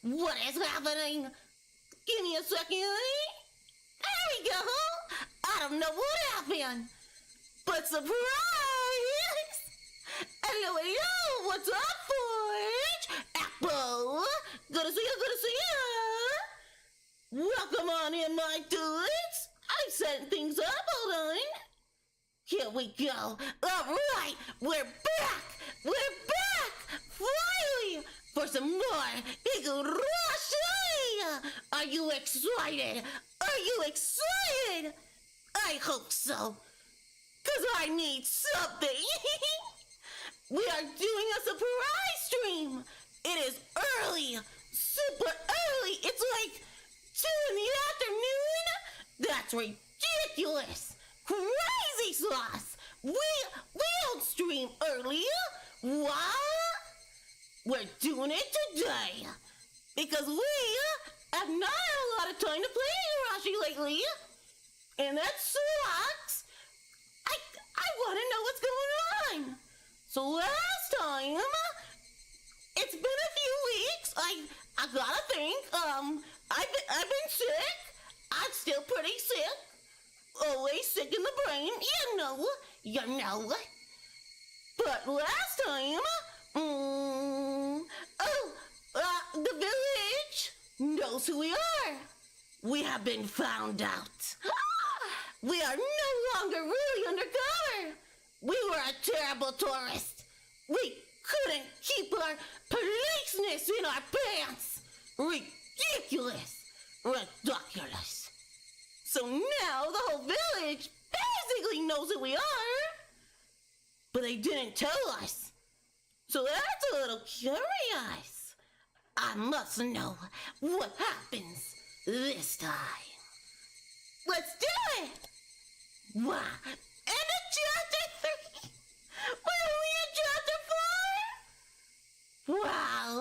What is happening? Give me a second. There we go. I don't know what happened, but surprise! Hello, hello. What's up, Forge? Apple. Good to see you. Good to see you. Welcome on in, my dudes. I'm setting things up. Hold on. Here we go. All right, we're back. We're back. Finally, for some more Higurashi. Are you excited? Are you excited? I hope so. Because I need something. We are doing a surprise stream. It is early. Super early. It's like 2 in the afternoon. That's ridiculous. Crazy sauce. We don't stream early. What? We're doing it today. Because we have not had a lot of time to play Higurashi lately. And that sucks. I want to know what's going on. So last time, it's been a few weeks. I gotta think. I've been sick. I'm still pretty sick. Always sick in the brain. You know. But last time, the village knows who we are. We have been found out. We are no longer really undercover. We were a terrible tourist. We couldn't keep our policeness in our pants. Ridiculous. Ridiculous. So now the whole village basically knows who we are. But they didn't tell us. So that's a little curious. I must know what happens this time. Let's do it! Wow. And in chapter 3! We're only in chapter 4? Wow.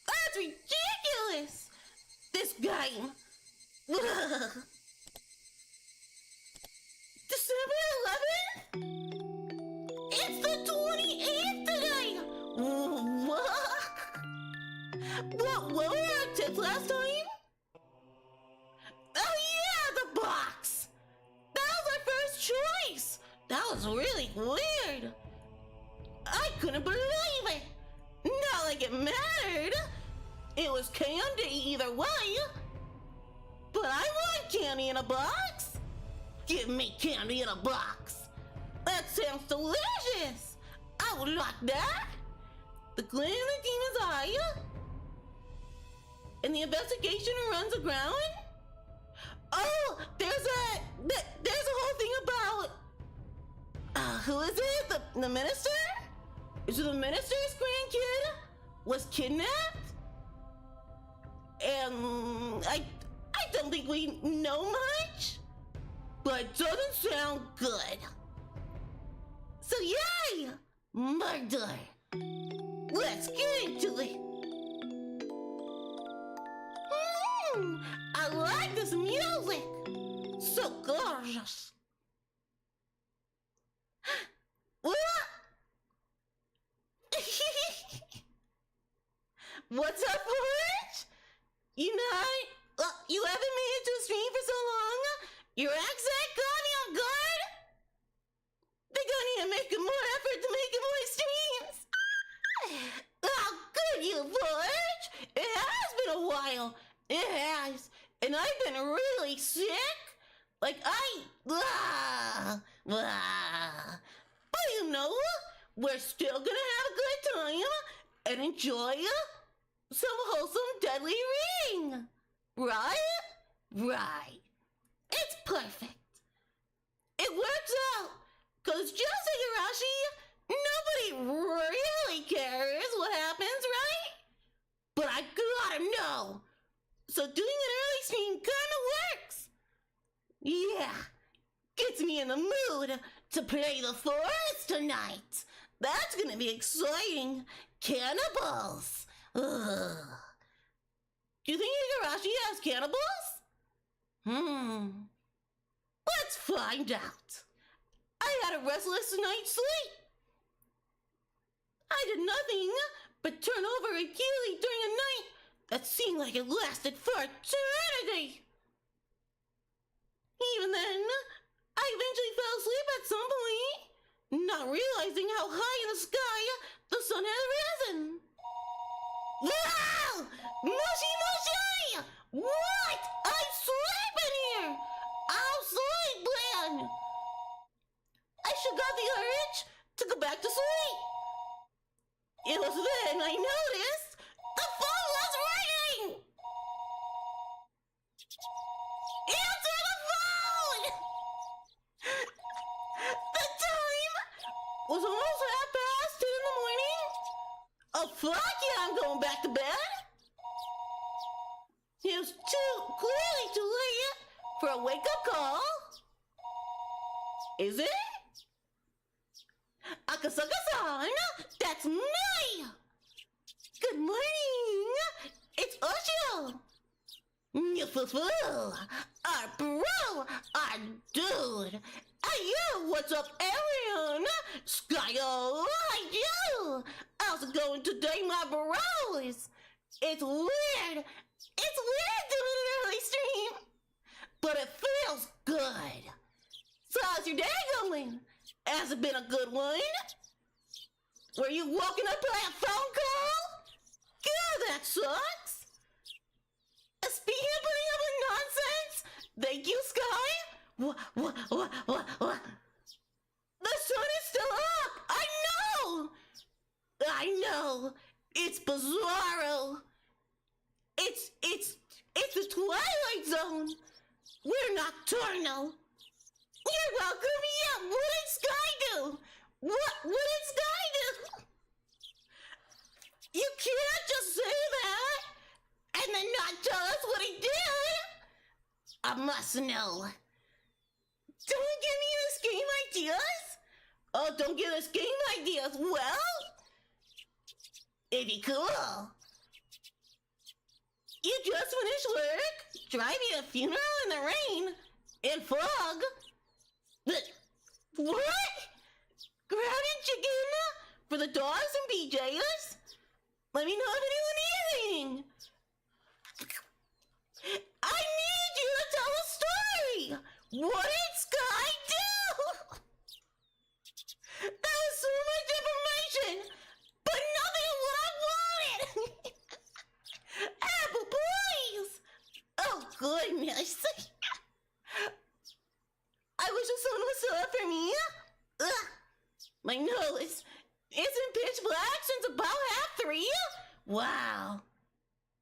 That's ridiculous! This game. December 11th? It's the 28th today! What were our tips last time? Oh yeah, the box! That was our first choice! That was really weird! I couldn't believe it! Not like it mattered! It was candy either way! But I want candy in a box! Give me candy in a box! That sounds delicious! I would like that! The glint in the demon's eye? And the investigation runs aground? Oh, there's a whole thing about who is it? The minister? Is it the minister's grandkid was kidnapped? And I don't think we know much, but it doesn't sound good. So yay! Murder! Let's get into it! I like this music! So gorgeous! What? What's up, Forge? You know, you haven't made it to a stream for so long. Your accent caught me off guard. They're gonna need to make more effort to make more streams. How good you, Forge? It has been a while. It has. And I've been really sick. Like, but you know, we're still gonna have a good time and enjoy some wholesome deadly ring. Right? Right. It's perfect. It works out. Cause just Higurashi, nobody really cares what happens, right? But I gotta know. So doing an early stream kinda works. Yeah. Gets me in the mood to play the forest tonight. That's gonna be exciting. Cannibals. Ugh. Do you think Higurashi has cannibals? Let's find out. I had a restless night's sleep. I did nothing but turn over repeatedly during the night It seemed like it lasted for eternity. Even then, I eventually fell asleep at some point, not realizing how high in the sky the sun had risen. Wow! Mushy mushy! What? I'm sleeping here! I'm sleeping! I shook off the urge to go back to sleep. It was then I noticed the phone was ringing! Answer the phone! The time was almost 2:30 in the morning. Oh, fuck yeah, I'm going back to bed. It was clearly too late for a wake-up call. Is it? Akasaka-san, that's me! Good morning! It's Osho! Our bro! Our dude! Hey you! What's up, everyone? Skyo! Hi you! How's it going today, my bros? It's weird! It's weird doing an early stream! But it feels good! So how's your day going? Has it been a good one? Were you woken up by a phone call? God, that sucks! Speaking of putting up with nonsense, thank you, Sky! What? The sun is still up! I know! It's bizarro! It's the Twilight Zone! We're nocturnal! You're welcome, yeah! What did Sky do? What did Sky do? You can't just say that and then not tell us what he did! I must know. Don't give me this game ideas? Oh, don't give us game ideas. Well, it'd be cool. You just finished work, driving a funeral in the rain and fog. What? Grounded chicken for the dogs and BJs? Let me know if anyone needs anything. I need you to tell a story. What did Sky do? That was so much information, but nothing what I wanted. Apple, please. Oh, goodness. I wish the sun was still up for me. Ugh. My nose isn't pitch black since about 3:30. Wow.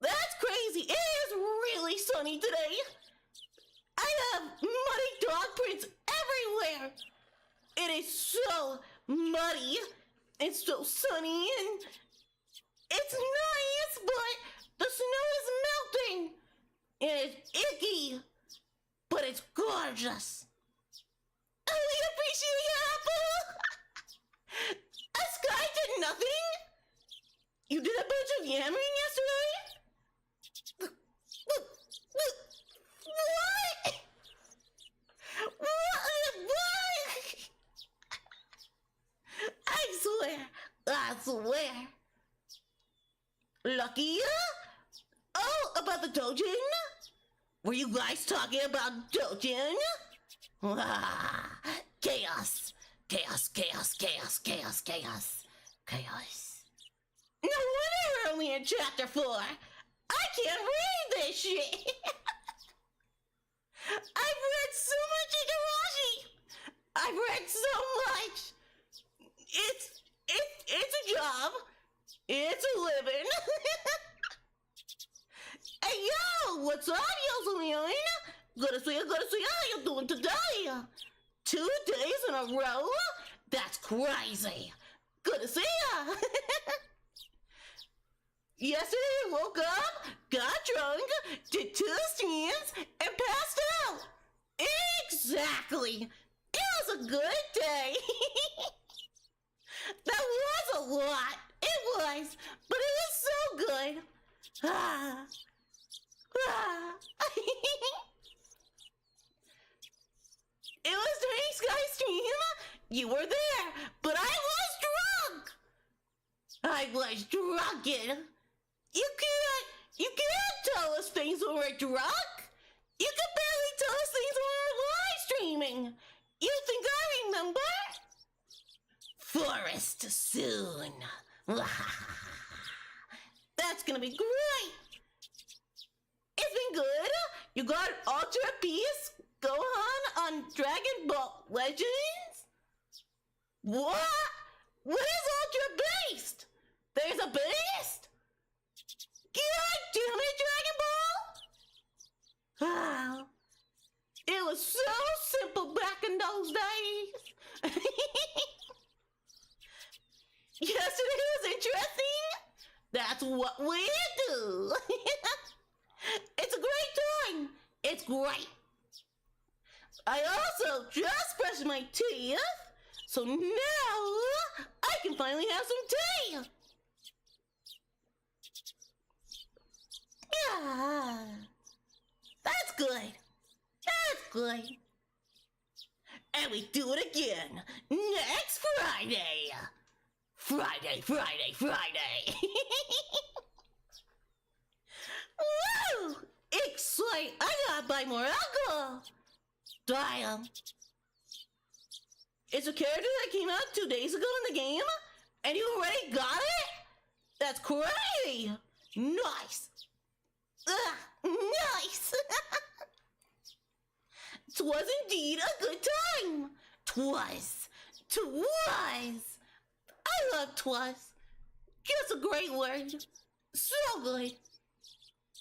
That's crazy. It is really sunny today. I have muddy dog prints everywhere. It is so muddy. It's so sunny and it's nice, but the snow is melting. And it's icky, but it's gorgeous. I really appreciate you, Apple. Sky did nothing. You did a bunch of yammering yesterday? What? What? I swear. Lucky? Oh, about the Dojin? Were you guys talking about Dojin? Chaos. No wonder we're only in chapter 4. I can't read this shit. I've read so much Higurashi. I've read so much. It's a job. It's a living. Hey yo, what's up, Yoselin? Good to see you. How you doing today? 2 days in a row? That's crazy. Good to see ya. Yesterday I woke up, got drunk, did 2 streams, and passed out. Exactly. It was a good day. That was a lot. It was, but it was so good. It was during Sky Stream. You were there, but I was drunk. I was drunken. You can't means when we're drunk? You can barely tell us things when we're live streaming. You think I remember? Forest soon. That's gonna be great. It's been good. You got Ultra Beast Gohan on Dragon Ball Legends? What? What is Ultra Beast? There's a beast? God damn it, Dragon Ball! Wow. It was so simple back in those days. Yesterday was interesting. That's what we do. It's a great time. It's great. I also just brushed my teeth, so now I can finally have some tea. Yeah, that's good. That's good. And we do it again next Friday. Friday. Woo! Exciting! I gotta buy more alcohol. Damn. It's a character that came out 2 days ago in the game, and you already got it? That's crazy! Nice! Nice! 'Twas indeed a good time! 'Twas! I love 'twas. Just a great word. So good.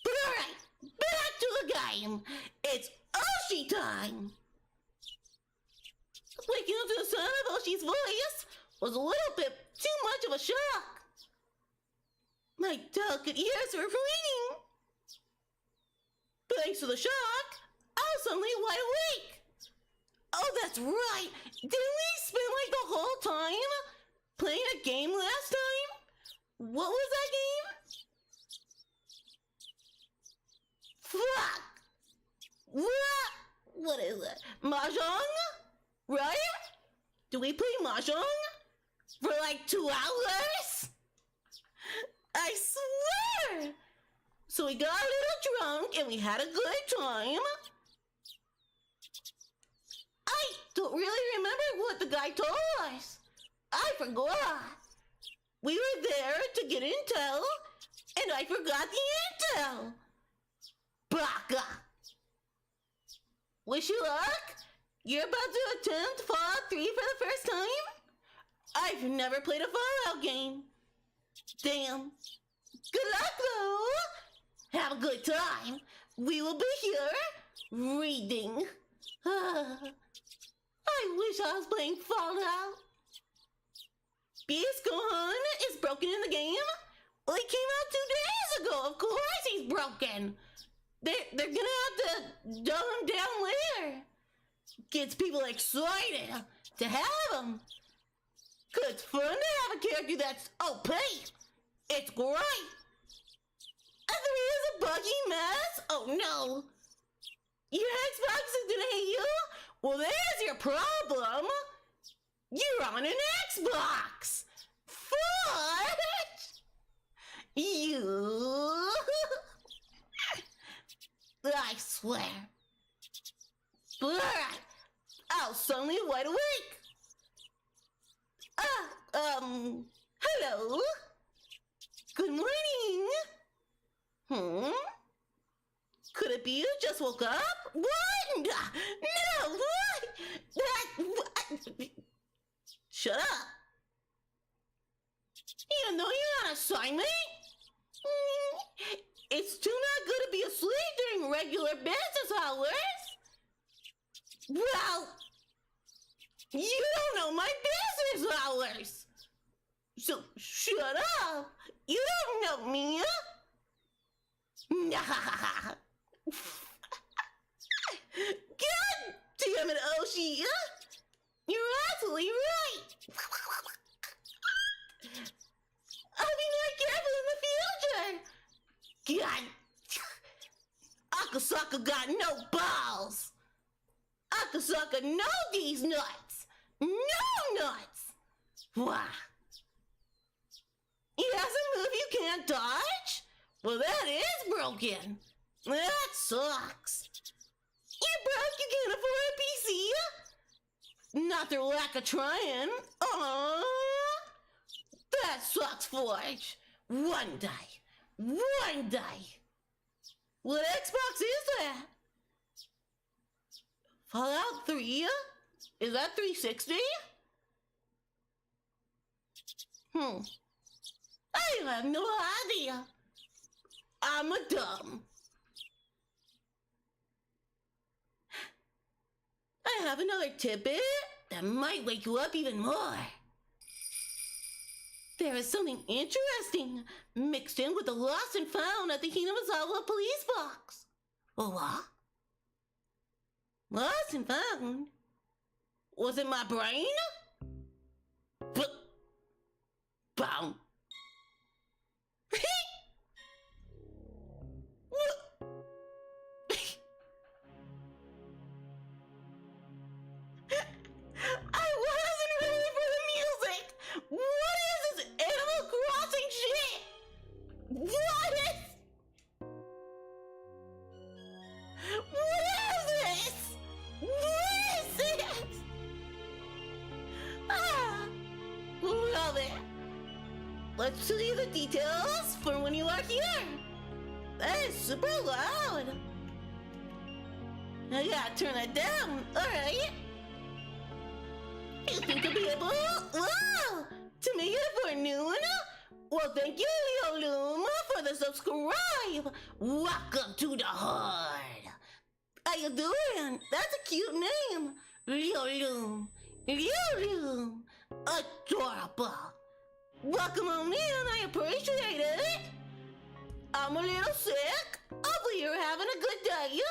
But alright, back to the game. It's Oshi time! Waking up to the sound of Oshi's voice was a little bit too much of a shock. My delicate ears were ringing. Thanks to the shock, I was suddenly wide awake. Oh, that's right. Didn't we spend like the whole time playing a game last time? What was that game? Fuck! What is it? Mahjong? Right? Do we play Mahjong? For like 2 hours? I swear! So we got a little drunk and we had a good time. I don't really remember what the guy told us. I forgot. We were there to get intel, and I forgot the intel. Baka. Wish you luck. You're about to attempt Fallout 3 for the first time? I've never played a Fallout game. Damn. Good luck, though. Have a good time. We will be here reading. I wish I was playing Fallout. Beast Gohan is broken in the game? Well, he came out 2 days ago. Of course he's broken. They're gonna have to dumb him down later. Gets people excited to have him. 'Cause it's fun to have a character that's OP. It's great. And there is a buggy mess. Oh no. Your Xbox is gonna hate you? Well, there's your problem. You're on an Xbox. What? You. I swear. But alright. I was suddenly wide awake. Hello? Good morning. Could it be you just woke up? What? No, what? What? Shut up. You know you're on assignment? It's too not good to be asleep during regular business hours. Well, you don't know my business hours. So shut up. You don't know me. God damn it, Oshi. You're absolutely right. I'll be more careful in the future. God. Akasaka got no balls. Akasaka know these nuts. No nuts. Wow. He has a move you can't dodge? Well, that is broken. That sucks. You're broke, you can't afford a PC? Not their lack of trying. Aww. That sucks, Forge. One day. One day. What Xbox is that? Fallout 3? Is that 360? I have no idea. I'm a dumb. I have another tidbit that might wake you up even more. There is something interesting mixed in with the lost and found at the Himatsubushi police box. What? Lost and found? Was it my brain? Boom. I wasn't ready for the music. What is this Animal Crossing shit? What is this? What is this? Well then, let's see the details for when you are here. That is super loud. I gotta turn that down, alright? You think you'll be able to make it for noon? Well, thank you, Yo-Loom, for the subscribe. Welcome to the Horde. How you doing? That's a cute name. Yo-Loom. Yo-Loom. Adorable. Welcome on in, I appreciate it. I'm a little sick. Hopefully you're having a good day.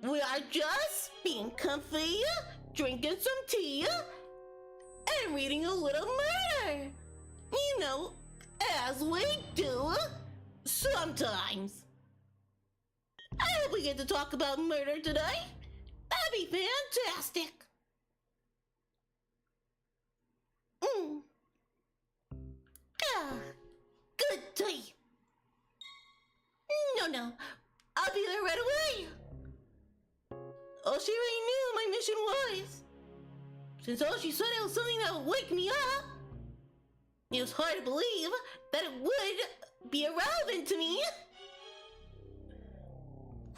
We are just being comfy, drinking some tea, and reading a little murder. You know, as we do sometimes. I hope we get to talk about murder today. That'd be fantastic. Good tea. No, I'll be there right away. Oshi already knew my mission was. Since Oshi said it was something that would wake me up, it was hard to believe that it would be irrelevant to me.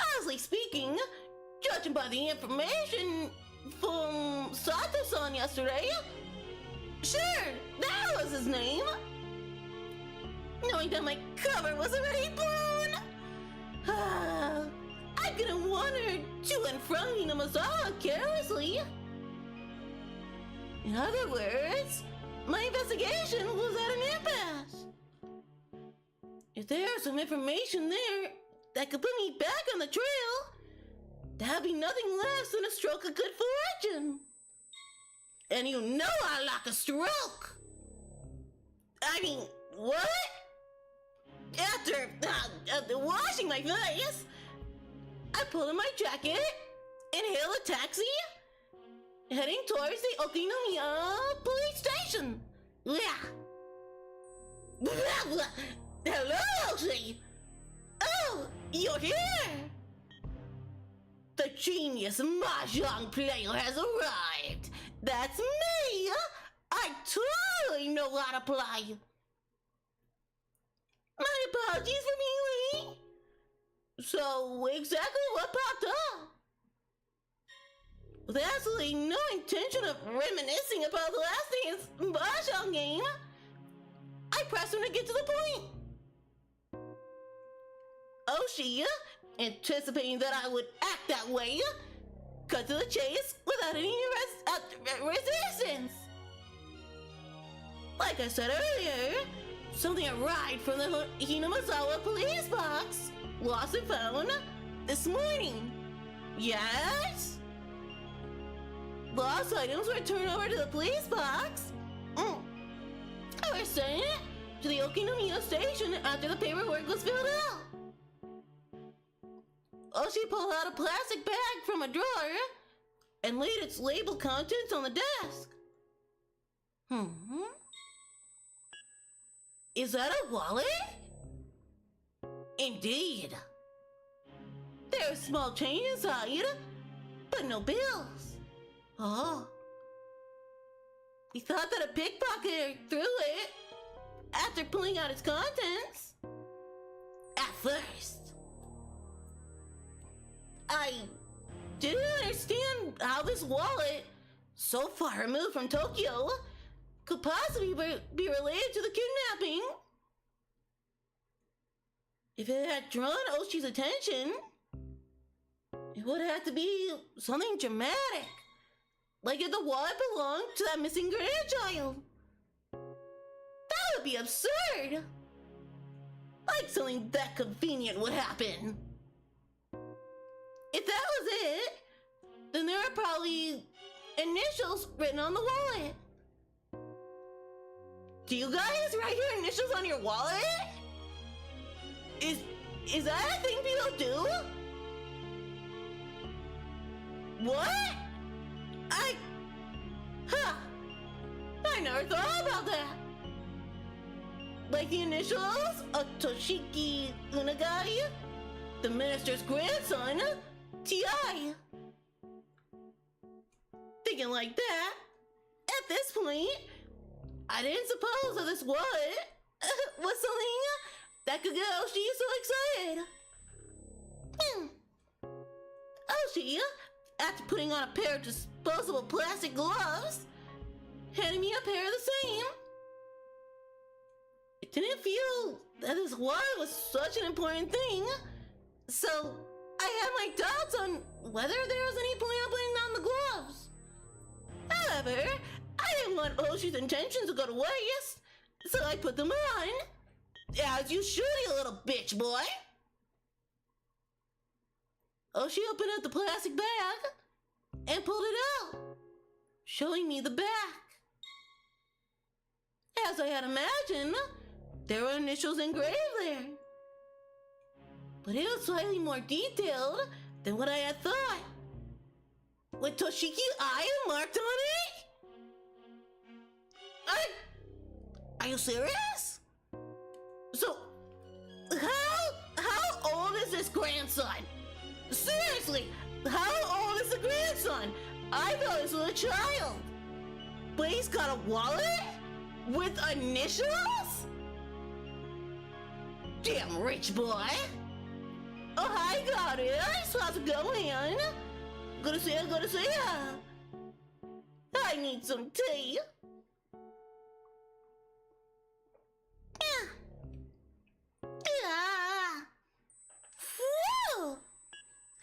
Honestly speaking, judging by the information from Sato-san yesterday, sure, that was his name. Knowing that my cover was already blown, I couldn't wander to and from Hinamasawa carelessly. In other words, my investigation was at an impasse. If there's some information there that could put me back on the trail, that'd be nothing less than a stroke of good fortune. And you know I like a stroke. I mean, what? After washing my face, I pulled on my jacket and hailed a taxi, heading towards the Okinomiya police station. Yeah. Hello, Elsie. Oh, you're here. The genius mahjong player has arrived. That's me. I totally know how to play. My apologies for being late. So, exactly what popped up? With absolutely no intention of reminiscing about the last day's mahjong game, I pressed him to get to the point. Oshi, anticipating that I would act that way, cut to the chase without any resistance. Like I said earlier, something arrived from the Hinamasawa police box, lost and found, this morning. Yes? Lost items were turned over to the police box. I was sent it to the Okinomiya station after the paperwork was filled out. Oshi pulled out a plastic bag from a drawer and laid its labeled contents on the desk. Is that a wallet? Indeed. There was small change inside, but no bills. Oh. He thought that a pickpocketer threw it after pulling out its contents. At first, I didn't understand how this wallet, so far removed from Tokyo, could possibly be related to the kidnapping. If it had drawn Oshi's attention, it would have to be something dramatic. Like if the wallet belonged to that missing grandchild. That would be absurd. Like something that convenient would happen. If that was it, then there are probably initials written on the wallet. Do you guys write your initials on your wallet? Is that a thing people do? What? I never thought about that. Like the initials of Toshiki Unagai, the minister's grandson, T.I. Thinking like that, at this point, I didn't suppose that this wallet was something that could get Oshi so excited. Oshi, after putting on a pair of disposable plastic gloves, handed me a pair of the same. It didn't feel that this wallet was such an important thing, so I had my doubts on whether there was any point of putting on the gloves. However, I didn't want Oshi's intentions to go to waste, so I put them on. As you should, you little bitch boy. Oshi opened up the plastic bag and pulled it out, showing me the back. As I had imagined, there were initials engraved there. But it was slightly more detailed than what I had thought. With Toshiki I marked on it? Are you serious? So, how old is this grandson? Seriously, how old is the grandson? I thought this was a child. But he's got a wallet? With initials? Damn rich boy. Oh, hi, got it. How's it going? Good to see ya, good to see ya. I need some tea. Phew.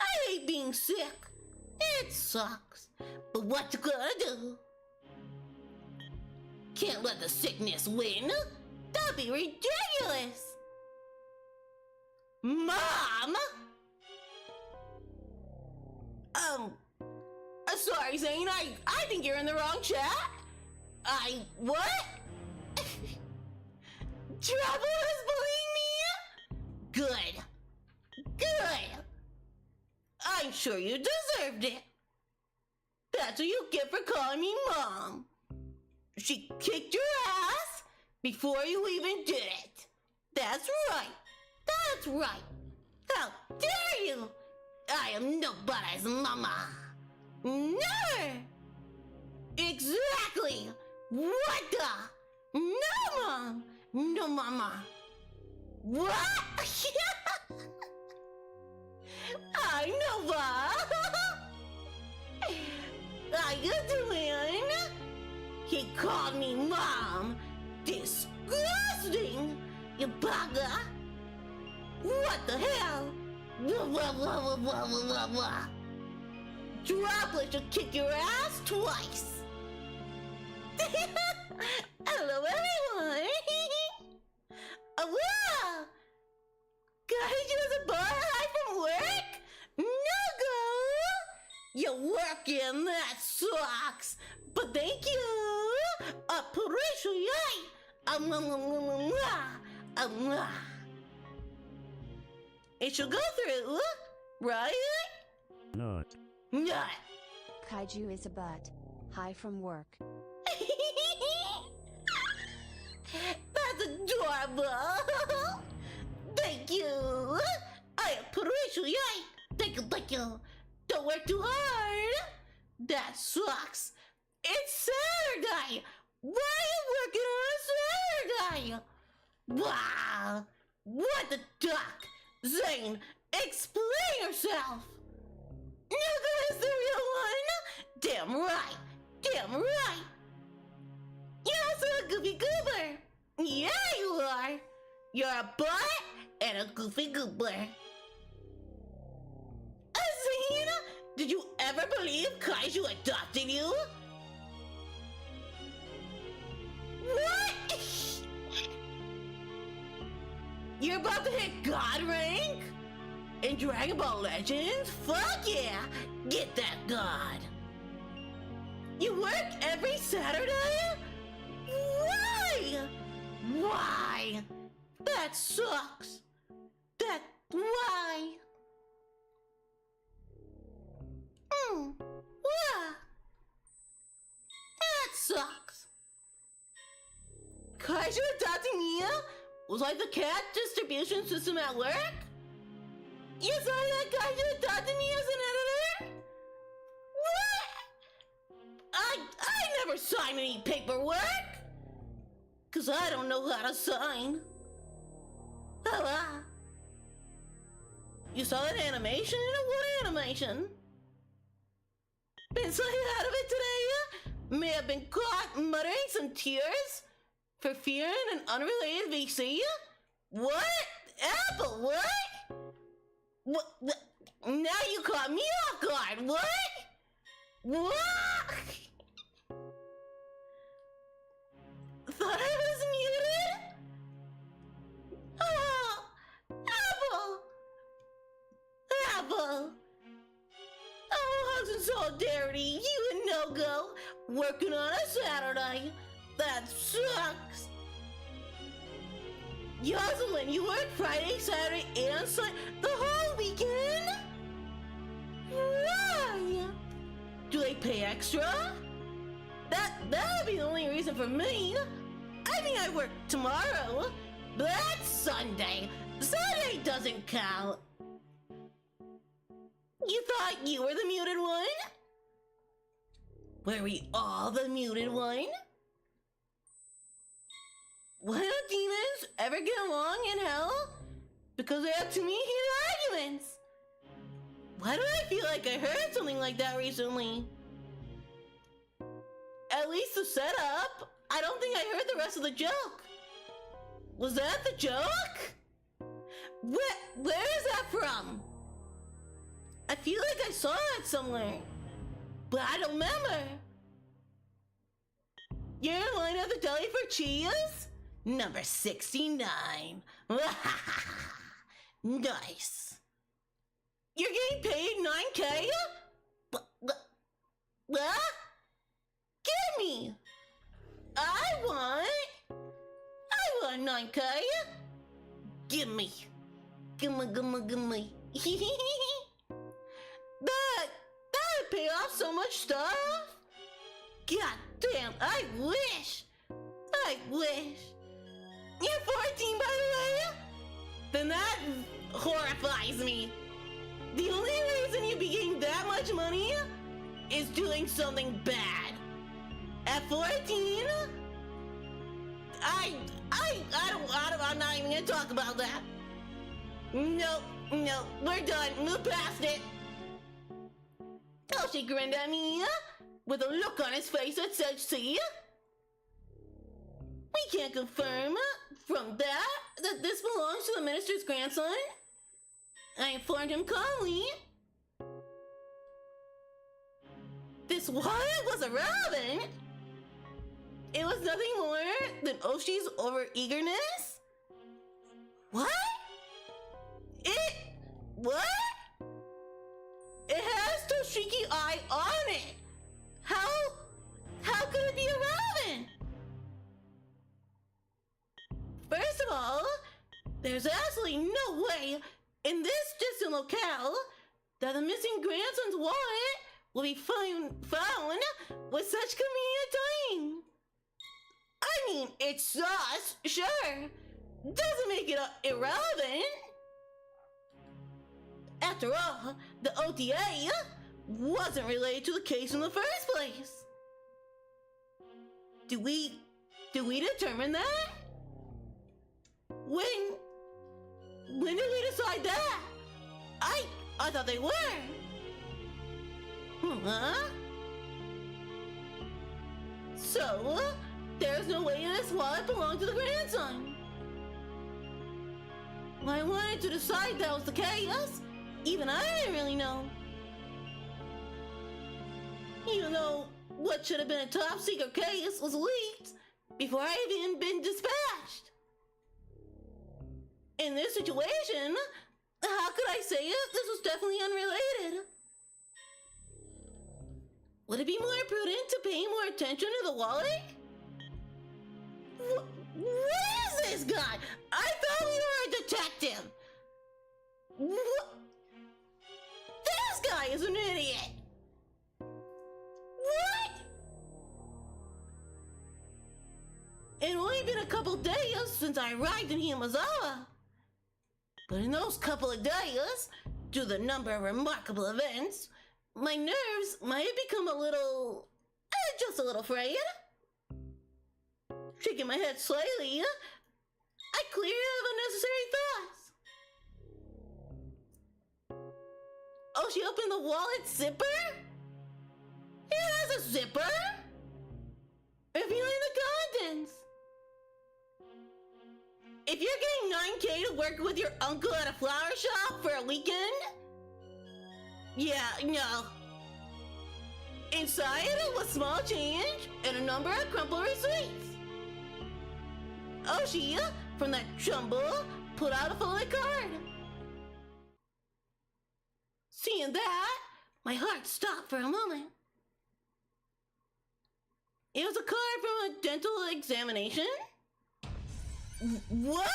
I hate being sick. It sucks. But what you gonna do? Can't let the sickness win. That'd be ridiculous. Mom? Sorry, Zane, I think you're in the wrong chat. What? Trouble is bullying me? Good. Good. I'm sure you deserved it. That's what you get for calling me Mom. She kicked your ass before you even did it. That's right. That's right. How dare you? I am nobody's mama. Never. Exactly. What the? No, Mom. No, mama. What? I know, Bob. How you doing? He called me Mom. Disgusting. You bugger. What the hell? Droplet should kick your ass twice. Hello, everyone. Wow. Kaiju is a bar high from work? No go. You're working, that sucks. But thank you. Appreciate. It should go through, right? Not. Not. Kaiju is a butt. High from work. That's adorable. Thank you. I appreciate. you. Don't work too hard. That sucks. It's Saturday. Why are you working on a Saturday? Wow. What the duck? Zane, explain yourself. Nuka is the real one. Damn right. Damn right. You're also a goofy goober. Yeah, you are. You're a butt and a goofy goober. Zane, did you ever believe Kaiju adopted you? What? You're about to hit God rank? In Dragon Ball Legends? Fuck yeah! Get that God! You work every Saturday? Why? Why? That sucks. Why? Yeah. That sucks. Kaiju adopting Mia was like the cat distribution system at work? You saw that Kaiju adopted me as an editor? What? I never signed any paperwork. Cause I don't know how to sign. You saw that animation? What animation? Been slightly out of it today? May have been caught muttering some tears for fearing an unrelated VC? What? Apple, what? What? Now you caught me off guard, what? What? Thought I was muted? Oh, Apple! Oh, hugs and solidarity, you and No-Go, working on a Saturday. That sucks. Yoselin, you work Friday, Saturday, and Sunday, the whole weekend? Why? Do they pay extra? That would be the only reason for me. I mean, I work tomorrow, but that's Sunday. Sunday doesn't count. You thought you were the muted one? Were we all the muted one? Why don't demons ever get along in hell? Because they have too many heated arguments. Why do I feel like I heard something like that recently? At least the setup. I don't think I heard the rest of the joke. Was that the joke? Where is that from? I feel like I saw it somewhere, but I don't remember. You're in line at the deli for cheese? Number 69. Nice. You're getting paid 9K? What? Give me. I want 9K. Give me. That would pay off so much stuff. God damn, I wish. You're 14, by the way? Then that horrifies me. The only reason you'd be getting that much money is doing something bad. At 14? I'm not even gonna talk about that. Nope, we're done. Move past it. Toshi grinned at me with a look on his face that said, see? We can't confirm from that this belongs to the minister's grandson. I informed him calmly. This what was irrelevant. It was nothing more than Oshi's over-eagerness. What? What? It has Toshiki Eye on it. How could it be irrelevant? First of all, there's absolutely no way in this distant locale that the missing grandson's wallet will be found with such convenient timing. I mean, it's sus, sure. Doesn't make it irrelevant. After After all, the OTA wasn't related to the case in the first place. Did we determine that? When did we decide that? I thought they were. Huh? So, there's no way this wallet belonged to the grandson. I wanted to decide that was the case. Even I didn't really know. Even though what should have been a top secret case was leaked before I even been dispatched. In this situation, how could I say it? This was definitely unrelated. Would it be more prudent to pay more attention to the wallet? What is this guy? I thought we were a detective. What? This guy is an idiot. What? It only been a couple days since I arrived in Himazawa. But in those couple of days, due to the number of remarkable events, my nerves might have become just a little frayed. Shaking my head slightly, I clear of unnecessary thoughts. Oh, she opened the wallet zipper? It has a zipper? Revealing the contents. If you're getting 9K to work with your uncle at a flower shop for a weekend? Yeah, no. Inside was small change and a number of crumpled receipts. Oshi, from that jumble, put out a folded card. Seeing that, my heart stopped for a moment. It was a card from a dental examination. What?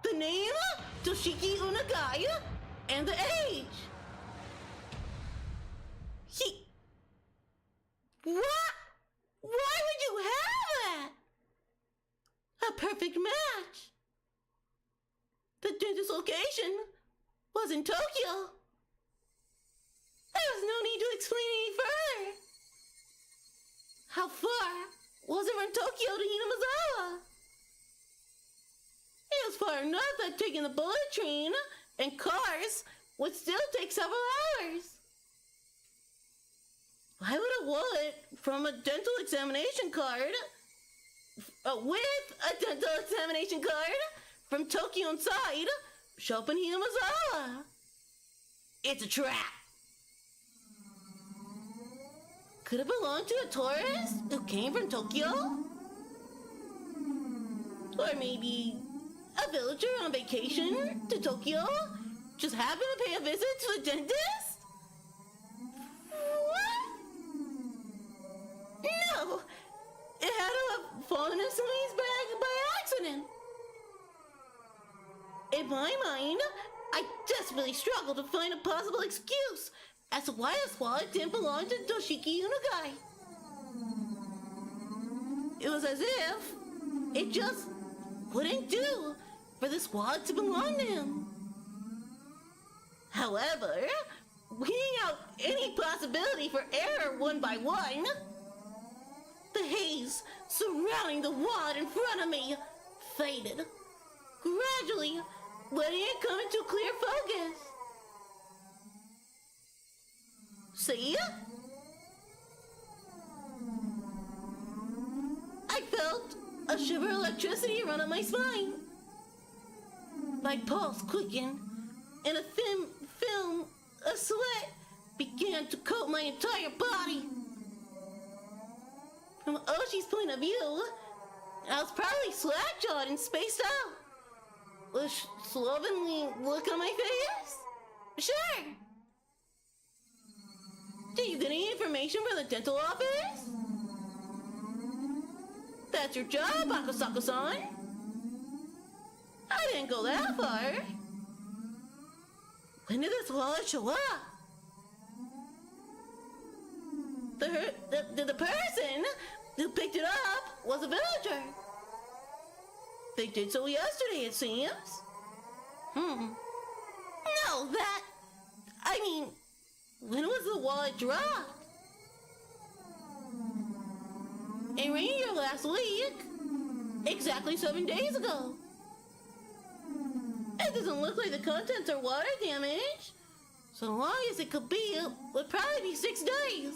The name, Toshiki Unagai, and the age. What? Why would you have that? A perfect match. The dentist location was in Tokyo. There was no need to explain any further. How far was it from Tokyo to Hinamazawa? It was far enough that taking the bullet train and cars would still take several hours. Why would a wallet from a dental examination card with a dental examination card from Tokyo inside show up in Hinamazawa? It's a trap. Could it belong to a tourist who came from Tokyo? Or maybe a villager on vacation to Tokyo just happened to pay a visit to the dentist? What? No! It had to have fallen in somebody's bag by accident. In my mind, I desperately struggled to find a possible excuse as to why this wallet didn't belong to Toshiki Unagai. It was as if it just wouldn't do for this wallet to belong to him. However, weeding out any possibility for error one by one, the haze surrounding the wallet in front of me faded, gradually letting it come into clear focus. See? I felt a shiver of electricity run up my spine. My pulse quickened, and a thin film of sweat began to coat my entire body. From Oshi's point of view, I was probably slack-jawed and spaced out. With a slovenly look on my face? Sure. Did you get any information from the dental office? That's your job, Akasaka-san. I didn't go that far. When did this wallet show up? The person who picked it up was a villager. They did so yesterday, it seems. No, that When was the wallet dropped? In Rainier last week. Exactly 7 days ago. It doesn't look like the contents are water damage. So the longest it could be would probably be 6 days.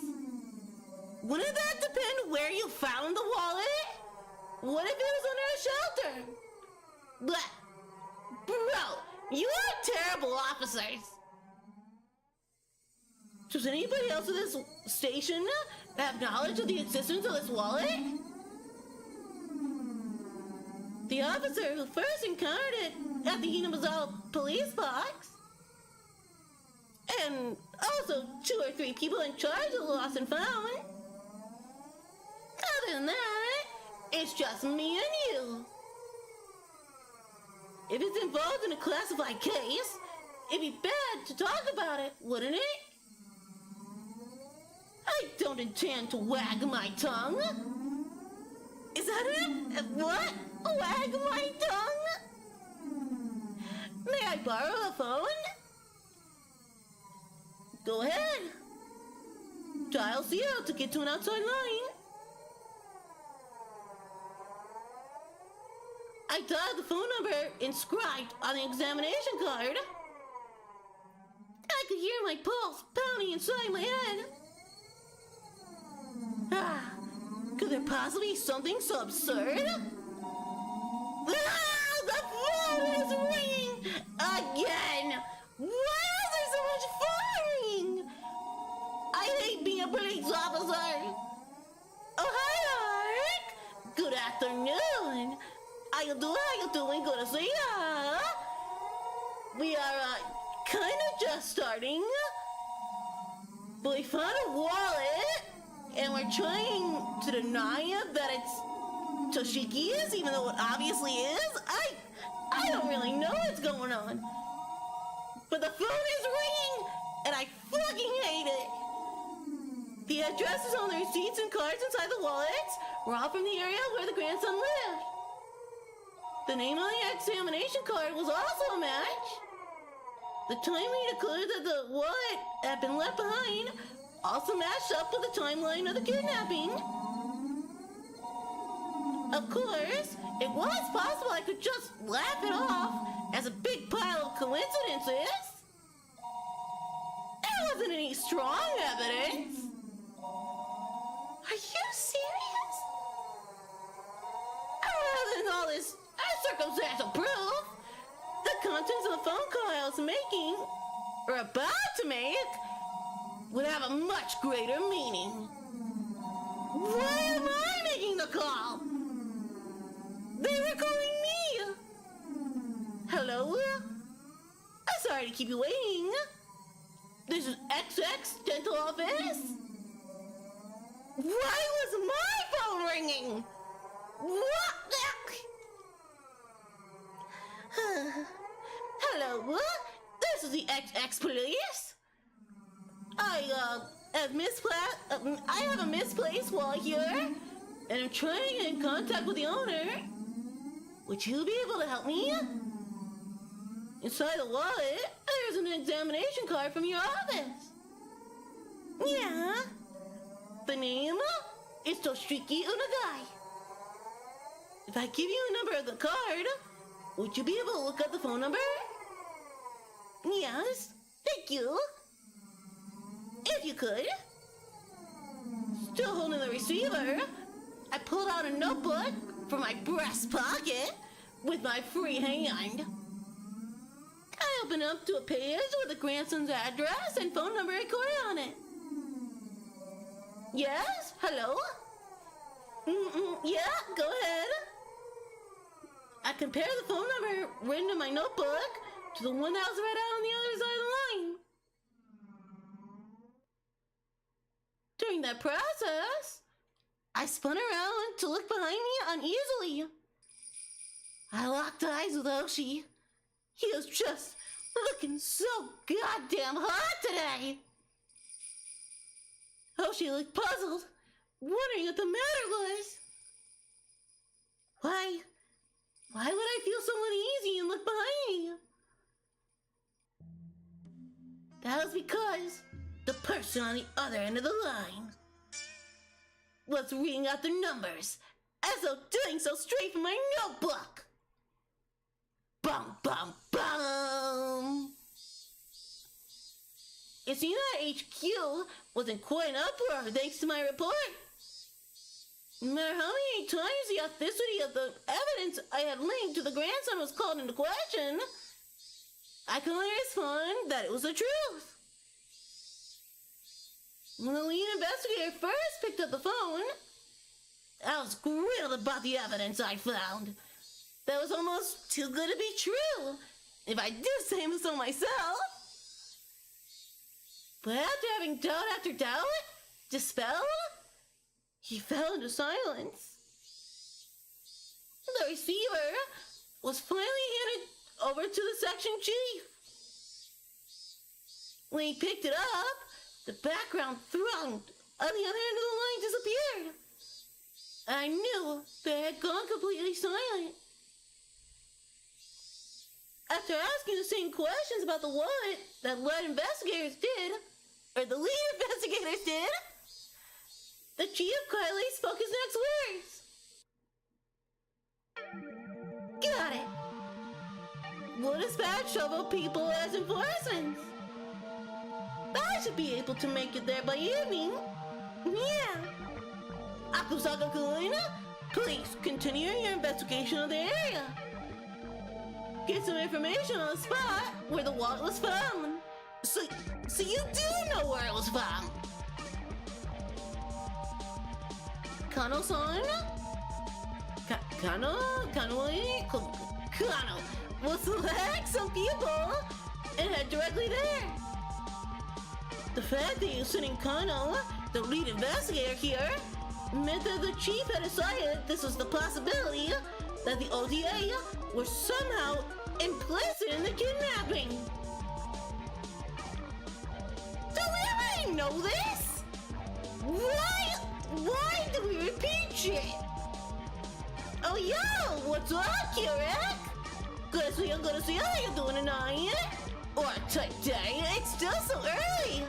Wouldn't that depend where you found the wallet? What if it was under a shelter? But, bro, you are terrible officers. Does anybody else at this station have knowledge of the existence of this wallet? The officer who first encountered it at the Himatsubushi police box. And also 2 or 3 people in charge of the lost and found. Other than that, it's just me and you. If it's involved in a classified case, it'd be bad to talk about it, wouldn't it? I don't intend to wag my tongue. Is that it? What? Wag my tongue? May I borrow the phone? Go ahead. Dial 0 to get to an outside line. I dialed the phone number inscribed on the examination card. I could hear my pulse pounding inside my head. Could there possibly be something so absurd? The phone is ringing again! Why is there so much firing? I hate being a police officer. Oh, hi, Art. Good afternoon. How you doing? Good to see ya. We are, kind of just starting. But we found a wallet, and we're trying to deny it that it's Toshiki's, even though it obviously is. I don't really know what's going on. But the phone is ringing, and I fucking hate it. The addresses on the receipts and cards inside the wallets were all from the area where the grandson lived. The name on the examination card was also a match. The timing included that the wallet had been left behind also matched up with the timeline of the kidnapping. Of course, it was possible I could just laugh it off as a big pile of coincidences. There wasn't any strong evidence. Are you serious? Rather than all this circumstantial proof, the contents of the phone call I was making, or about to make, would have a much greater meaning. Why am I making the call? They were calling me. Hello? I'm sorry to keep you waiting. This is XX Dental Office. Why was my phone ringing? What? Hello? This is the XX Police. I have a misplaced wallet here, and I'm trying to get in contact with the owner. Would you be able to help me? Inside the wallet, there's an examination card from your office. Yeah. The name is Toshiki Unagai. If I give you a number of the card, would you be able to look up the phone number? Yes, thank you. If you could. Still holding the receiver, I pulled out a notebook from my breast pocket with my free hand. I opened up to a page with the grandson's address and phone number recorded on it. Yes? Hello? Yeah, go ahead. I compared the phone number written in my notebook to the one that was read out on the other side of the line. During that process, I spun around to look behind me uneasily. I locked eyes with Oshi. He was just looking so goddamn hot today. Oshi looked puzzled, wondering what the matter was. Why would I feel so uneasy and look behind me? That was because the person on the other end of the line was reading out their numbers, as though doing so straight from my notebook. Bum, bum, bum! It seemed that HQ was in quite an uproar thanks to my report. No matter how many times the authenticity of the evidence I had linked to the grandson was called into question, I could only respond that it was the truth. When the lead investigator first picked up the phone, I was grilled about the evidence I found. That was almost too good to be true, if I do say so myself. But after having doubt after doubt dispelled, he fell into silence. The receiver was finally handed over to the section chief. When he picked it up, the background throng on the other end of the line disappeared. I knew they had gone completely silent. After asking the same questions about the what that lead investigators did, or the lead investigators did, the chief quietly spoke his next words. Got it. We'll dispatch several people as enforcements. I should be able to make it there by evening. Yeah. Akusaka-kun, please continue your investigation of the area. Get some information on the spot where the wallet was found. So you do know where it was found. Kano-san? Kano will select some people and head directly there. The fact that you sitting Kano, the lead investigator here, meant that the chief had decided this was the possibility that the ODA were somehow implicit in the kidnapping. Do we already know this? Why do we repeat shit? Oh yo, what's up, Kirek? Good to see you. How you doing tonight? Or today? It's still so early.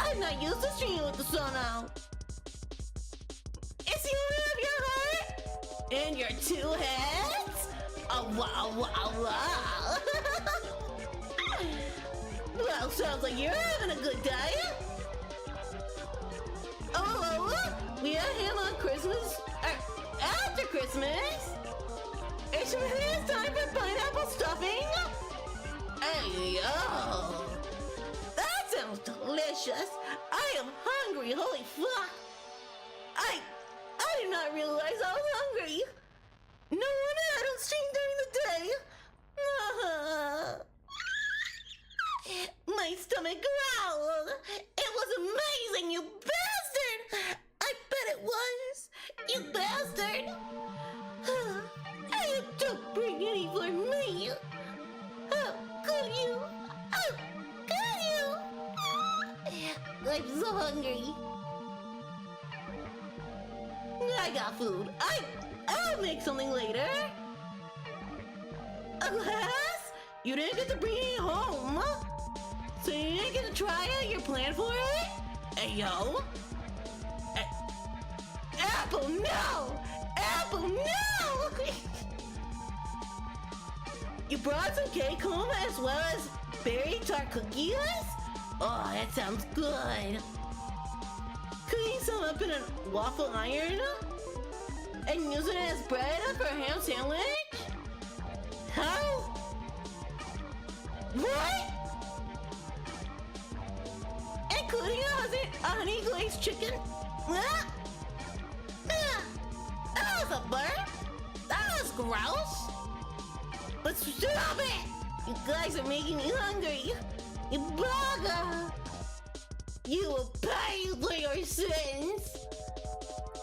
I'm not used to streaming with the sun out. Is he of your heart? And your two heads? Oh, wow. Well, sounds like you're having a good day. Oh, we had him on Christmas, after Christmas. It's time for pineapple stuffing. Hey, yo. That sounds delicious. I am hungry, holy fuck. I did not realize I was hungry. No wonder I don't stream during the day. My stomach growled. It was amazing, you bastard. I bet it was. You bastard. You don't bring any for me. How could you? How could you? I'm so hungry. I got food. I'll make something later. Alas, you didn't get to bring it home. So you didn't get to try out your plan for it? Hey, yo. Apple, no! Apple, no! You brought some cake home as well as berry tart cookies? Oh, that sounds good. Cooking some up in a waffle iron? And using it as bread for a ham sandwich? How? What? Including a honey glazed chicken? That was a burp. That was gross. But stop it! You guys are making me hungry. You bugger! You will pay for your sins.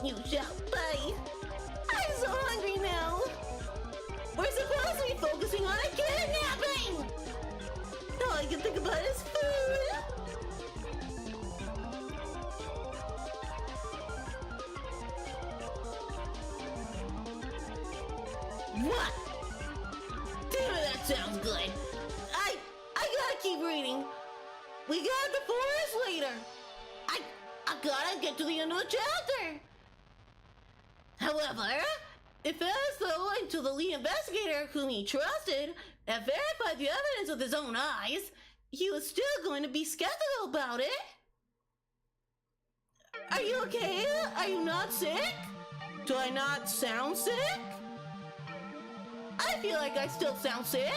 You shall pay. I'm so hungry now. We're supposed to be focusing on a kidnapping. All I can think about is food. What? Damn it, that sounds good. I gotta keep reading. We got the forest later. I gotta get to the end of the chapter. However, it felt as though until the lead investigator whom he trusted had verified the evidence with his own eyes, he was still going to be skeptical about it. Are you okay? Are you not sick? Do I not sound sick? I feel like I still sound sick.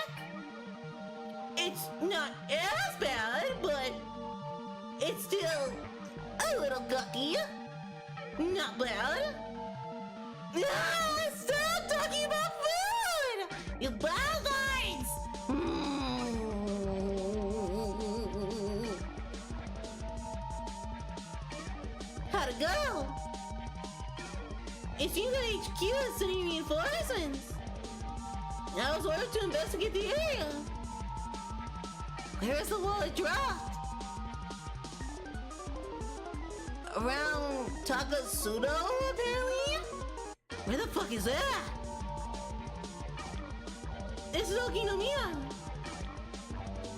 It's not as bad, but it's still a little gucky. Not bad. Ah, stop talking about food! You bastards! How'd it go? It seems that HQ is sending reinforcements. I was ordered to investigate the area. Where's the wallet dropped? Around Takasudo, apparently? Where the fuck is that? This is Okinomiya.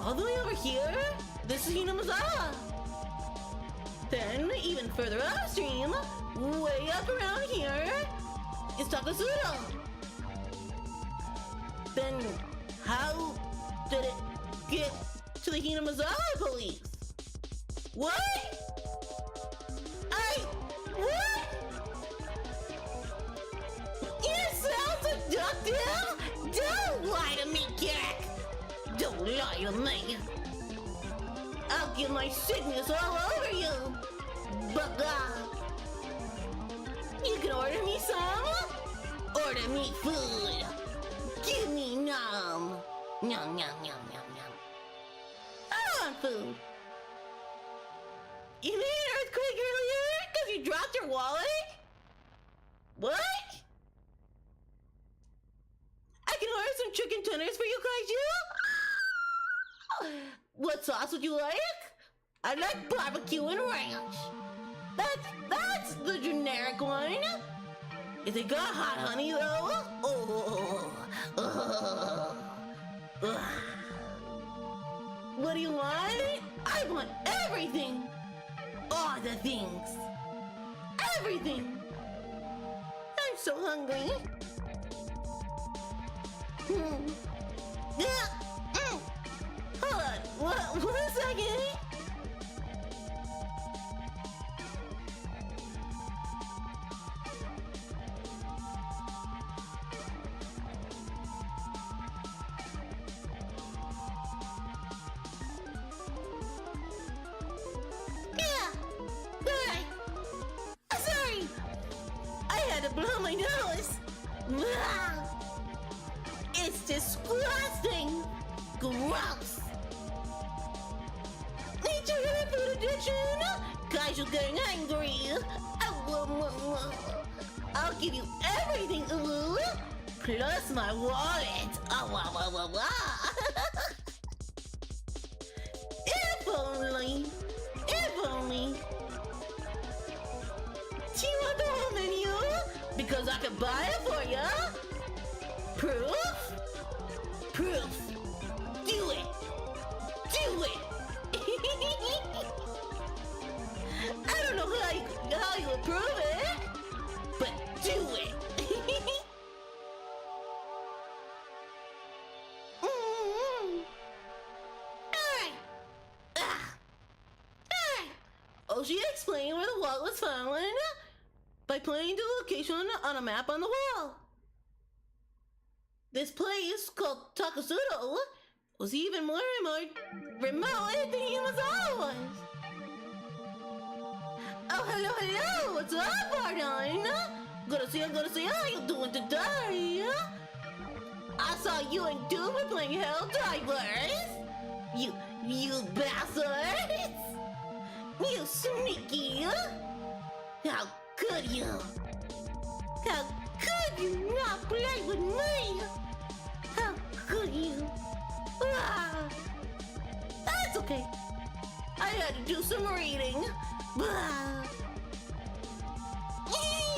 All the way over here? This is Hinamazawa. Then, even further upstream, way up around here, is Takasudo. Then, how did it get to the Hinamazawa police? What? What? You sound seductive? Don't lie to me, Jack! Don't lie to me! I'll get my sickness all over you! Bugger! You can order me some? Order me food! Give me nom! Nom nom nom nom nom! I want food! You made an earthquake earlier because you dropped your wallet? What? I can order some chicken tenders for Yo-Kaiju? What sauce would you like? I like barbecue and ranch. That's the generic one. Is it got hot honey though? What do you want? I want everything. All the things. Everything. I'm so hungry. Hold on. One second. Sorry. I had to blow my nose. It's disgusting. Gross. Need you hear food addiction? Kaiju getting angry. I'll give you everything, plus my wallet. If only. Do you want the whole menu? Because I can buy it for you. Proof? Proof. Do it. I don't know how you will prove it, but do it. Oshi explained where the wallet was found by pointing to the location on a map on the wall. This place, called Takasudo, was even more remote than Himazawa was. Oh, hello, what's up, Pardon? Good to see how you doing today? I saw you and Vtuber playing Hell Divers. You bastards! You sneaky! How could you? How could you not play with me? How could you? That's okay. I had to do some reading.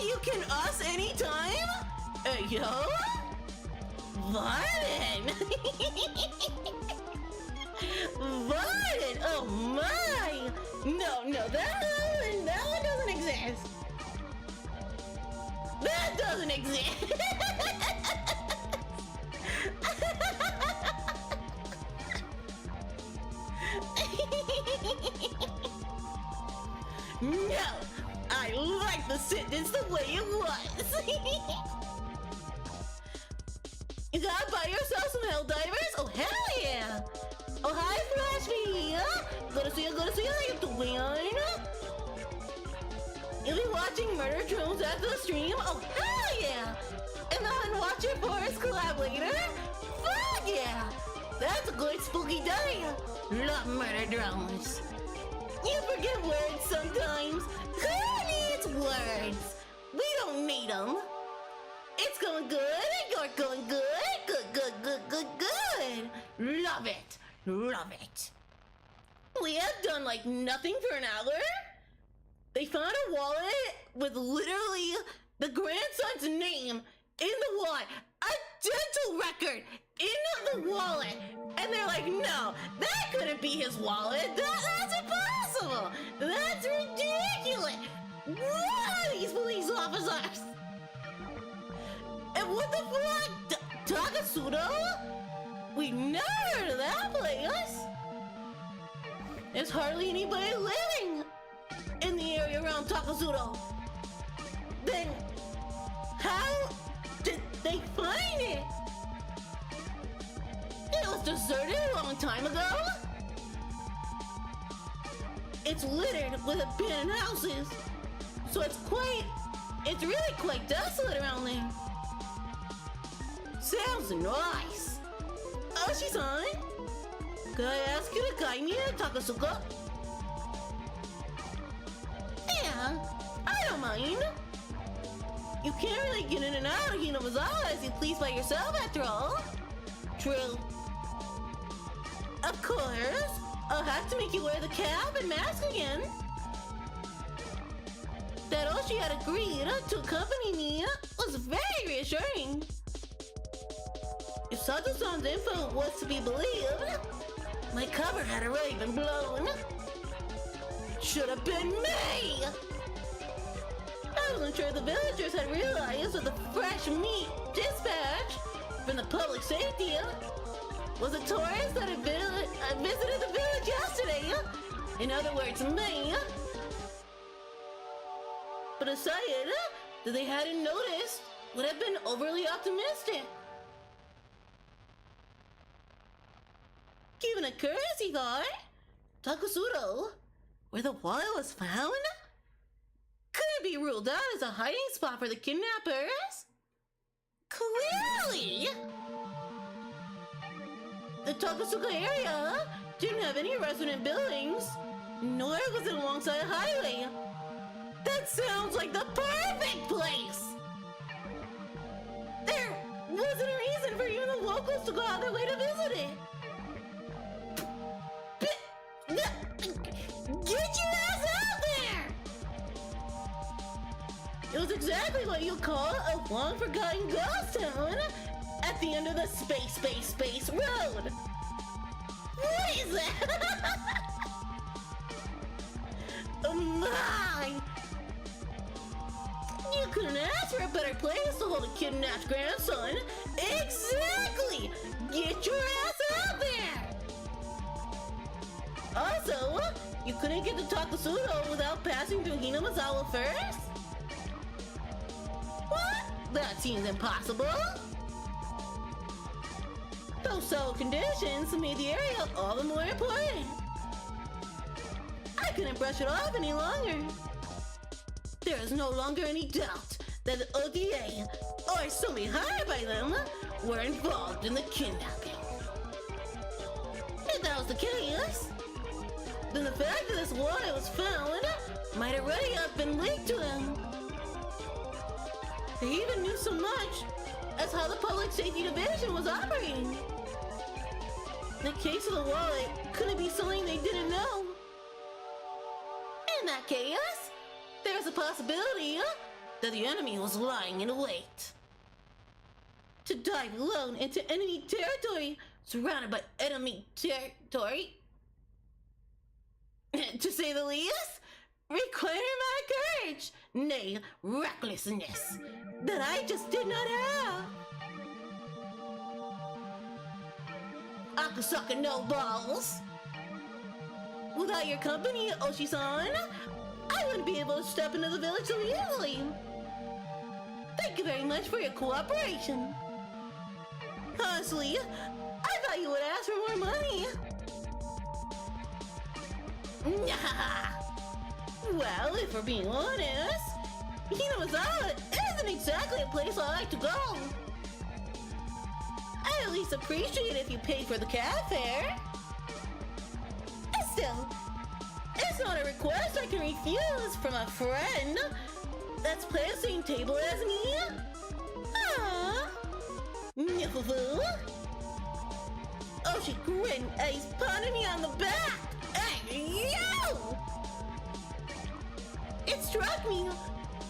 You can us anytime? Hey, yo? Varden! Violet! Oh my! No, that one doesn't exist. That doesn't exist. No, I like the sentence the way it was. You gotta buy yourself some hell divers? Oh hell yeah! Oh hi Flashby! Good to see you, how you doing? You'll be watching Murder Drones after the stream? Oh hell yeah! And then watch your Forest collab later? Fuck yeah! That's a good spooky day! Love Murder Drones! You forget words sometimes. Who needs words? We don't need them. It's going good. You're going good. Good. Love it. We have done like nothing for an hour. They found a wallet with literally the grandson's name in the wallet. A dental record in the wallet. And they're like, no, that couldn't be his wallet. That's impossible. That's ridiculous. What are these police officers? And what the fuck? Takasudo? We never heard of that place. There's hardly anybody living in the area around Takasudo. Then how did they find it? It was deserted a long time ago. It's littered with abandoned houses. So it's really quite desolate around there. Sounds nice. Oshi-san, could I ask you to guide me to Takasuka? Yeah, I don't mind. You can't really get in and out of Hinamizawa as you please by yourself after all. True. Of course, I'll have to make you wear the cap and mask again. That Oshi had agreed to accompany me was very reassuring. If Sato-san's info was to be believed, my cover had already been blown. Should have been me! I wasn't sure the villagers had realized that the fresh meat dispatch from the public safety was a tourist that had visited the village yesterday. In other words, me. But decided that they hadn't noticed would have been overly optimistic. Given a courtesy thought, Takasudo, where the wallet was found, couldn't be ruled out as a hiding spot for the kidnappers. Clearly! The Takasuka area didn't have any resident buildings, nor was it alongside a highway. That sounds like the perfect place! There wasn't a reason for even the locals to go out their way to visit it. Get your ass out there! It was exactly what you call a long-forgotten ghost town at the end of the space road. What is that? Oh my! You couldn't ask for a better place to hold a kidnapped grandson. Exactly! Get your ass out there! Also, you couldn't get to Takasudo without passing through Hinamizawa first? What? That seems impossible. Those subtle conditions made the area all the more important. I couldn't brush it off any longer. There is no longer any doubt that the ODA, or somebody hired by them, were involved in the kidnapping. If that was the case, then the fact that this wallet was found might already have been leaked to them. They even knew so much as how the Public Safety Division was operating. The case of the wallet couldn't be something they didn't know. In that case, there's a possibility that the enemy was lying in wait. To dive alone into enemy territory, surrounded by enemy territory, to say the least, requiring my courage, nay, recklessness, that I just did not have. Akasaka no balls. Without your company, Oshi-san, I wouldn't be able to step into the village so easily. Thank you very much for your cooperation. Honestly, I thought you would ask for more money. Well, if we're being honest, Himatsubushi isn't exactly a place I like to go. I at least appreciate if you pay for the cab fare. And still, it's not a request I can refuse from a friend that's playing the same table as me. Ah, Niffle. Oh, she grinned and he's pounding me on the back. Hey, yo! It struck me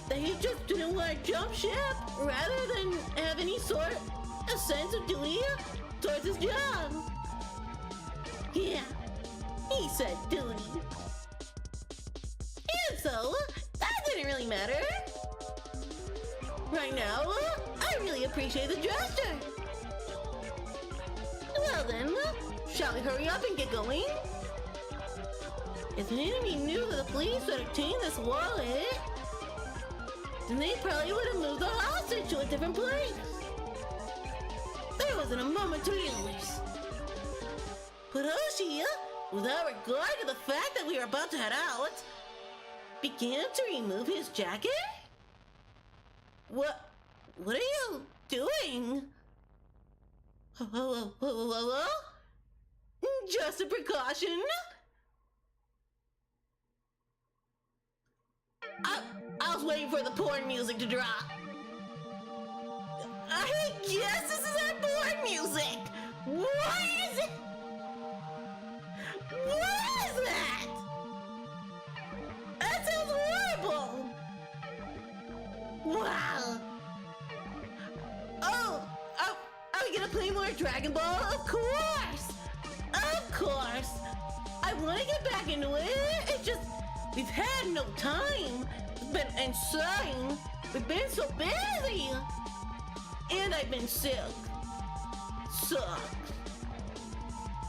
that he just didn't want to jump ship rather than have any sort of sense of duty towards his job. Yeah, he said duty. And so, that didn't really matter. Right now, I really appreciate the gesture. Well then, shall we hurry up and get going? If an enemy knew that the police had obtained this wallet, then they probably would have moved the hostage to a different place. There wasn't a moment to lose. But Oshi, without regard to the fact that we were about to head out, began to remove his jacket? What are you doing? Hello? Just a precaution? I was waiting for the porn music to drop. I guess this is our porn music. What is it? What is that? That sounds horrible. Wow. Oh, are we gonna play more Dragon Ball? Of course. Of course. I want to get back into it. It's just, we've had no time. It's been insane. We've been so busy. And I've been sick. Sucks.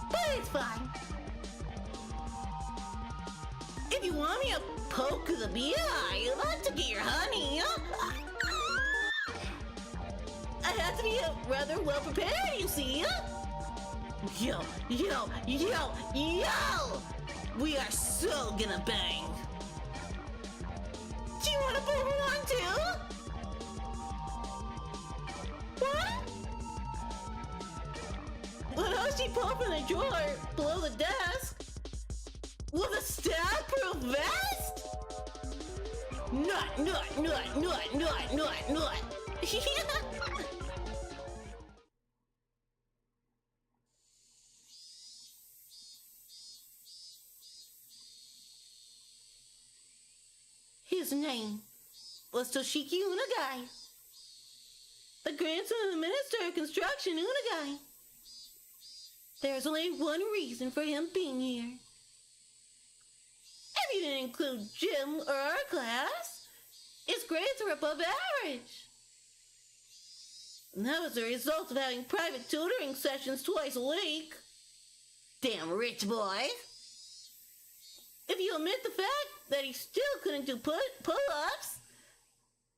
But it's fine. If you want me to poke the beehive to get your honey, I have to be rather well prepared, you see. Yo! We are so gonna bang. Do you want to pull one too? What? What else she pulled from the drawer below the desk? With a stab-proof vest? Nut. His name was Toshiki Unagai, the grandson of the Minister of Construction Unagai. There's only one reason for him being here. If you didn't include gym or art class, his grades were above average. And that was the result of having private tutoring sessions twice a week. Damn rich boy. If you omit the fact that he still couldn't do pull-ups,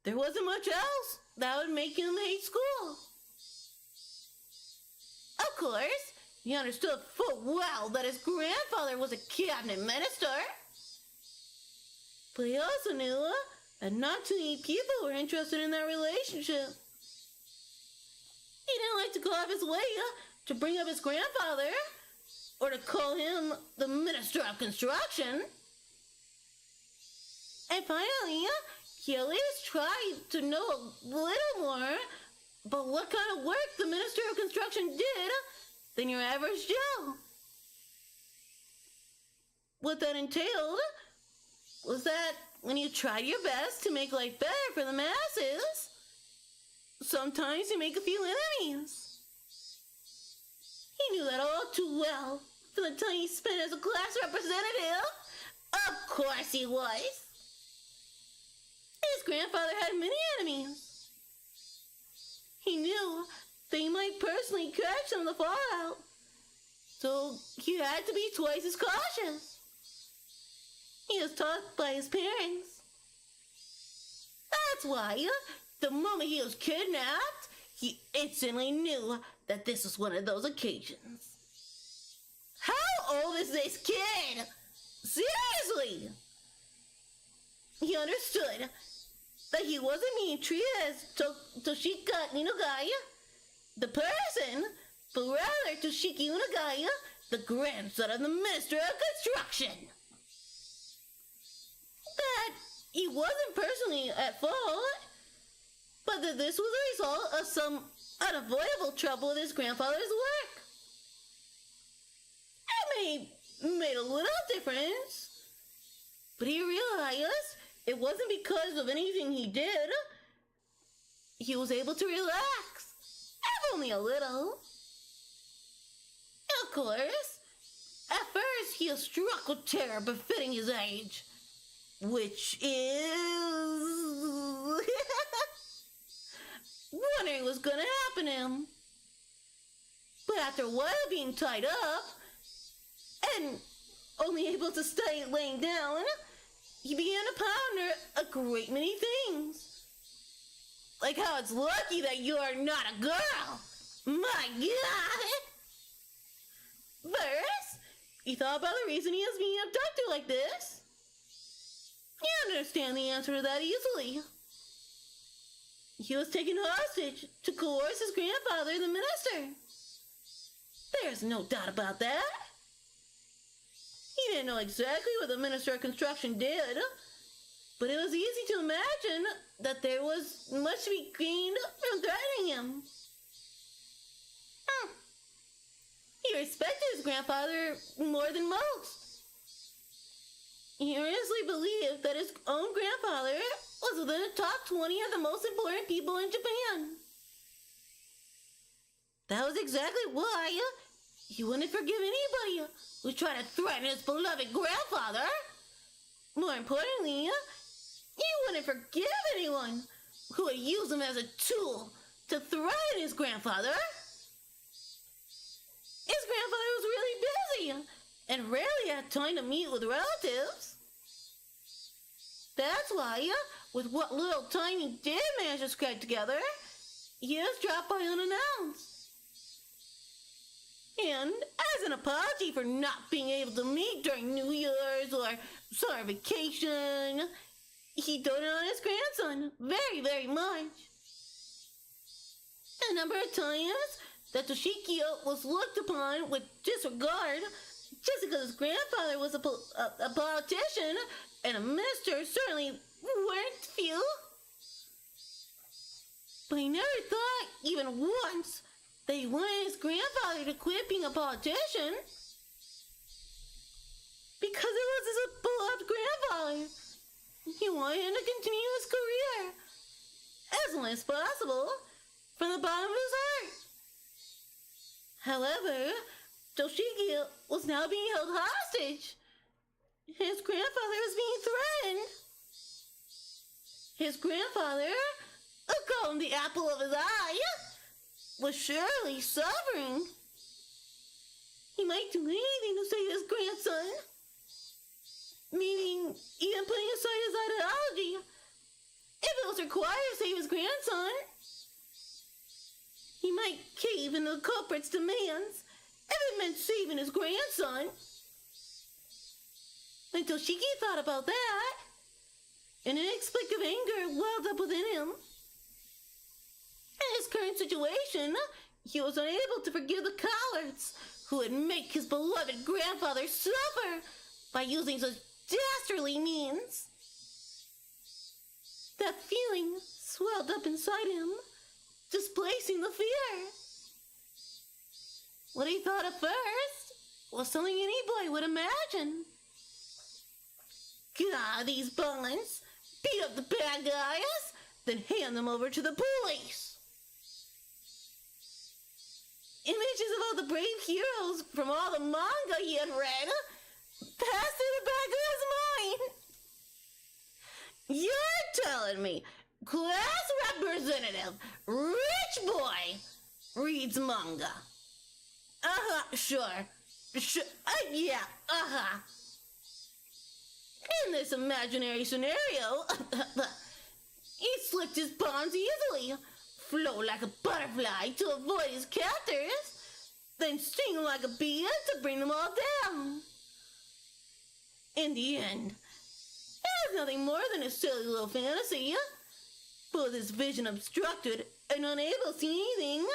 there wasn't much else that would make him hate school. Of course, he understood full well that his grandfather was a cabinet minister. But he also knew that not too many people were interested in that relationship. He didn't like to go out of his way to bring up his grandfather, or to call him the Minister of Construction. And finally, he at least tried to know a little more about what kind of work the Minister of Construction did than your average Joe. What that entailed was that when you tried your best to make life better for the masses, sometimes you make a few enemies. He knew that all too well from the time he spent as a class representative Of course he was. His grandfather had many enemies. He knew they might personally catch him in the fallout, so he had to be twice as cautious. He was taught by his parents. That's why, the moment he was kidnapped, he instantly knew that this was one of those occasions. How old is this kid? Seriously! He understood that he wasn't being treated as Toshika Inugaya, the person, but rather Toshiki Inugaya, the grandson of the Minister of Construction. That he wasn't personally at fault, but that this was a result of some unavoidable trouble with his grandfather's work. It made a little difference, but he realized it wasn't because of anything he did. He was able to relax, if only a little. Of course, at first he was struck with terror befitting his age, which is wondering what's gonna happen to him. But after a while being tied up and only able to stay laying down, he began to ponder a great many things. Like how it's lucky that you are not a girl. My God! First, he thought about the reason he was being abducted like this. He understand the answer to that easily. He was taken hostage to coerce his grandfather, the minister. There's no doubt about that. He didn't know exactly what the Minister of Construction did, but it was easy to imagine that there was much to be gained from threatening him. He respected his grandfather more than most. He earnestly believed that his own grandfather was within the top 20 of the most important people in Japan. That was exactly why he wouldn't forgive anybody who tried to threaten his beloved grandfather. More importantly, he wouldn't forgive anyone who would use him as a tool to threaten his grandfather. His grandfather was really busy and rarely had time to meet with relatives. That's why, with what little time he did manage to scrape together, he just dropped by unannounced. And as an apology for not being able to meet during New Year's or summer vacation, he doted on his grandson very, very much. A number of times that Toshiki was looked upon with disregard just because his grandfather was a politician and a minister certainly weren't few. But he never thought, even once, that he wanted his grandfather to quit being a politician. Because it was his beloved grandfather. He wanted him to continue his career as long as possible from the bottom of his heart. However, Toshiki was now being held hostage. His grandfather was being threatened. His grandfather, who called him the apple of his eye, was surely suffering. He might do anything to save his grandson. Maybe even putting aside his ideology. If it was required to save his grandson, he might cave in the culprit's demands if it meant saving his grandson. Until Shiki thought about that, an inexplicable anger welled up within him. In his current situation, he was unable to forgive the cowards who would make his beloved grandfather suffer by using such dastardly means. That feeling swelled up inside him, displacing the fear. What he thought at first was something any boy would imagine. Get out of these bonds, beat up the bad guys, then hand them over to the police. Images of all the brave heroes from all the manga he had read passed through the back of his on me. Class representative, rich boy, reads manga. Sure. Yeah, In this imaginary scenario, he slipped his palms easily, flow like a butterfly to avoid his captors, then sting like a bee to bring them all down. In the end, it was nothing more than a silly little fantasy. But with his vision obstructed and unable to see anything,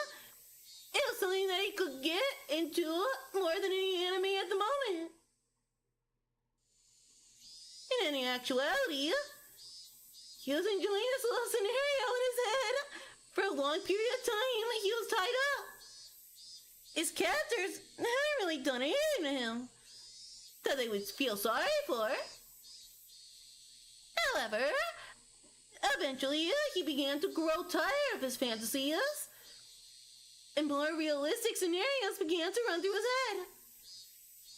it was something that he could get into more than any anime at the moment. In any actuality, he was enjoying this little scenario in his head. For a long period of time, he was tied up. His captors hadn't really done anything to him that they would feel sorry for. However, eventually he began to grow tired of his fantasies, and more realistic scenarios began to run through his head.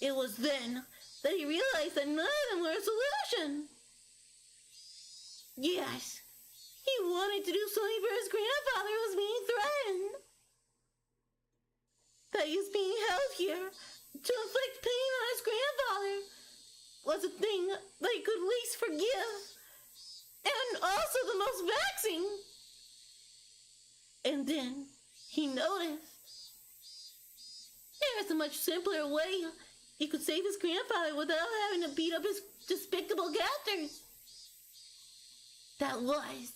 It was then that he realized that none of them were a solution. Yes, he wanted to do something for his grandfather who was being threatened. That he was being held here to inflict pain on his grandfather was a thing that he could least forgive, and also the most vexing. And then he noticed there was a much simpler way he could save his grandfather without having to beat up his despicable captors. That was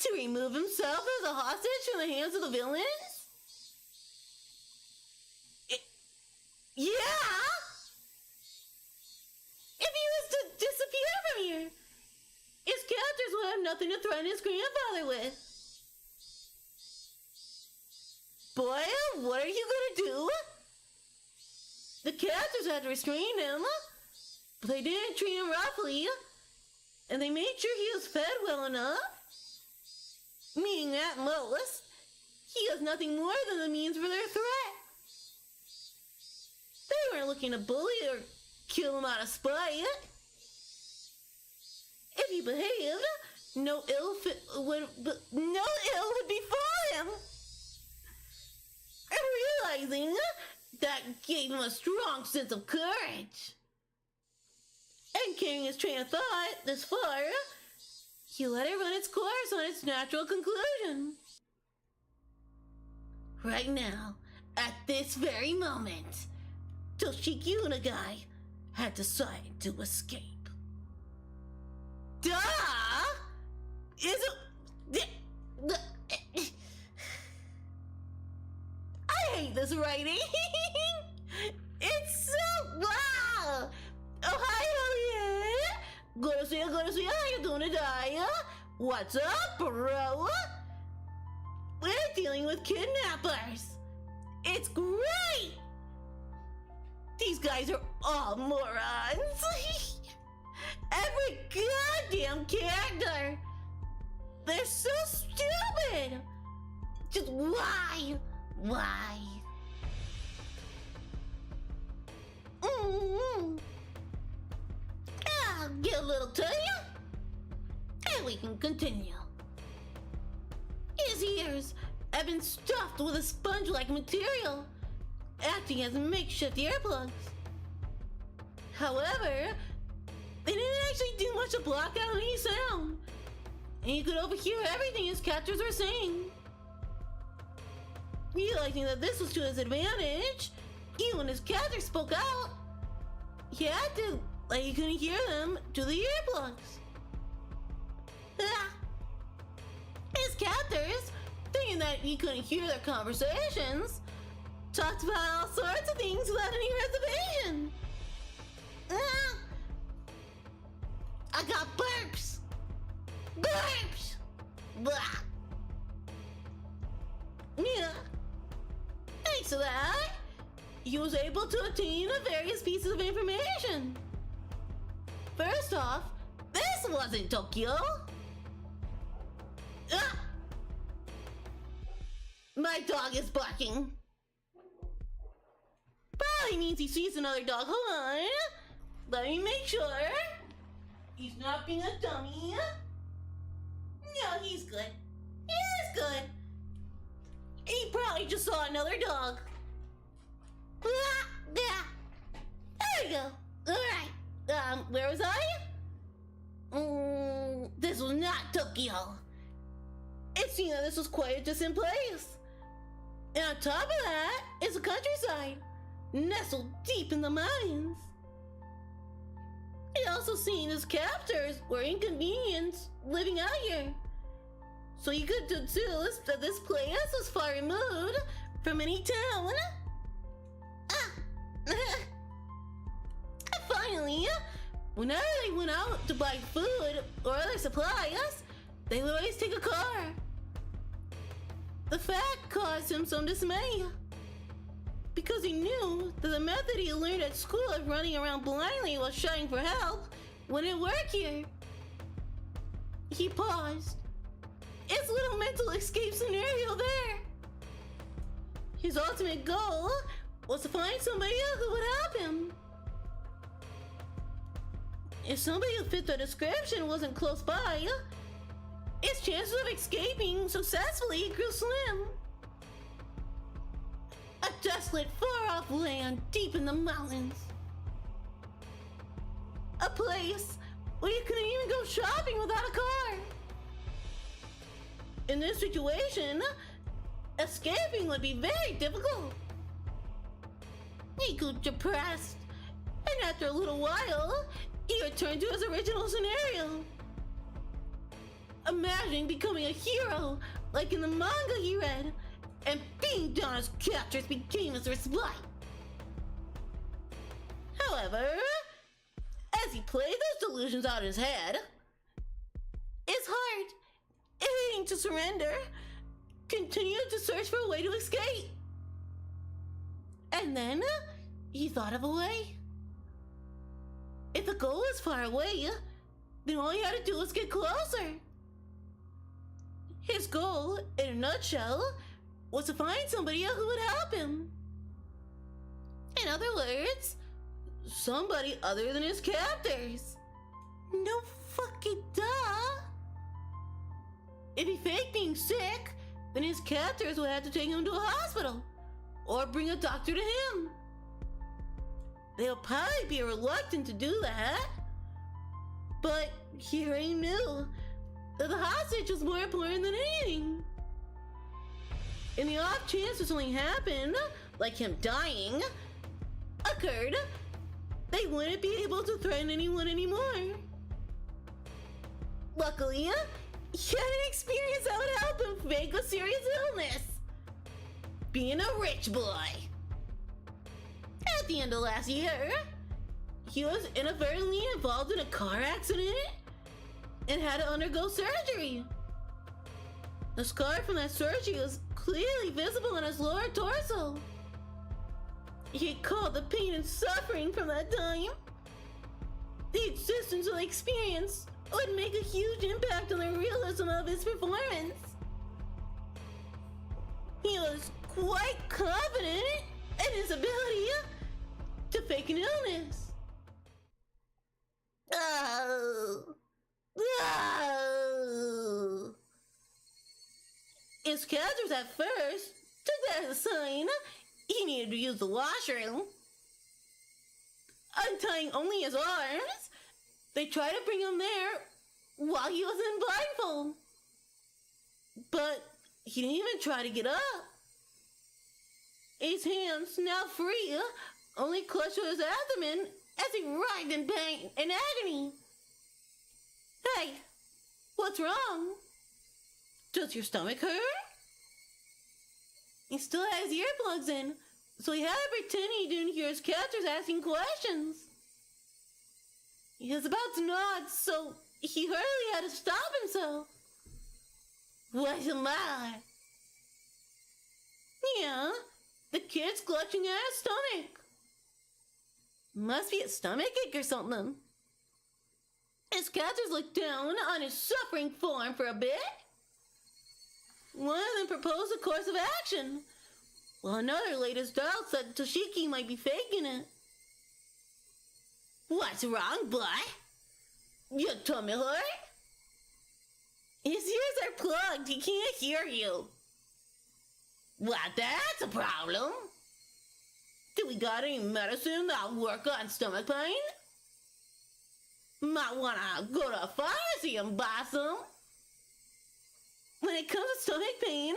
to remove himself as a hostage from the hands of the villains? Yeah! If he was to disappear from here, his captors would have nothing to threaten his grandfather with. Boy, what are you gonna do? The captors had to restrain him, but they didn't treat him roughly, and they made sure he was fed well enough. Meaning at most, he has nothing more than the means for their threat. They weren't looking to bully or kill him out of spite. If he behaved, no ill would befall him. And realizing that gave him a strong sense of courage. And carrying his train of thought this far, he let it run its course on its natural conclusion. Right now, at this very moment, Toshiki Unagai had decided to escape. Duh! I hate this writing! It's so... Oh, hi, Elliot! Good to see you, how you doing today? What's up, bro? We're dealing with kidnappers. It's great! These guys are all morons. Every goddamn character. They're so stupid. Just why? Why? I'll get a little to you, and we can continue. His ears have been stuffed with a sponge-like material, acting as makeshift earplugs. However, they didn't actually do much to block out any sound, and he could overhear everything his captors were saying. Realizing that this was to his advantage, even when his captors spoke out, he acted like he couldn't hear them to the earplugs. His captors, thinking that he couldn't hear their conversations, talked about all sorts of things without any reservation. I got burps. Burps. Blah. Yeah. Thanks to that, he was able to obtain various pieces of information. First off, this wasn't Tokyo. My dog is barking. Probably means he sees another dog. Hold on. Let me make sure. He's not being a dummy. No, he's good. He's good. He probably just saw another dog. There we go. Alright. Where was I? This was not Tokyo. It seemed that this was quite a distant place. And on top of that is the countryside, nestled deep in the mountains. It also seemed his captors were inconvenienced living out here. So you could deduce that this place was far removed from any town. Finally, whenever they went out to buy food or other supplies, they would always take a car. The fact caused him some dismay, because he knew that the method he learned at school of running around blindly while shouting for help wouldn't work here. He paused. His little mental escape scenario there. His ultimate goal was to find somebody who would help him. If somebody who fit the description wasn't close by, his chances of escaping successfully grew slim. A desolate, far-off land deep in the mountains. A place where you couldn't even go shopping without a car. In this situation, escaping would be very difficult. He grew depressed, and after a little while, he returned to his original scenario. Imagining becoming a hero, like in the manga he read, and being down his captors became his respite. However, as he played those delusions out in his head, his heart, hating to surrender, continued to search for a way to escape. And then, he thought of a way. If the goal was far away, then all he had to do was get closer. His goal, in a nutshell, was to find somebody who would help him. In other words, somebody other than his captors. No fucking duh. If he faked being sick, then his captors would have to take him to a hospital or bring a doctor to him. They'll probably be reluctant to do that, but he already knew that the hostage was more important than anything. In the off chance that something happened, like him dying, occurred, they wouldn't be able to threaten anyone anymore. Luckily, he had an experience that would help him fake a serious illness. Being a rich boy. At the end of last year, he was inadvertently involved in a car accident and had to undergo surgery. The scar from that surgery was clearly visible on his lower torso. He called the pain and suffering from that time. The existence of the experience would make a huge impact on the realism of his performance. He was quite confident in his ability to fake an illness. His captors at first took that as a sign he needed to use the washroom. Untying only his arms, they tried to bring him there while he was in blindfold. But he didn't even try to get up. His hands, now free, only clutched to his abdomen as he writhed in pain and agony. Hey, what's wrong? Does your stomach hurt? He still had his earplugs in, so he had to pretend he didn't hear his captors asking questions. He was about to nod, so he hurriedly had to stop himself. What's the matter? Yeah, the kid's clutching at his stomach. Must be a stomachache or something. His captors looked down on his suffering form for a bit. One of them proposed a course of action, while another laid his doubts that Toshiki might be faking it. What's wrong, boy? Your tummy hurt? His ears are plugged. He can't hear you. Well, that's a problem. Do we got any medicine that'll work on stomach pain? Might wanna go to a pharmacy and buy some. When it comes to stomach pain,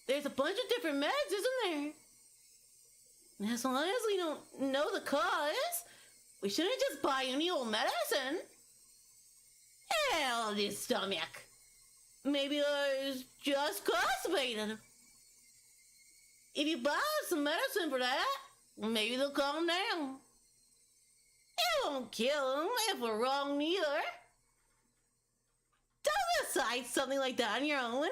there's a bunch of different meds, isn't there? As long as we don't know the cause, we shouldn't just buy any old medicine. Hell, this stomach. Maybe it's just constipated. If you buy some medicine for that, maybe they'll calm down. It won't kill them if we're wrong neither. Don't decide something like that on your own.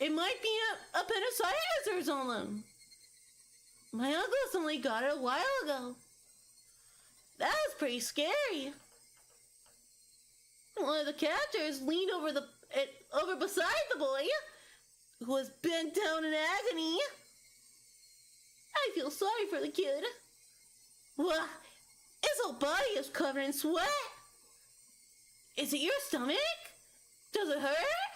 It might be appendicitis or something. My uncle suddenly got it a while ago. That was pretty scary. One of the captors leaned over beside the boy, who was bent down in agony. I feel sorry for the kid. Well, his whole body is covered in sweat. Is it your stomach? Does it hurt?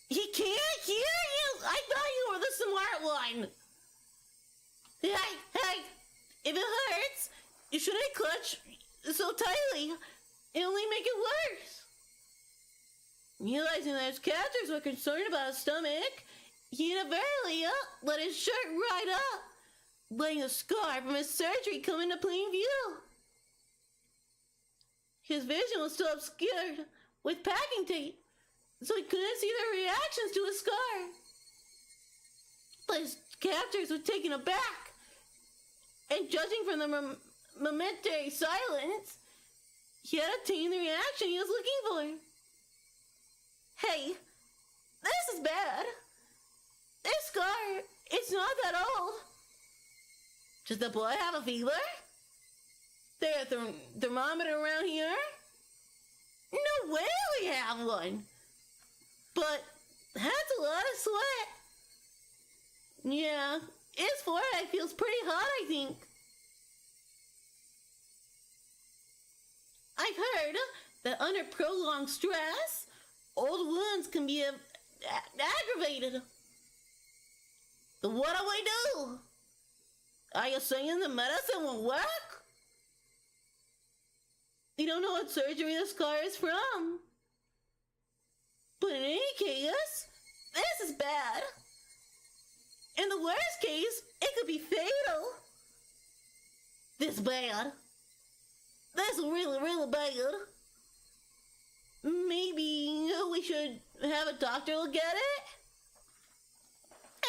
He can't hear you! I thought you were the smart one! Hey, if it hurts, you shouldn't clutch so tightly. It'll only make it worse. Realizing that his captors were concerned about his stomach, he inadvertently let his shirt right up, letting the scar from his surgery come into plain view. His vision was still obscured with packing tape, so he couldn't see the reactions to his scar. But his captors were taken aback, and judging from the momentary silence, he had obtained the reaction he was looking for. Hey, this is bad. This scar, it's not that old. Does the boy have a fever? There's a thermometer around here? No way we have one. But that's a lot of sweat. Yeah, his forehead feels pretty hot, I think. I've heard that under prolonged stress, old wounds can be aggravated. So what do we do? Are you saying the medicine won't work? We don't know what surgery the scar is from. But in any case, this is bad. In the worst case, it could be fatal. This bad. That's really, really bad. Maybe we should have a doctor look at it?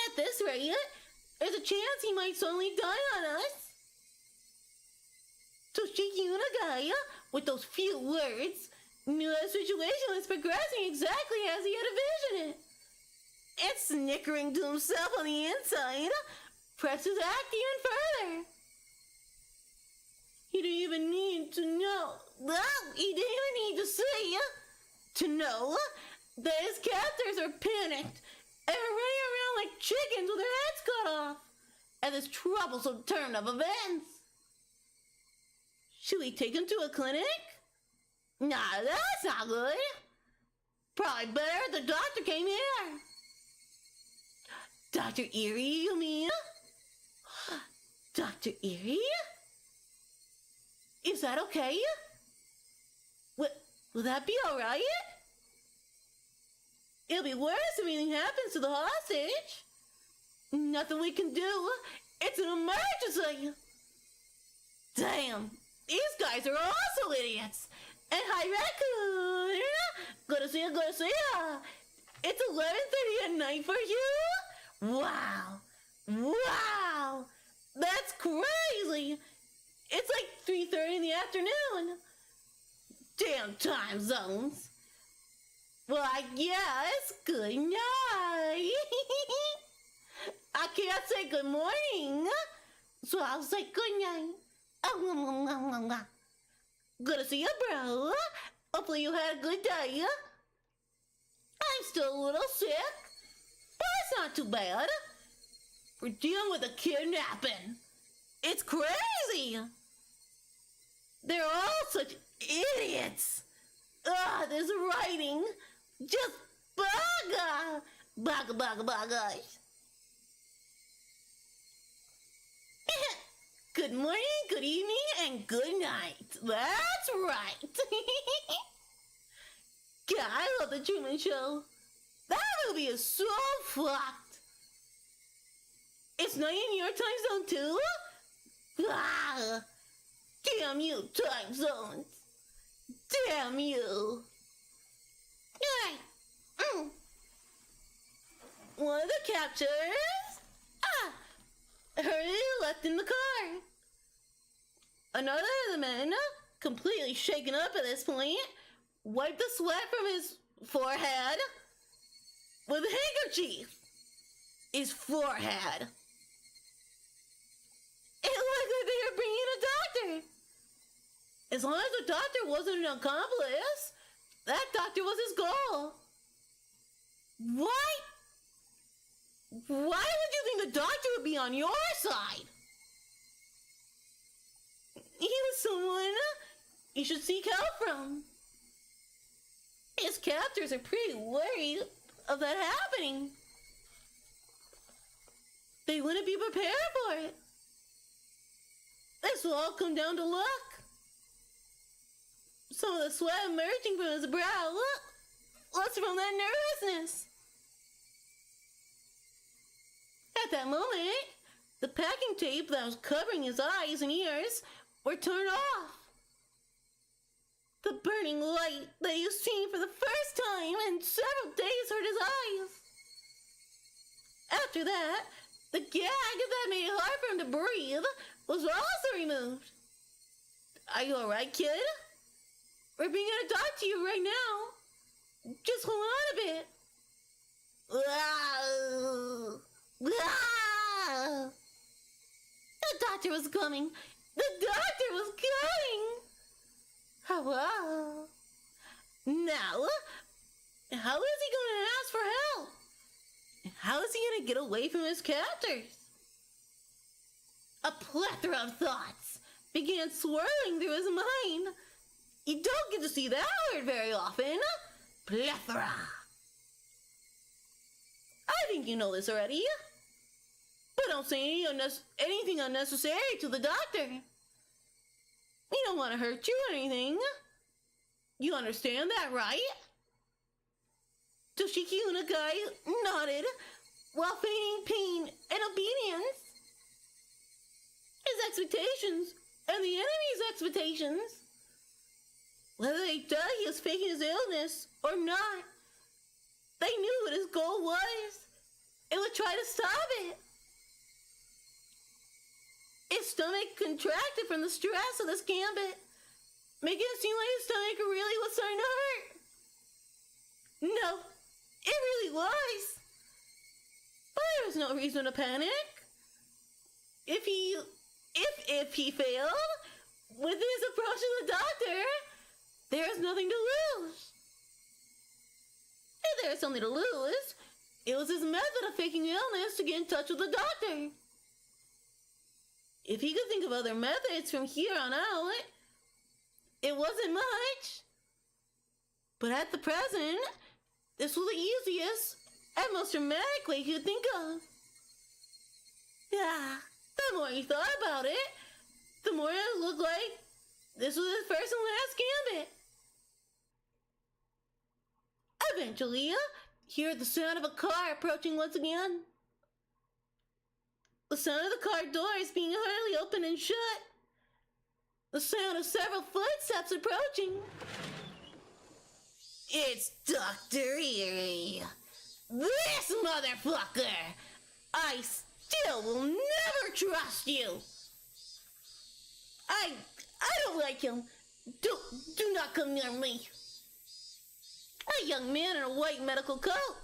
At this rate, there's a chance he might suddenly die on us. So Shiki with those few words, knew the situation was progressing exactly as he had envisioned it. And snickering to himself on the inside, pressed his act even further. He didn't even need to know. Well, he didn't even need to see to know that his captors are panicked and are running around like chickens with their heads cut off at this troublesome turn of events. Should we take him to a clinic? Nah, that's not good. Probably better if the doctor came here. Dr. Erie, you mean? Dr. Erie? Is that okay? Will that be alright? It'll be worse if anything happens to the hostage. Nothing we can do. It's an emergency. Damn, these guys are also idiots. And hi, Raccoon. Good to see you. It's 11:30 at night for you? Wow. That's crazy. It's like 3:30 in the afternoon. Damn time zones. Well, I guess good night. I can't say good morning, so I'll say good night. Good to see you, bro. Hopefully you had a good day. I'm still a little sick, but it's not too bad. We're dealing with a kidnapping. It's crazy. They're all such idiots. This writing. Just baga. Baga. Good morning, good evening, and good night. That's right. God, I love the Truman Show. That movie is so fucked. It's not in your time zone too? Damn you, time zones. Damn you. One of the captures hurriedly left in the car. Another of the men, completely shaken up at this point, wiped the sweat from his forehead with a handkerchief. His forehead. It looked like they were bringing a doctor. As long as the doctor wasn't an accomplice, that doctor was his goal. Why would you think the doctor would be on your side? He was someone you should seek help from. His captors are pretty worried of that happening. They wouldn't be prepared for it. This will all come down to luck. Some of the sweat emerging from his brow was from that nervousness. At that moment, the packing tape that was covering his eyes and ears were turned off. The burning light that he was seeing for the first time in several days hurt his eyes. After that, the gag that made it hard for him to breathe was also removed. Are you alright, kid? We're bringing a doc to you right now. Just hold on a bit. The doctor was coming. The doctor was coming. Hello. Now, how is he going to ask for help? How is he going to get away from his captors? A plethora of thoughts began swirling through his mind. You don't get to see that word very often. Plethora. I think you know this already. But don't say anything unnecessary to the doctor. We don't want to hurt you or anything. You understand that, right? Toshiki Unagai nodded while feigning pain and obedience. His expectations and the enemy's expectations. Whether they thought he was faking his illness or not, they knew what his goal was and would try to stop it. His stomach contracted from the stress of this gambit, making it seem like his stomach really was starting to hurt. No, it really was. But there was no reason to panic. If he failed with his approach to the doctor, there is nothing to lose. If there was something to lose, it was his method of faking illness to get in touch with the doctor. If he could think of other methods from here on out, it wasn't much. But at the present, this was the easiest and most dramatic way he could think of. Yeah, the more he thought about it, the more it looked like this was his first and last gambit. Eventually, he heard the sound of a car approaching once again. The sound of the car doors being hurriedly opened and shut. The sound of several footsteps approaching. It's Dr. Eerie. This motherfucker! I still will never trust you! I don't like him. Do not come near me. A young man in a white medical coat.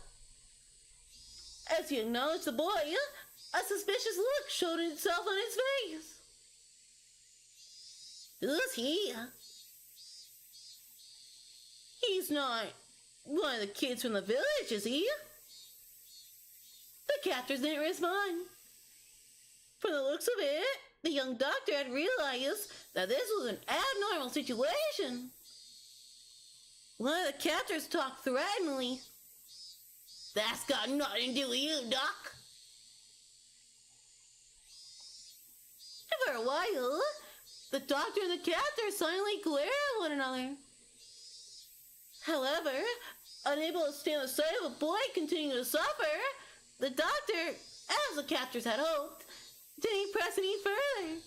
As he acknowledged the boy, a suspicious look showed itself on his face. Who's he? He's not one of the kids from the village, is he? The captors didn't respond. From the looks of it, the young doctor had realized that this was an abnormal situation. One of the captors talked threateningly. That's got nothing to do with you, Doc. For a while, the doctor and the captor silently glared at one another. However, unable to stand the sight of a boy continuing to suffer, the doctor, as the captors had hoped, didn't press any further.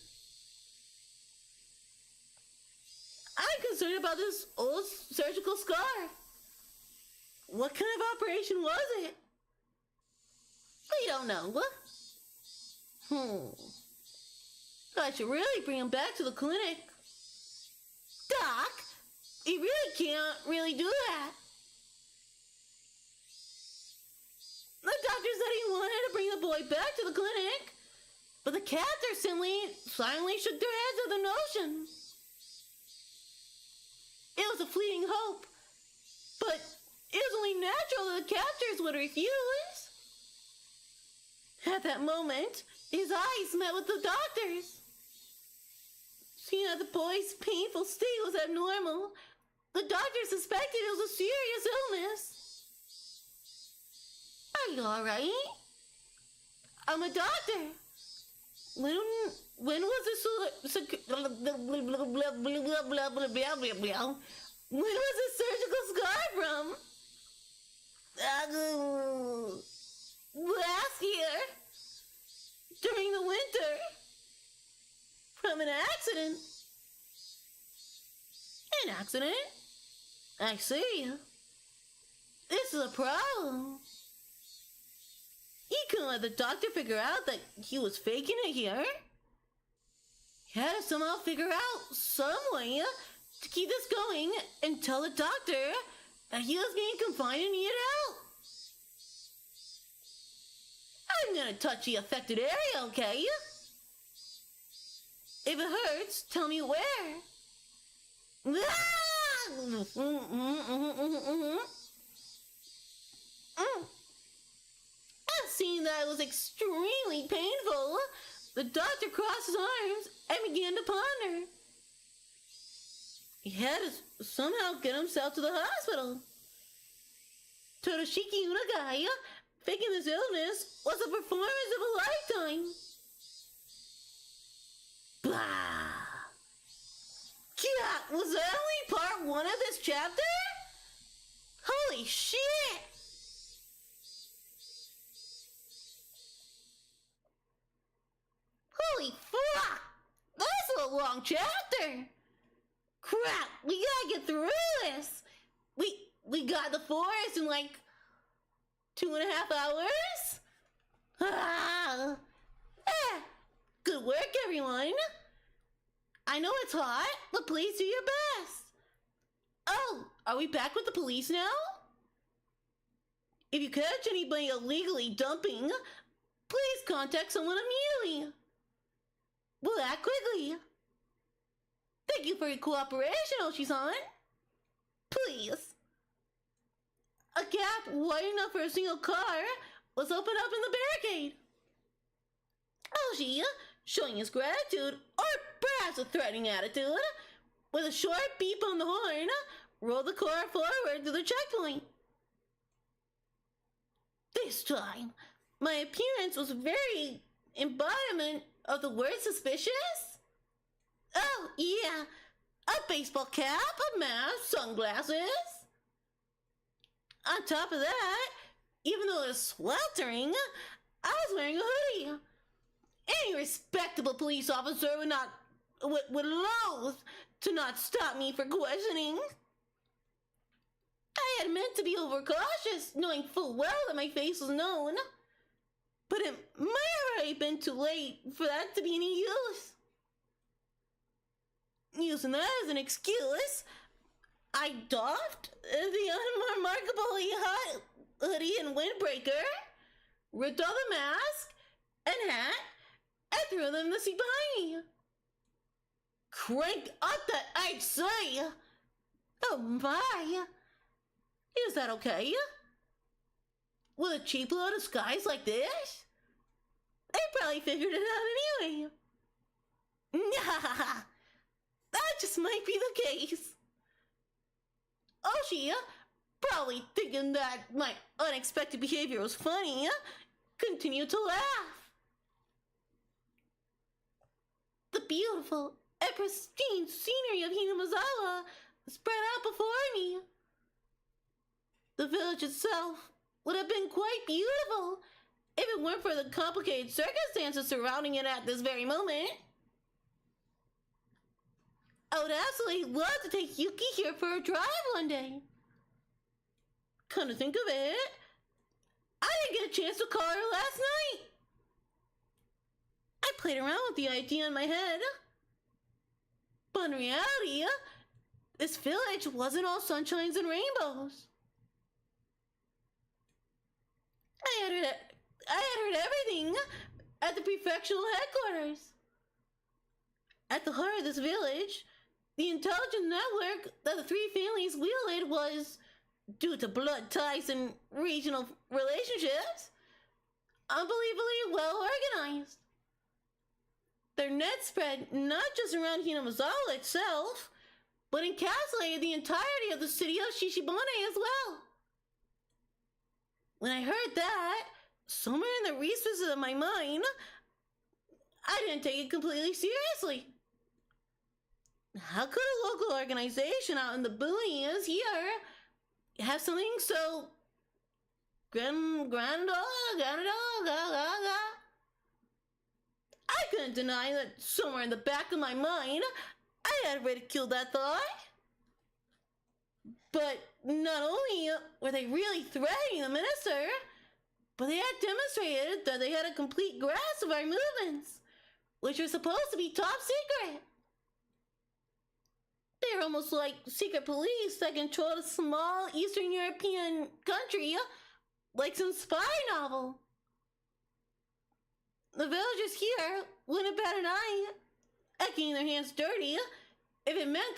I'm concerned about this old surgical scar. What kind of operation was it? We don't know. I should really bring him back to the clinic. Doc, he really can't do that. The doctor said he wanted to bring the boy back to the clinic, but the captors silently shook their heads at the notion. It was a fleeting hope, but it was only natural that the captors would refuse. At that moment, his eyes met with the doctor's. Seeing that the boy's painful state was abnormal, the doctor suspected it was a serious illness. Are you alright? I'm a doctor. When was this when was this surgical scar from? Last year. During the winter. From an accident. An accident? I see. This is a problem. He couldn't let the doctor figure out that he was faking it here. He had to somehow figure out some way to keep this going and tell the doctor that he was being confined and needed help. I'm gonna touch the affected area, okay? If it hurts, tell me where. Seeing that it was extremely painful, the doctor crossed his arms and began to ponder. He had to somehow get himself to the hospital. Toroshiki Unagai, faking this illness, was a performance of a lifetime. Blah. Yeah, was that only part 1 of this chapter? Holy shit! Holy fuck! That's a long chapter! Crap, we gotta get through this! We got the forest in like 2.5 hours? Good work, everyone! I know it's hot, but please do your best! Oh, are we back with the police now? If you catch anybody illegally dumping, please contact someone immediately. We'll act quickly. Thank you for your cooperation, Oshi-san. Please. A gap wide enough for a single car was opened up in the barricade. Oshi, showing his gratitude, or perhaps a threatening attitude, with a short beep on the horn, rolled the car forward to the checkpoint. This time, my appearance was very embodiment of the word suspicious. Oh, yeah, a baseball cap, a mask, sunglasses. On top of that, even though it was sweltering, I was wearing a hoodie. Any respectable police officer would loathe to not stop me for questioning. I had meant to be overcautious, knowing full well that my face was known. But it might have already been too late for that to be any use. Using that as an excuse, I doffed the unremarkably hot hoodie and windbreaker, ripped off the mask and hat, and threw them in the seat behind me. Cranked up that I'd say. Oh my. Is that okay? With a cheap little disguise like this? They probably figured it out anyway. Nah, that just might be the case. Oshi, probably thinking that my unexpected behavior was funny, continued to laugh. The beautiful and pristine scenery of Hinamazawa spread out before me. The village itself would have been quite beautiful if it weren't for the complicated circumstances surrounding it at this very moment. I would absolutely love to take Yuki here for a drive one day. Come to think of it, I didn't get a chance to call her last night. I played around with the idea in my head. But in reality, this village wasn't all sunshines and rainbows. I had heard everything at the prefectural headquarters. At the heart of this village, the intelligence network that the three families wielded was, due to blood ties and regional relationships, unbelievably well organized. Their net spread not just around Hinamazawa itself, but encapsulated the entirety of the city of Shishibane as well. When I heard that, somewhere in the recesses of my mind, I didn't take it completely seriously. How could a local organization out in the boonies here have something so grand? I couldn't deny that somewhere in the back of my mind, I had ridiculed that thought. But not only were they really threatening the minister, but they had demonstrated that they had a complete grasp of our movements, which are supposed to be top secret. They're almost like secret police that control a small Eastern European country, like some spy novel. The villagers here wouldn't bat an eye at getting their hands dirty if it meant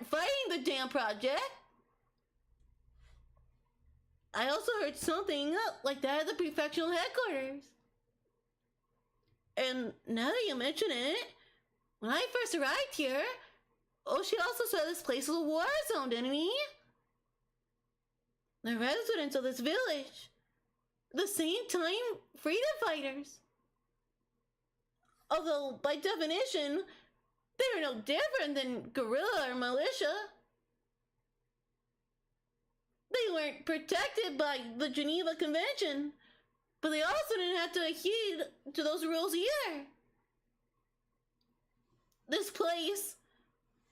fighting the damn project. I also heard something like that at the prefectural headquarters. And now that you mention it, when I first arrived here, Oshi also said this place was a war zone, didn't he? The residents of this village, at the same time, freedom fighters. Although, by definition, they were no different than guerrilla or militia. They weren't protected by the Geneva Convention, but they also didn't have to adhere to those rules either. This place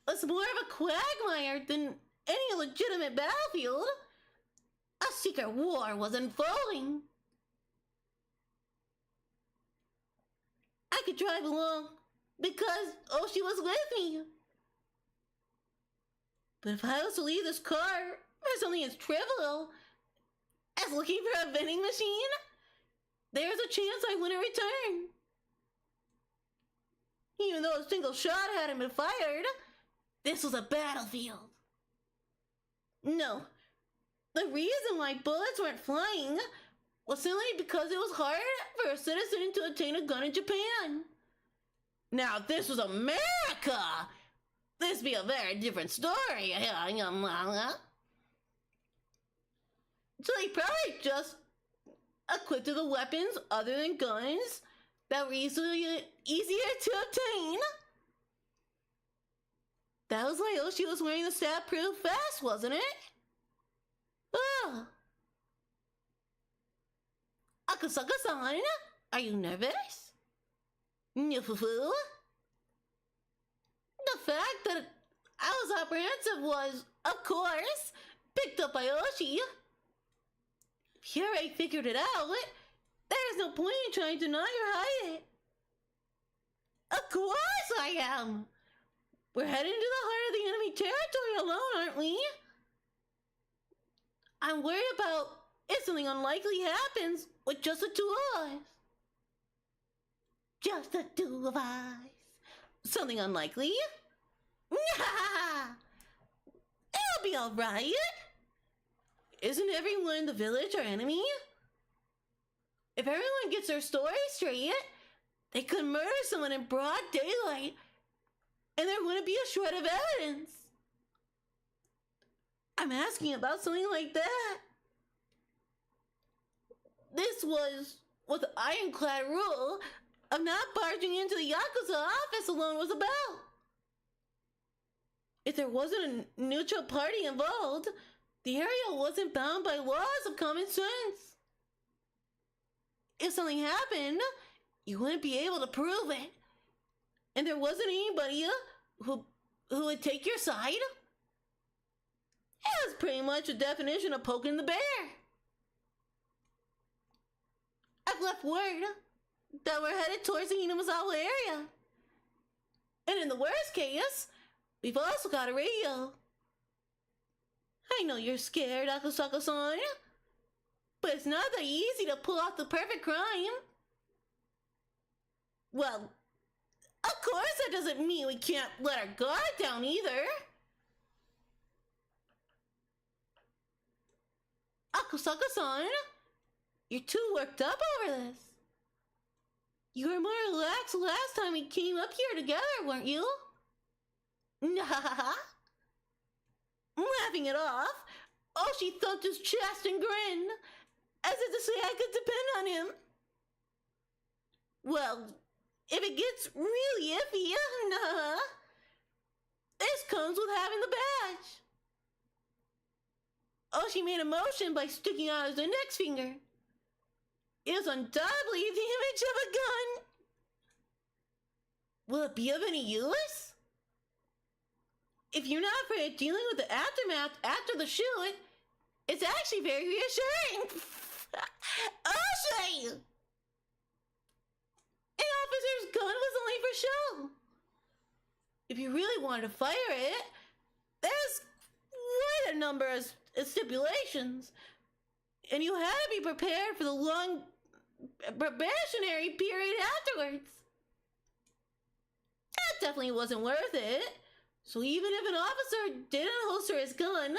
was more of a quagmire than any legitimate battlefield. A secret war was unfolding. I could drive along because Oshi was with me. But if I was to leave this car for something as trivial as looking for a vending machine, there's a chance I wouldn't return. Even though a single shot hadn't been fired, this was a battlefield. No, the reason why bullets weren't flying was simply because it was hard for a citizen to obtain a gun in Japan. Now, if this was America, this would be a very different story. So they probably just equipped with weapons other than guns that were easier to obtain. That was why Oshi was wearing the stab-proof vest, wasn't it? Oh. Akasaka-san, are you nervous? Nyufufu? The fact that I was apprehensive was, of course, picked up by Oshi. If you already figured it out, there's no point in trying to deny or hide it. Of course I am. We're heading to the heart of the enemy territory alone, aren't we? I'm worried about if something unlikely happens with just the two of us. Just the two of us. Something unlikely? It'll be alright. Isn't everyone in the village our enemy? If everyone gets their story straight, they could murder someone in broad daylight, and there wouldn't be a shred of evidence. I'm asking about something like that. This was what the ironclad rule of not barging into the Yakuza office alone was about. If there wasn't a neutral party involved, the area wasn't bound by laws of common sense. If something happened, you wouldn't be able to prove it. And there wasn't anybody who would take your side. It was pretty much a definition of poking the bear. I've left word that we're headed towards the Himatsubushi area. And in the worst case, we've also got a radio. I know you're scared, Akusaka-san, but it's not that easy to pull off the perfect crime. Well, of course that doesn't mean we can't let our guard down either. Akusaka-san, you're too worked up over this. You were more relaxed last time we came up here together, weren't you? Nah. Laughing it off, Oshi thumped his chest and grinned, as if to say I could depend on him. Well, if it gets really iffy, nah. This comes with having the badge. Oshi made a motion by sticking out his index finger. It was undoubtedly the image of a gun. Will it be of any use? If you're not afraid of dealing with the aftermath after the shoot, it's actually very reassuring. Oshi! An officer's gun was only for show. If you really wanted to fire it, there's quite a number of stipulations, and you had to be prepared for the long probationary period afterwards. That definitely wasn't worth it. So even if an officer didn't holster his gun,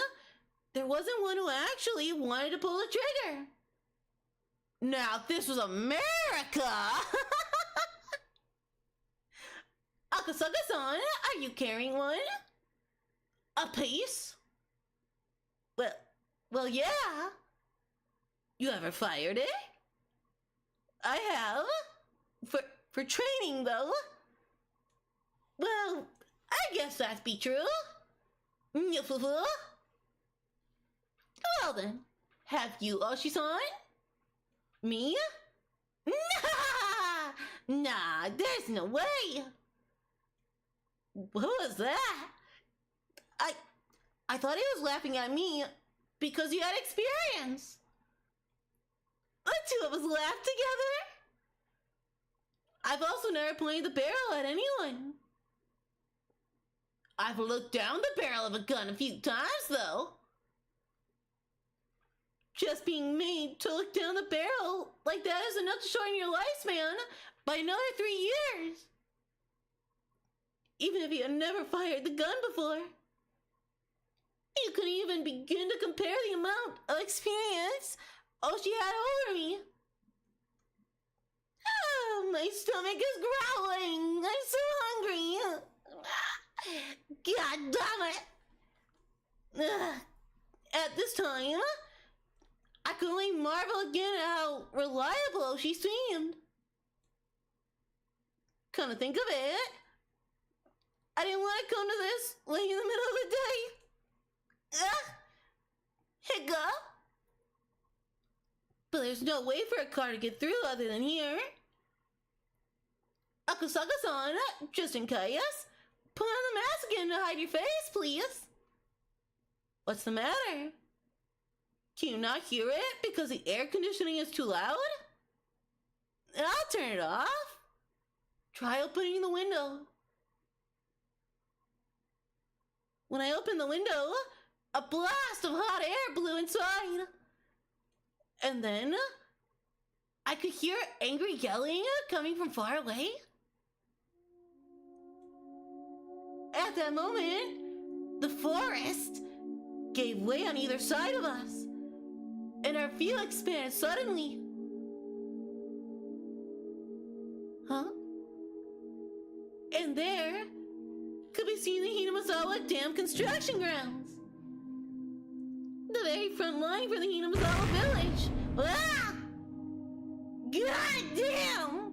there wasn't one who actually wanted to pull the trigger. Now, if this was America... Akasaka-san, are you carrying one? A piece? Well, yeah. You ever fired it? I have. For training, though. Well, I guess that'd be true. Well then, have you, Oshi-san? Me? Nah, there's no way. What was that? I thought he was laughing at me because he had experience. The two of us laughed together. I've also never pointed the barrel at anyone. I've looked down the barrel of a gun a few times, though. Just being made to look down the barrel like that is enough to shorten your lifespan by another 3 years. Even if you had never fired the gun before. You couldn't even begin to compare the amount of experience Oshi had over me. Oh, my stomach is growling. I'm so hungry. God damn it. At this time, I could only marvel again at how reliable she seemed. Come to think of it, I didn't want to come to this late in the middle of the day. Hiccup. But there's no way for a car to get through other than here. Akusaka-san, just in case, put on the mask again to hide your face, please. What's the matter? Can you not hear it because the air conditioning is too loud? I'll turn it off. Try opening the window. When I opened the window, a blast of hot air blew inside. And then, I could hear angry yelling coming from far away. At that moment, the forest gave way on either side of us, and our view expanded suddenly. Huh? And there could be seen the Himatsubushi Dam construction grounds. the very front line for the Himatsubushi village. Ah! God damn!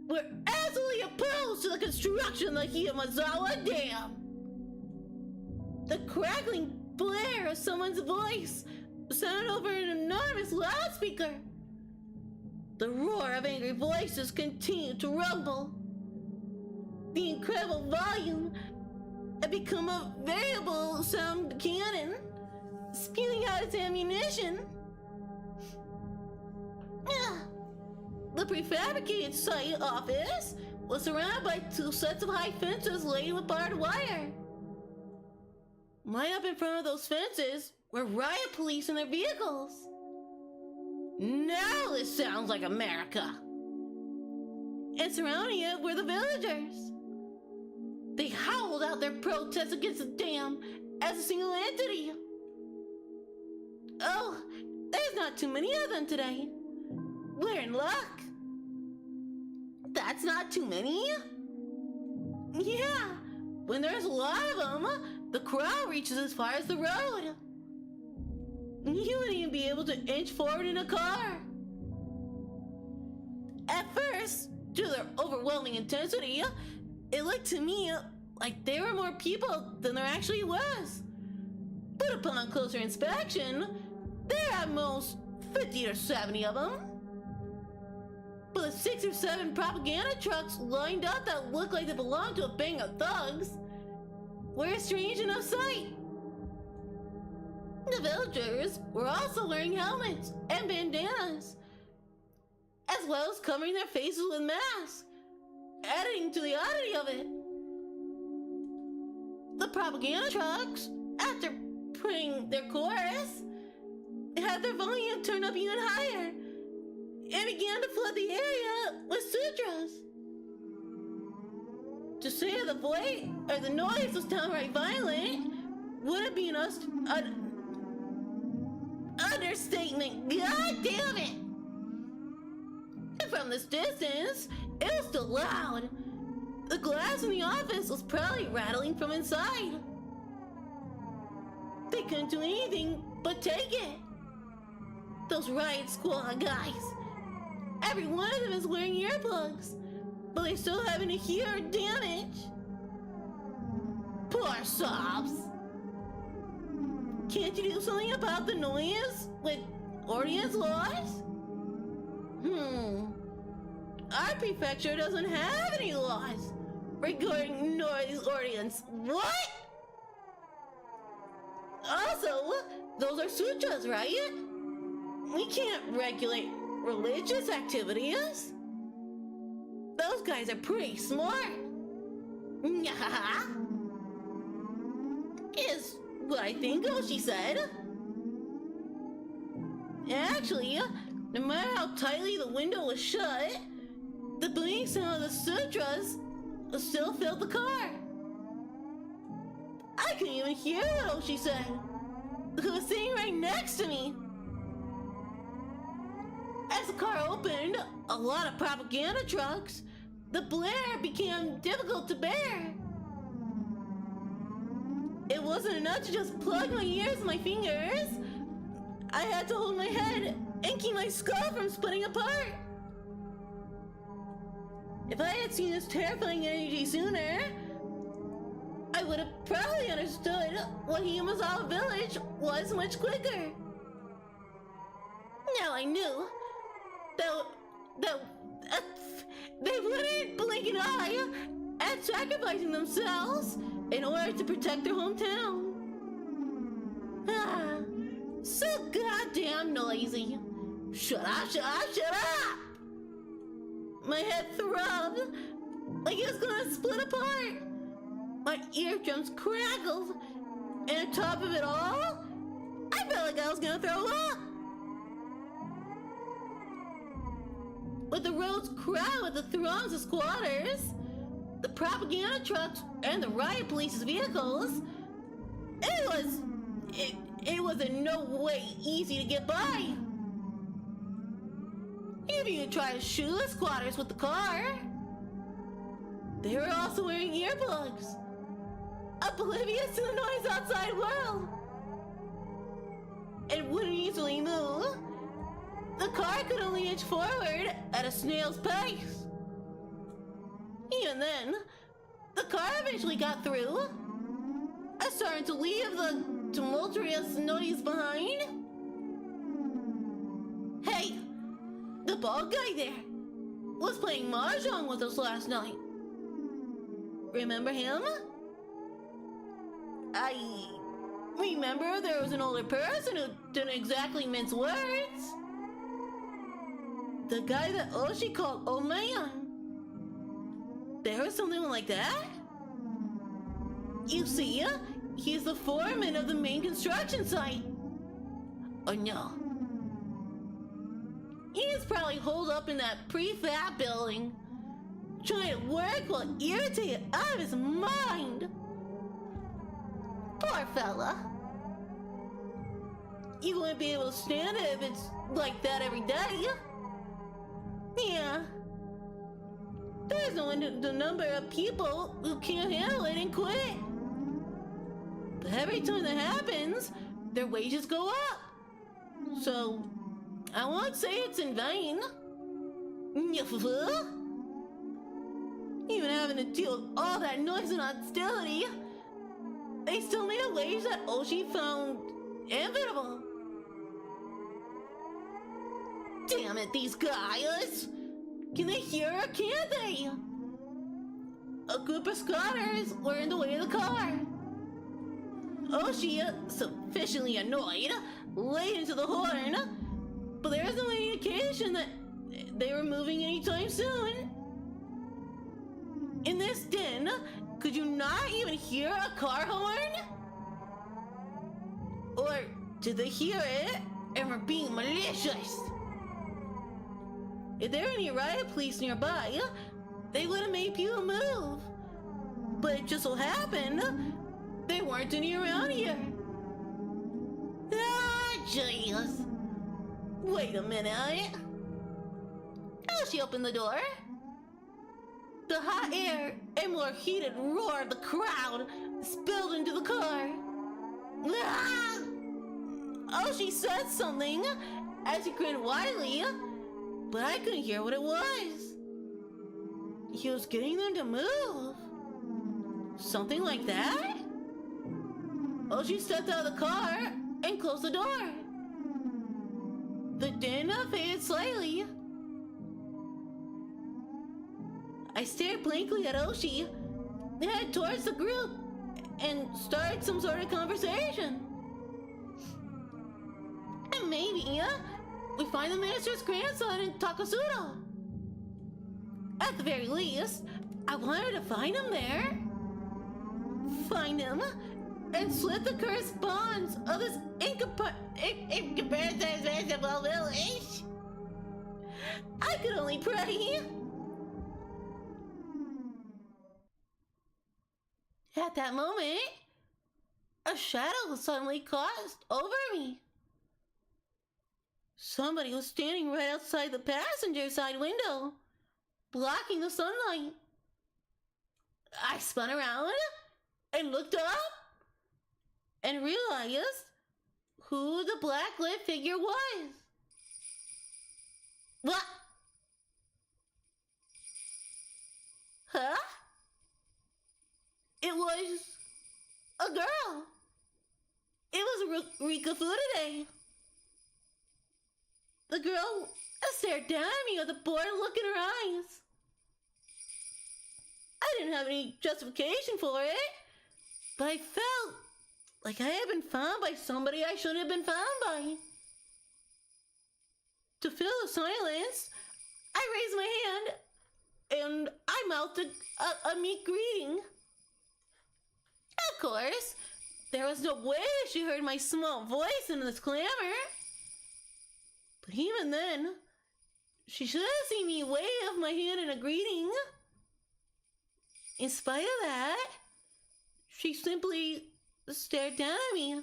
We're absolutely opposed to the construction of the Himatsubushi Dam! The crackling blare of someone's voice sounded over an enormous loudspeaker. The roar of angry voices continued to rumble. The incredible volume had become a variable sound cannon, spewing out its ammunition. The prefabricated site office was surrounded by 2 sets of high fences laden with barbed wire. Lined up in front of those fences were riot police in their vehicles. Now this sounds like America. And surrounding it were the villagers. They howled out their protests against the dam as a single entity. Oh, there's not too many of them today. We're in luck. That's not too many? Yeah, when there's a lot of them, the crowd reaches as far as the road. You wouldn't even be able to inch forward in a car. At first, due to their overwhelming intensity, it looked to me like there were more people than there actually was. But upon closer inspection, there are at most 50 or 70 of them. But the 6 or 7 propaganda trucks lined up that looked like they belonged to a bang of thugs were a strange enough sight. The villagers were also wearing helmets and bandanas, as well as covering their faces with masks, adding to the oddity of it. The propaganda trucks, after playing their chorus, had their volume turned up even higher and began to flood the area with sutras. To say the voice or the noise was downright violent wouldn't be an understatement. God damn it! And from this distance, it was still loud. The glass in the office was probably rattling from inside. They couldn't do anything but take it. Those riot squad guys. Every one of them is wearing earplugs, but they still having to hear damage. Poor sobs. Can't you do something about the noise with audience laws? Our prefecture doesn't have any laws regarding noise ordinance. What? Also, those are sutras, right? We can't regulate religious activities. Those guys are pretty smart. Is what I think she said. Actually, no matter how tightly the window was shut, the booming sound of the sutras still filled the car. I couldn't even hear what she said. Who was sitting right next to me. As the car opened, a lot of propaganda trucks, the blare became difficult to bear. It wasn't enough to just plug my ears with my fingers. I had to hold my head and keep my skull from splitting apart. If I had seen this terrifying energy sooner, I would have probably understood what Himatsubushi village was much quicker. Now I knew that they wouldn't blink an eye at sacrificing themselves in order to protect their hometown. So goddamn noisy. Shut up, shut up, shut up! My head throbbed like it was gonna split apart. My eardrums crackled, and on top of it all, I felt like I was gonna throw up. With the roads crowded with the throngs of squatters, the propaganda trucks, and the riot police's vehicles, it was in no way easy to get by. If you try to shoot the squatters with the car, they were also wearing earplugs, oblivious to the noise outside world. and wouldn't easily move. The car could only inch forward at a snail's pace. Even then, the car eventually got through, starting to leave the tumultuous noise behind. Hey, the bald guy there was playing mahjong with us last night. Remember him? I remember there was an older person who didn't exactly mince words. The guy that Oshi called old man. There was something like that? You see, he's the foreman of the main construction site. Oh no. He's probably holed up in that prefab building, trying to work while irritated out of his mind. Poor fella. You wouldn't be able to stand it if it's like that every day. Yeah. There's no end to the number of people who can't handle it and quit. But every time that happens, their wages go up. So, I won't say it's in vain. Even having to deal with all that noise and hostility, they still made a wage that Oshi found inevitable. Damn it, these guys! Can they hear or can't they? A group of scooters were in the way of the car. Oshi, sufficiently annoyed, laid into the horn, but there was no indication that they were moving anytime soon. In this din, could you not even hear a car horn? Or did they hear it and were being malicious? If there were any riot police nearby, they would have made people move. But it just so happened, they weren't any around here. Ah, jeez. Wait a minute. As she opened the door, the hot air and more heated roar of the crowd spilled into the car. Ah! Oh, she said something as he grinned widely, but I couldn't hear what it was. He was getting them to move. Something like that? Oh, she stepped out of the car and closed the door. The din faded slightly. I stared blankly at Oshi, headed towards the group, and started some sort of conversation. And maybe we find the minister's grandson in Takasudo. At the very least, I wanted to find him there. Find him and slit the cursed bonds of this incomprehensible village. I could only pray. At that moment, a shadow suddenly crossed over me. Somebody was standing right outside the passenger side window, blocking the sunlight. I spun around and looked up and realized who the black-lit figure was. What? Huh? It was a girl. It was Rika Furude. The girl stared down at me with a bored look in her eyes. I didn't have any justification for it, but I felt like I had been found by somebody I shouldn't have been found by. To fill the silence, I raised my hand and I mouthed a meek greeting. Of course, there was no way she heard my small voice in this clamor. But even then, she should have seen me wave my hand in a greeting. In spite of that, she simply stared down at me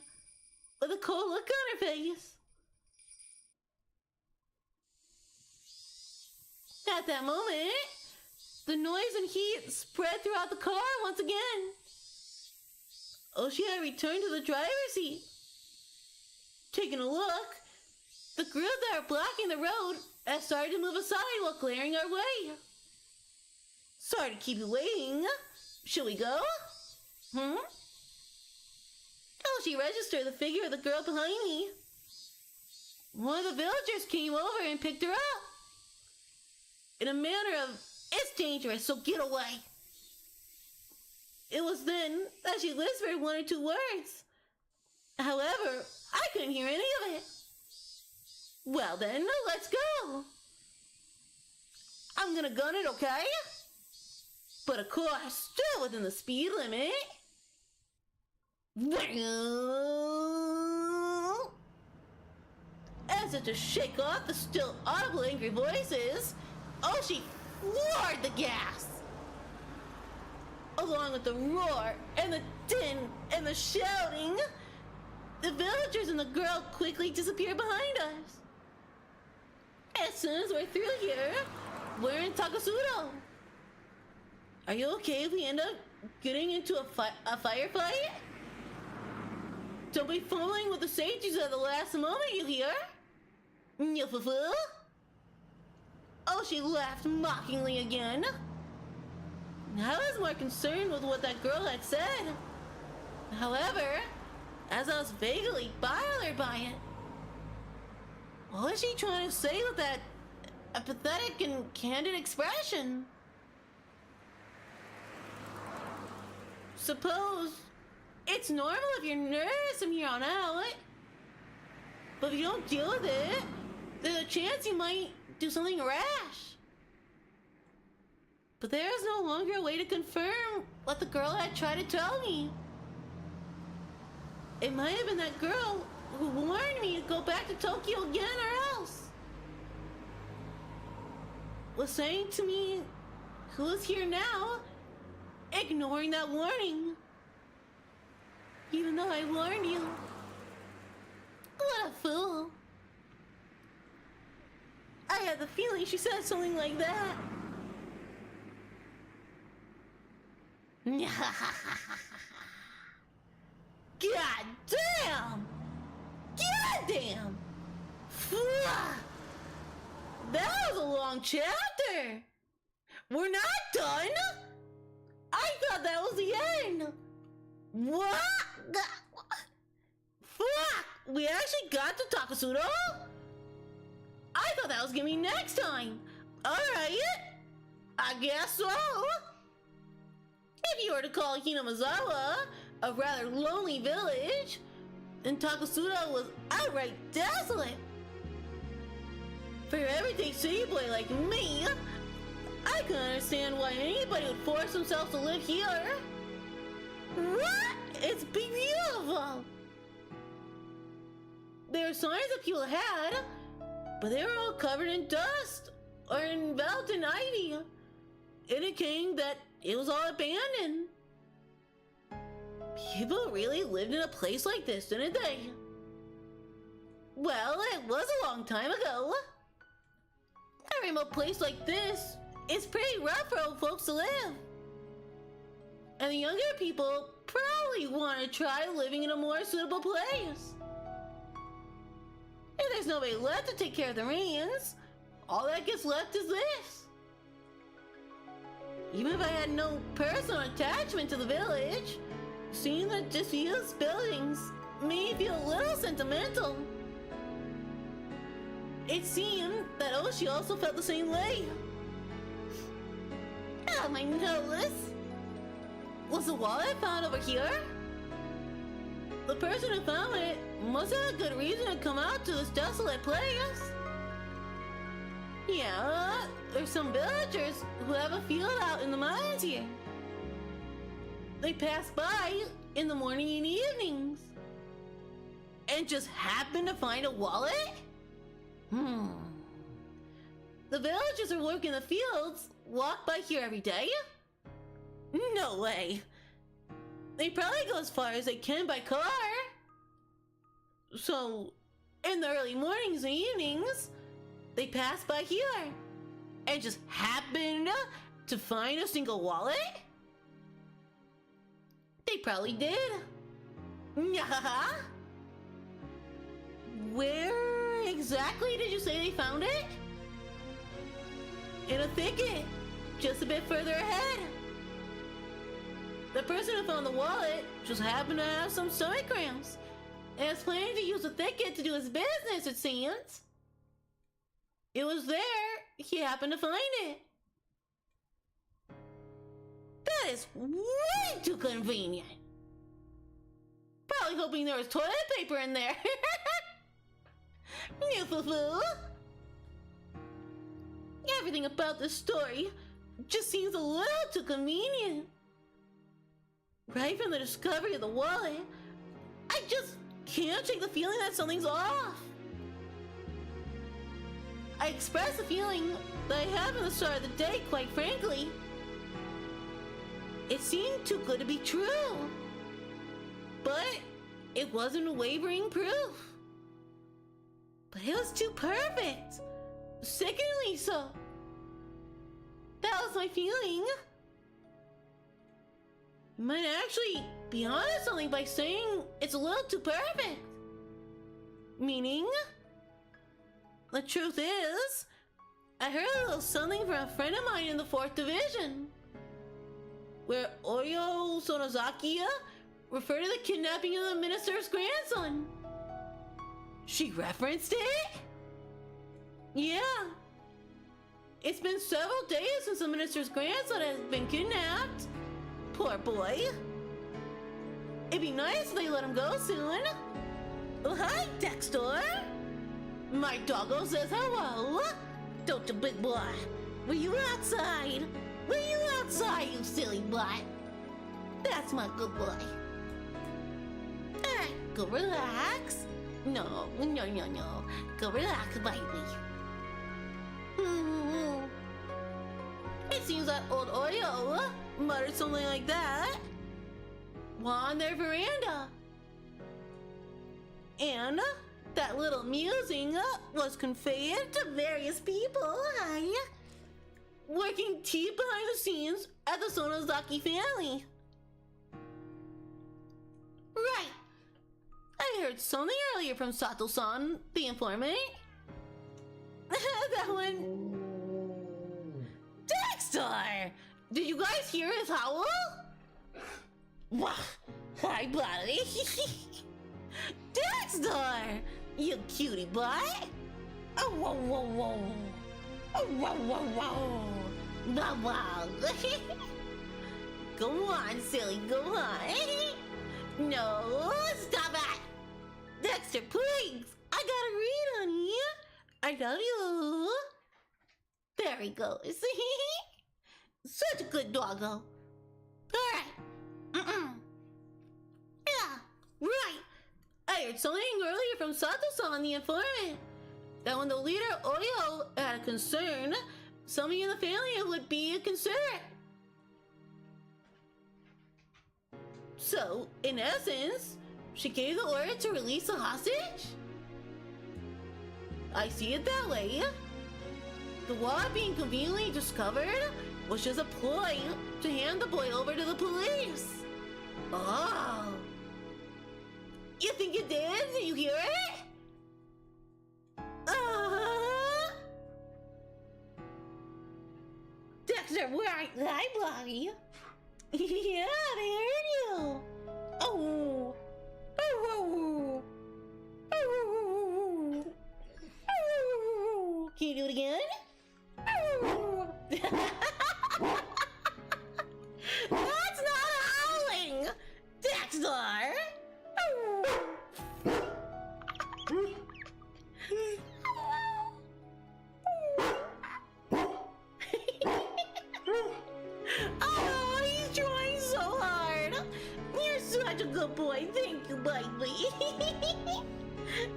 with a cold look on her face. At that moment, the noise and heat spread throughout the car once again. Oshi had returned to the driver's seat. Taking a look, the group that are blocking the road has started to move aside while clearing our way. Sorry to keep you waiting. Should we go? Oh, she registered the figure of the girl behind me. One of the villagers came over and picked her up. In a manner of, it's dangerous, so get away. It was then that she whispered one or two words. However, I couldn't hear any of it. Well then, let's go. I'm gonna gun it, okay? But of course, still within the speed limit. As if to shake off the still audible angry voices, Oshi floored the gas. Along with the roar and the din and the shouting, the villagers and the girl quickly disappeared behind us. As soon as we're through here, we're in Takasudo. Are you okay if we end up getting into a firefight? Don't be fumbling with the sages at the last moment, you hear? Nyofufu? Oh, she laughed mockingly again. I was more concerned with what that girl had said. However, as I was vaguely bothered by it, what was she trying to say with that apathetic and candid expression? Suppose it's normal if you're nervous from here on out, but if you don't deal with it, there's a chance you might do something rash. But there is no longer a way to confirm what the girl had tried to tell me. It might have been that girl who warned me to go back to Tokyo again or else. Was saying to me, who's here now, ignoring that warning. Even though I warned you. What a fool. I had the feeling she said something like that. God damn! God damn! That was a long chapter! We're not done? I thought that was the end! What? Fuck! We actually got to Takasudo? I thought that was gonna be next time! Alright! I guess so! If you were to call Hinamazawa a rather lonely village, then Takasudo was outright desolate. For your everyday city boy like me, I can understand why anybody would force themselves to live here. What? It's beautiful! There are signs that people had, but they were all covered in dust or enveloped in ivy, indicating that it was all abandoned. People really lived in a place like this, didn't they? Well, it was a long time ago. A remote place like this is pretty rough for old folks to live. And the younger people probably want to try living in a more suitable place. If there's nobody left to take care of the reins, all that gets left is this. Even if I had no personal attachment to the village, seeing the disused buildings made me feel a little sentimental. It seemed that Oshi also felt the same way. Oh, my nose! Was the wallet found over here? The person who found it must have a good reason to come out to this desolate place. Yeah, there's some villagers who have a field out in the mountains here. They pass by in the morning and evenings. And just happen to find a wallet? The villagers who work in the fields walk by here every day? No way. They probably go as far as they can by car. So, in the early mornings and evenings, they pass by here and just happen to find a single wallet? They probably did. Where exactly did you say they found it? In a thicket, just a bit further ahead. The person who found the wallet just happened to have some stomach cramps and is planning to use the thicket to do his business, it seems. It was there, he happened to find it. That is way too convenient. Probably hoping there was toilet paper in there. Foo-foo. Everything about this story just seems a little too convenient. Right from the discovery of the wallet, I just can't shake the feeling that something's off. I express the feeling that I have in the start of the day, quite frankly. It seemed too good to be true. But it wasn't wavering proof. But it was too perfect. Sickeningly so. That was my feeling. You might actually be onto something by saying it's a little too perfect. Meaning, the truth is, I heard a little something from a friend of mine in the 4th Division, where Oyo Sonozakiya referred to the kidnapping of the minister's grandson. She referenced it? Yeah. It's been several days since the minister's grandson has been kidnapped. Poor boy. It'd be nice if they let him go soon. Oh, hi, Dexter. My doggo says hello. Don't you, big boy? Were you outside? Were you outside, you silly butt? That's my good boy. Alright, go relax. No. Go relax, baby. It seems that old Oyo muttered something like that while on their veranda. And that little musing was conveyed to various people, working deep behind the scenes at the Sonozaki family. Right. I heard something earlier from Sato-san, the informant. That one. Dexter! Did you guys hear his howl? Wah! Hi, buddy. Dexter! You cutie butt! Oh, whoa, whoa, whoa! Oh, whoa, whoa, whoa! Wow, wow! Go on, silly, go on! No, stop it! Dexter, please! I gotta read, honey! I love you! There he goes. Such a good doggo. Alright. Yeah, right. I heard something earlier from Sato-san, the informant, that when the leader Oyo had a concern, somebody in the family would be considerate. So, in essence, she gave the order to release the hostage? I see it that way. The wallet being conveniently discovered was just a ploy to hand the boy over to the police. Oh. You think it did? Did you hear it? Dexter, where hi, buddy. Yeah, they heard you. Oh. Oh. Oh. Can you do it again? That's not howling, Dexter. Oh, he's trying so hard. You're such a good boy. Thank you, baby.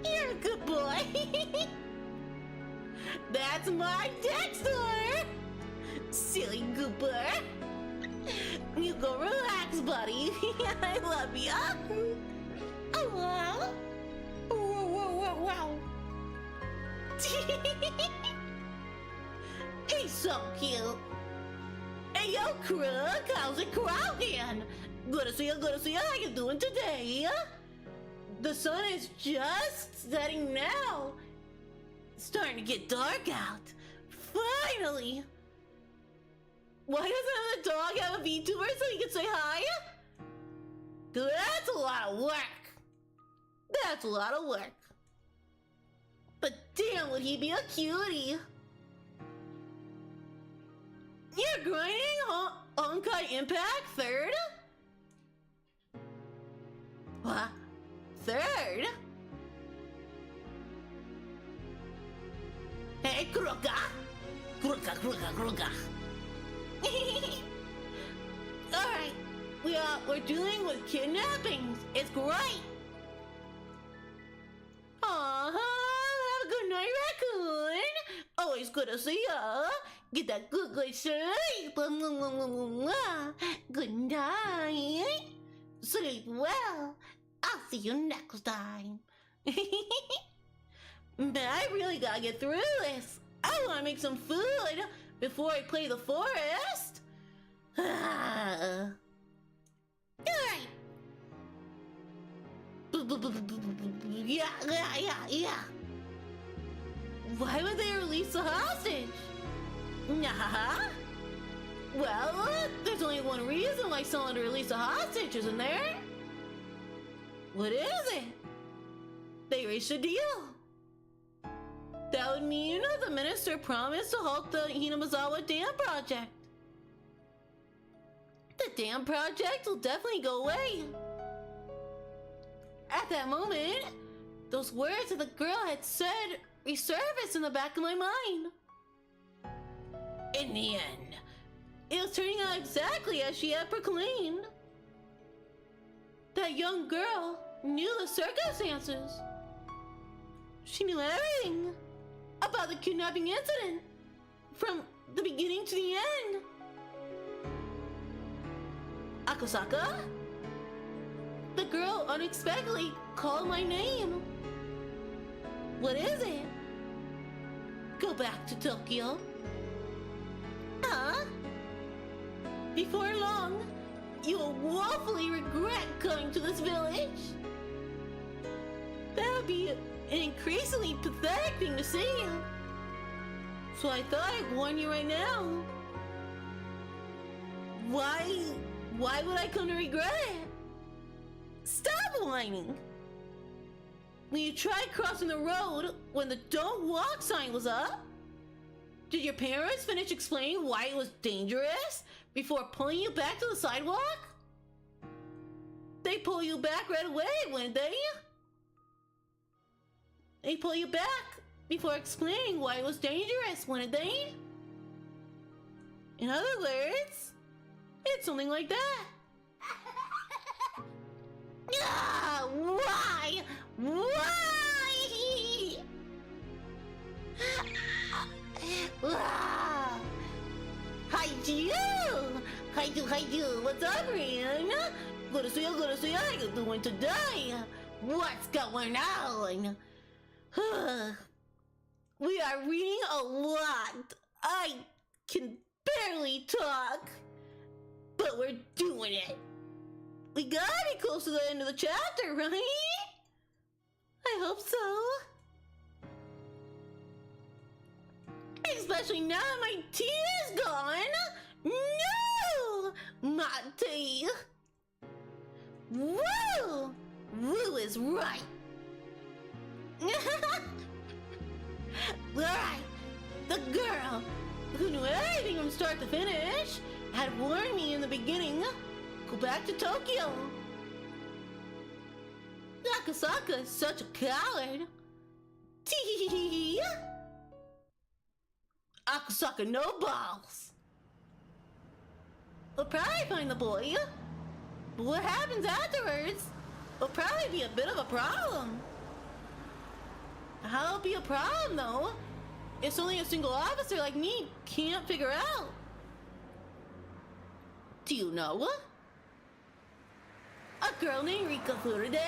You're a good boy. That's my Dexter! Silly gooper! You go relax, buddy. I love ya. Oh, wow. Wow. He's so cute. Hey, yo, Crook, how's it crowding? Good to see you, How you doing today? The sun is just setting now. It's starting to get dark out. Finally! Why doesn't the dog have a Vtuber so he can say hi? That's a lot of work. That's a lot of work. But damn, would he be a cutie? You're grinding Honkai Impact 3rd? What? 3rd? Hey, Kruka! Kruka. Alright, we're dealing with kidnappings. It's great. Aw, have a good night, raccoon. Always good to see ya. Get that good sleep. Good night. Sleep well. I'll see you next time. Man, I really gotta get through this. I wanna make some food before I play the forest. Alright. Yeah. Why would they release the hostage? Nah. Well, there's only one reason why someone would release a hostage, isn't there? What is it? They reached a deal. That would mean the minister promised to halt the Hinamazawa Dam project. The dam project will definitely go away. At that moment, those words that the girl had said resurfaced in the back of my mind. In the end, it was turning out exactly as she had proclaimed. That young girl knew the circumstances. She knew everything about the kidnapping incident, from the beginning to the end. Akasaka? The girl unexpectedly called my name. What is it? Go back to Tokyo. Huh? Before long, you will woefully regret coming to this village. That would be an increasingly pathetic thing to see. So I thought I'd warn you right now. Why would I come to regret it? Stop whining! When you tried crossing the road when the don't walk sign was up, did your parents finish explaining why it was dangerous before pulling you back to the sidewalk? They pull you back right away, wouldn't they? They pull you back before explaining why it was dangerous, wouldn't they? In other words, it's something like that. Ah, why? Ah, Haiju, what's up, man? Good to see you, how you doing today? What's going on? We are reading a lot. I can barely talk, but we're doing it. We gotta be close to the end of the chapter, right? I hope so. Especially now that my tea is gone. No! My tea. Woo! Woo is right. Alright, the girl who knew everything from start to finish had warned me in the beginning. Go back to Tokyo. Akasaka is such a coward. Tee. Akasaka no balls. We'll probably find the boy, but what happens afterwards will probably be a bit of a problem. How'll it be a problem though? It's only a single officer like me can't figure out. Do you know? A girl named Rika Furude?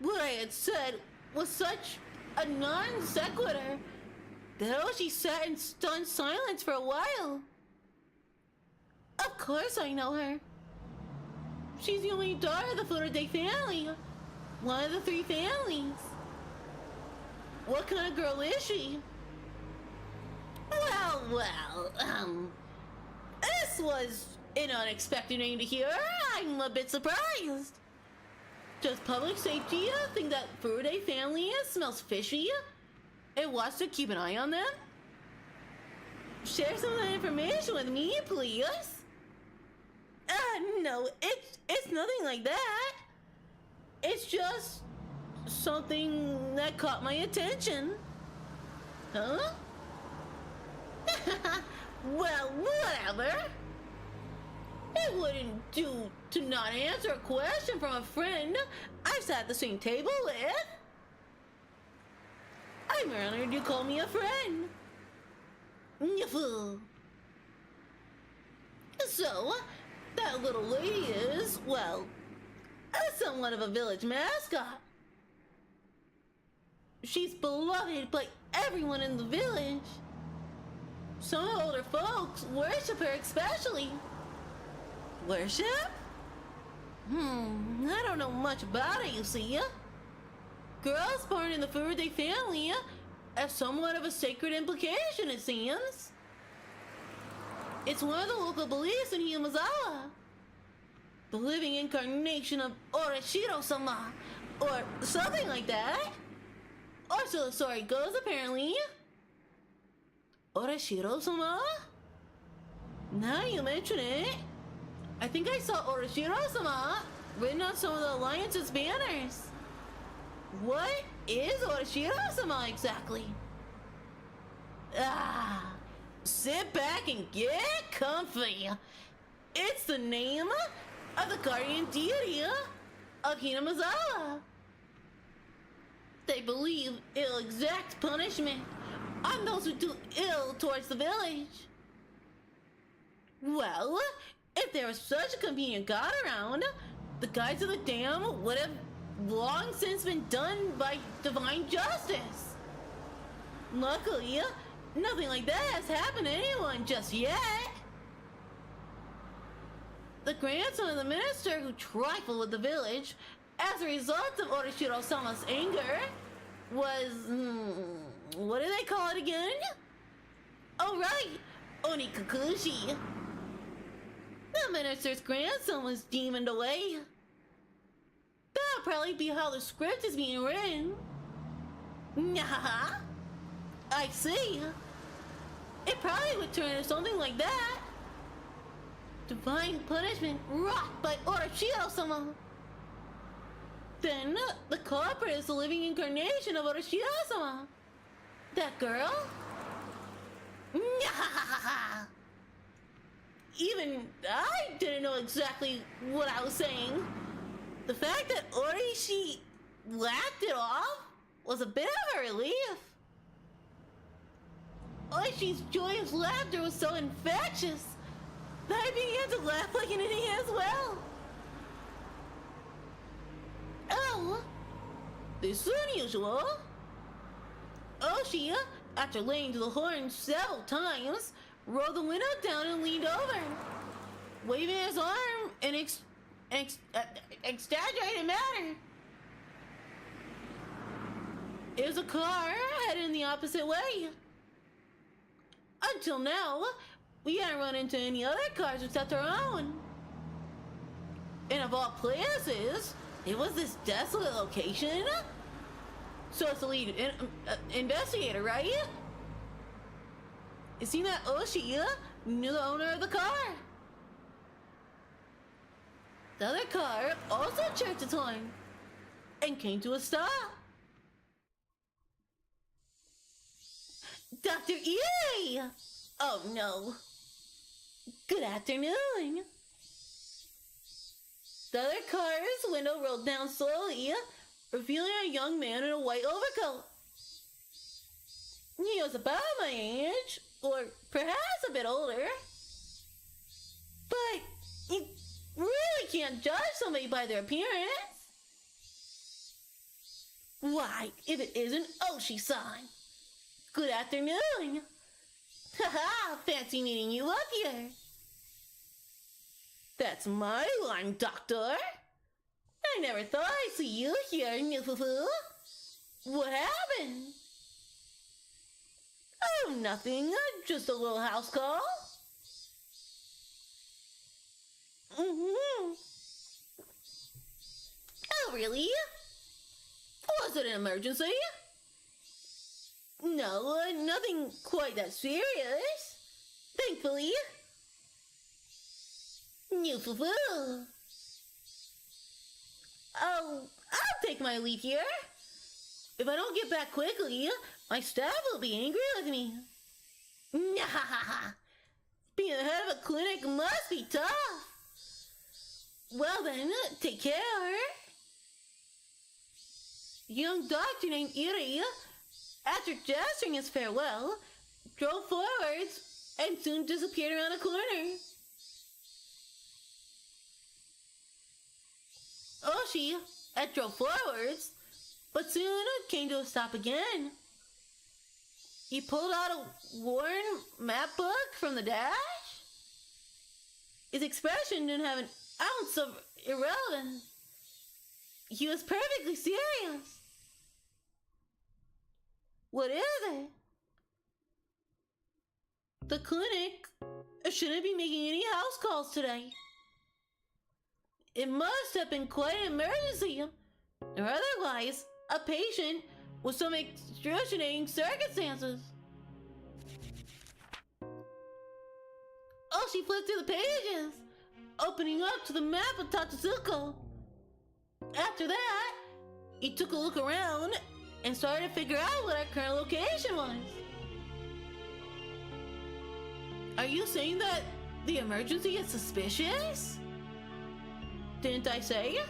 What I had said was such a non sequitur that she sat in stunned silence for a while. Of course I know her. She's the only daughter of the Fanatic family. One of the three families. What kind of girl is she? Well, this was an unexpected name to hear. I'm a bit surprised. Does public safety think that Fanatic family smells fishy and wants to keep an eye on them? Share some of that information with me, please. No, it's nothing like that. It's just something that caught my attention. Huh? Well, whatever. It wouldn't do to not answer a question from a friend I've sat at the same table with. I'm honored you call me a friend. So, that little lady is, well, somewhat of a village mascot. She's beloved by everyone in the village. Some older folks worship her especially. Worship? I don't know much about it, you see. Girls born in the Fanatic family have somewhat of a sacred implication, it seems. It's one of the local beliefs in Himazawa. The living incarnation of Orashiro-sama, or something like that. Or so the story goes, apparently. Orashiro-sama? Now you mention it, I think I saw Orashiro-sama written on some of the Alliance's banners. What is Orashiro-sama exactly? Sit back and get comfy. It's the name of the guardian deity of Hinamazawa. They believe it'll exact punishment on those who do ill towards the village. Well, if there was such a convenient god around, the guides of the dam would have long since been done by divine justice. Luckily, nothing like that has happened to anyone just yet. The grandson of the minister who trifled with the village as a result of Orashiro-sama's anger was, what do they call it again? Oh right, Onikakushi. The minister's grandson was demoned away. That'll probably be how the script is being written. Nah, I see. It probably would turn into something like that. Divine punishment wrought by Orashiro-sama. Then, the culprit is the living incarnation of Orashiro-sama. That girl? Even I didn't know exactly what I was saying. The fact that Orishi laughed it off was a bit of a relief. Orishi's joyous laughter was so infectious that I began to laugh like an idiot as well. Oh, this is unusual. Oshi, after laying to the horn several times, rolled the window down and leaned over, waving his arm in exaggerated manner. It was a car headed in the opposite way. Until now, we hadn't run into any other cars except our own. And of all places, it was this desolate location. So it's the lead investigator, right? It seemed that Oshi knew the owner of the car. The other car also checked its horn and came to a stop. Dr. E! Oh no. Good afternoon. The other car's window rolled down slowly, revealing a young man in a white overcoat. He was about my age, or perhaps a bit older. But you really can't judge somebody by their appearance. Why, if it isn't Oshi-san. Good afternoon. Haha, fancy meeting you up here. That's my line, Doctor. I never thought I'd see you here, Nifufu. What happened? Oh, nothing. Just a little house call. Mm-hmm. Oh, really? Was it an emergency? No, nothing quite that serious. Thankfully. Nifufu. Oh, I'll take my leave here. If I don't get back quickly, my staff will be angry with me. Nyahaha. Being the head of a clinic must be tough. Well then, take care. Young doctor named Iri, after gesturing his farewell, drove forwards and soon disappeared around a corner. Oshi had drove forwards, but soon came to a stop again. He pulled out a worn map book from the dash. His expression didn't have an ounce of irrelevance. He was perfectly serious. What is it? The clinic shouldn't be making any house calls today. It must have been quite an emergency, or otherwise a patient with some excruciating circumstances. Oh, she flipped through the pages, opening up to the map of Tatsuko. After that, he took a look around and started to figure out what our current location was. Are you saying that the emergency is suspicious? Didn't I say?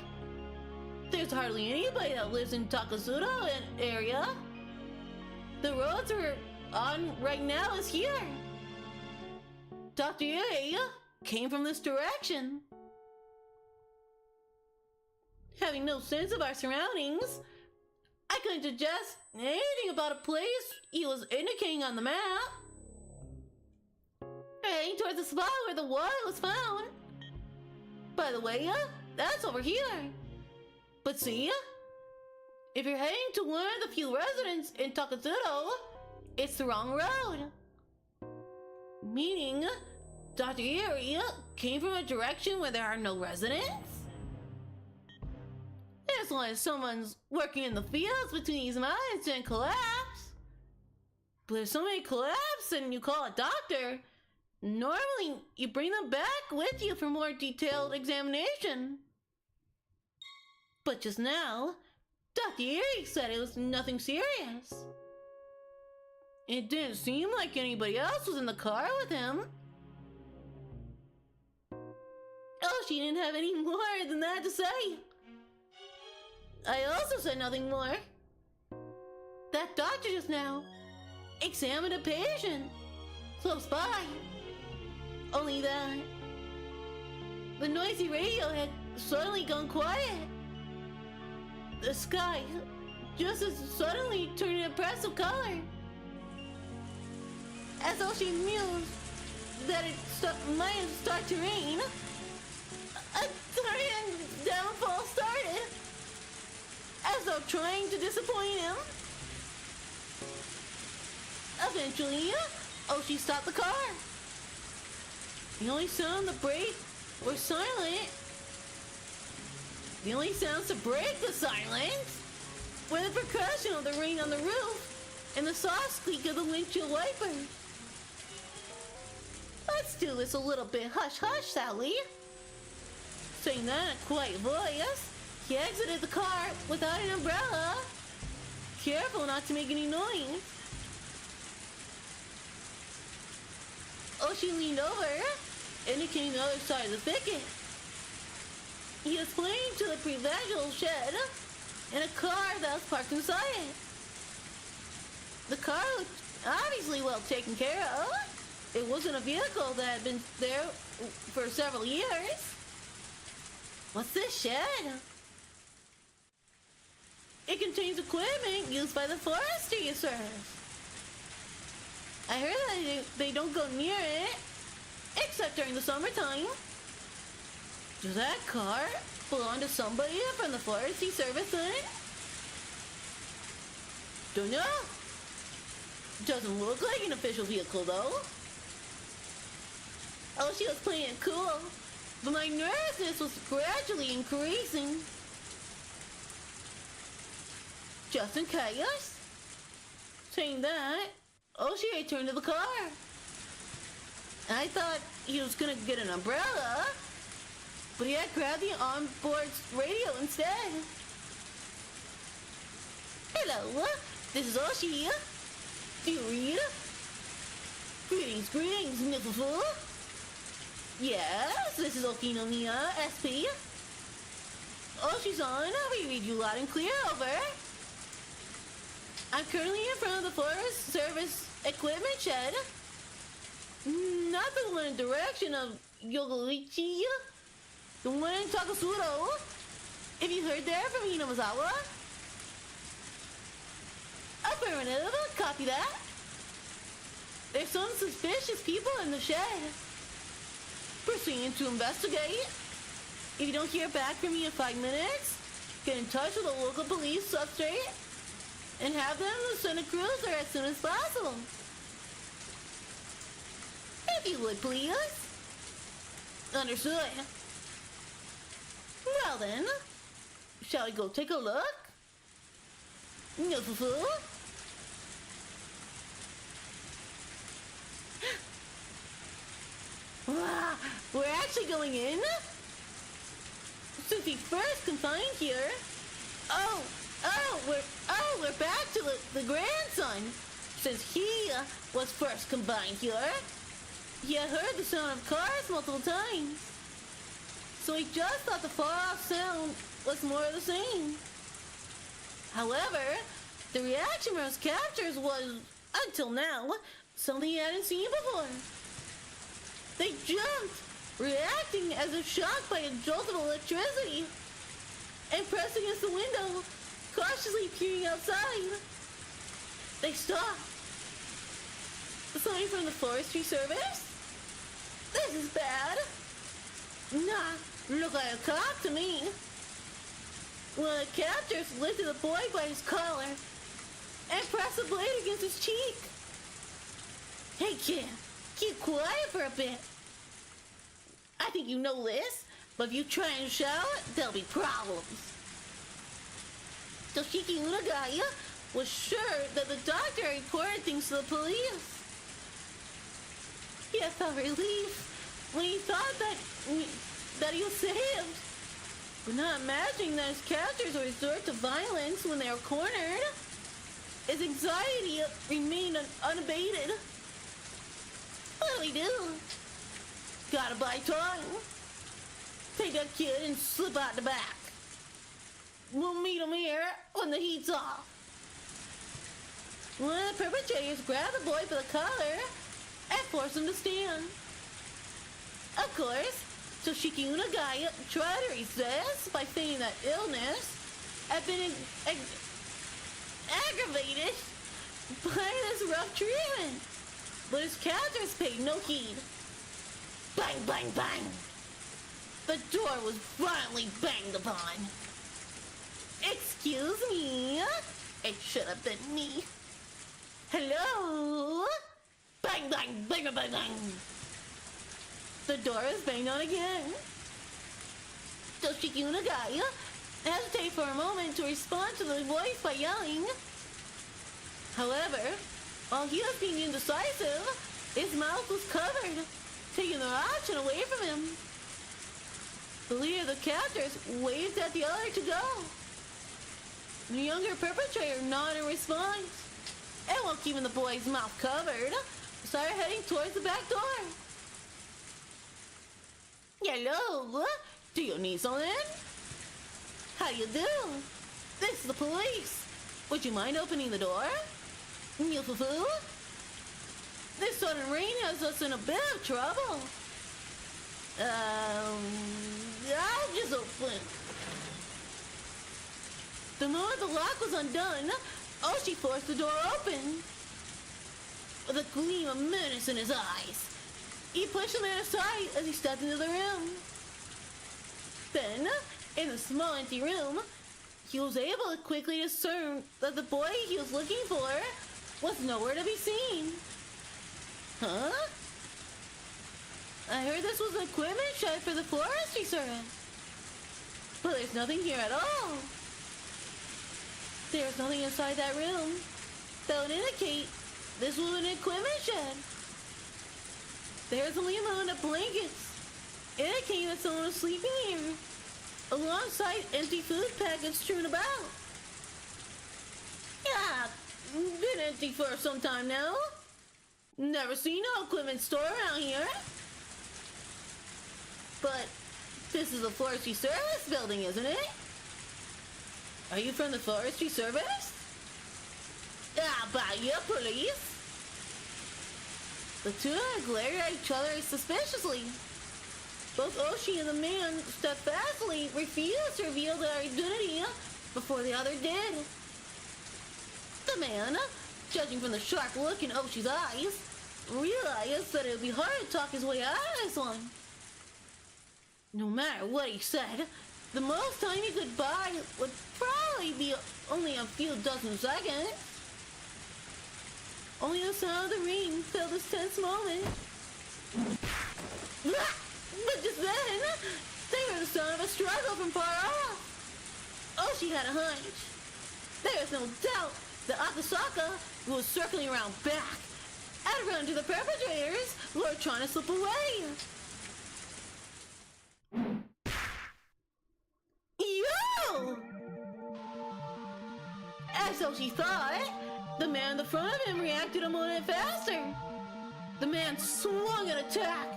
There's hardly anybody that lives in Takasudo area. The roads we're on right now is here. Dr. Yuri came from this direction. Having no sense of our surroundings, I couldn't suggest anything about a place he was indicating on the map. Heading towards the spot where the water was found. By the way, that's over here. But see, if you're heading to one of the few residents in Takasudo, it's the wrong road. Meaning, Dr. Yuri came from a direction where there are no residents? As long as someone's working in the fields between these mountains didn't collapse. But if somebody collapsed and you call a doctor, normally you bring them back with you for more detailed examination. But just now, Dr. Yuri said it was nothing serious. It didn't seem like anybody else was in the car with him. Oh, she didn't have any more than that to say. I also said nothing more. That doctor just now examined a patient close by. Only that the noisy radio had suddenly gone quiet. The sky just as suddenly turned an impressive color. As though she mused that it might start to rain, a sudden downfall started. As though trying to disappoint him. Eventually, Oshi stopped the car. The only sound the brake were silent. The only sounds to break the silence were the percussion of the rain on the roof and the soft squeak of the windshield wiper. Let's do this a little bit hush-hush, Sally. Saying that in a quiet voice, he exited the car without an umbrella, careful not to make any noise. Oshi leaned over, indicating the other side of the thicket. He was pointing to the provisional shed and a car that was parked inside it. The car looked obviously well taken care of. It wasn't a vehicle that had been there for several years. What's this shed? It contains equipment used by the forestry service. I heard that they don't go near it, except during the summertime. Does that car belong to somebody from the forestry service then? Don't know. Doesn't look like an official vehicle though. Oh, she was playing it cool, but my nervousness was gradually increasing. Just in case. Saying that, Oshie turned to the car. I thought he was gonna get an umbrella, but he had grabbed the onboard radio instead. Hello, this is Oshie. Do you read? Greetings, Nifufu. Yes, this is Okinomiya, SP. Oshie's on. We read you loud and clear, over. I'm currently in front of the Forest Service equipment shed. Not the one in direction of Yo-Kaiju, the one in Takasuro. If you heard there from Hinamazawa. Affirmative, copy that. There's some suspicious people in the shed. Proceeding to investigate. If you don't hear back from me in 5 minutes, get in touch with the local police substrate and have them send a cruiser as soon as possible. If you would, please. Understood. Well then, shall we go take a look? Nifufu? Wow, we're actually going in? Since we first confined here. We're back to the grandson. Since he was first combined here, he had heard the sound of cars multiple times. So he just thought the far-off sound was more of the same. However, the reaction from his captors was, until now, something he hadn't seen before. They jumped, reacting as if shocked by a jolt of electricity, and pressed against the window, cautiously peering outside. They stopped. Something from the forestry service? This is bad. Nah, look like a cop to me. One of the captors lifted the boy by his collar and pressed the blade against his cheek. Hey kid, keep quiet for a bit. I think you know this, but if you try and shout, there'll be problems. Toshiki Unagaya was sure that the doctor had reported things to the police. He had felt relief when he thought that he was saved. But not imagining that his captors would resort to violence when they were cornered, his anxiety remained unabated. What do we do? Gotta buy time. Take that kid and slip out the back. We'll meet him here when the heat's off. One of the perpetrators grabbed the boy by the collar and forced him to stand. Of course, Toshiki Unagaya tried to resist by saying that illness had been aggravated by this rough treatment. But his captors paid no heed. Bang, bang, bang! The door was violently banged upon. Excuse me? It should have been me. Hello? Bang, bang, bang, bang, bang! The door is banged on again. Toshiki Unagaya hesitated for a moment to respond to the voice by yelling. However, while he was being indecisive, his mouth was covered, taking the option away from him. The leader of the captors waved at the other to go. The younger perpetrator nodded in response, and while keeping the boy's mouth covered, started heading towards the back door. Hello? Do you need something? How do you do? This is the police. Would you mind opening the door? Nifufu? This sudden rain has us in a bit of trouble. I'll just open. The moment the lock was undone, Oshi forced the door open. With a gleam of menace in his eyes, he pushed the man aside as he stepped into the room. Then, in a small empty room, he was able to quickly discern that the boy he was looking for was nowhere to be seen. Huh? I heard this was an equipment shed for the forestry service. But there's nothing here at all. There's nothing inside that room that would indicate this was an equipment shed. There's only a mound of blankets, indicating that someone was sleeping here, alongside empty food packets strewn about. Yeah, been empty for some time now. Never seen no equipment store around here. But this is a forestry service building, isn't it? Are you from the forestry service? Ah, by your police. The two glared at each other suspiciously. Both Oshi and the man steadfastly refused to reveal their identity before the other did. The man, judging from the sharp look in Oshi's eyes, realized that it would be hard to talk his way out of this one. No matter what he said, the most time he could buy would probably be only a few dozen seconds. Only the sound of the ring filled this tense moment. But just then, they heard the sound of a struggle from far off. Oshi had a hunch. There was no doubt that Akasaka, who was circling around back, had run to the perpetrators who were trying to slip away. Yo! As Oshi thought, the man in the front of him reacted a moment faster. The man swung an attack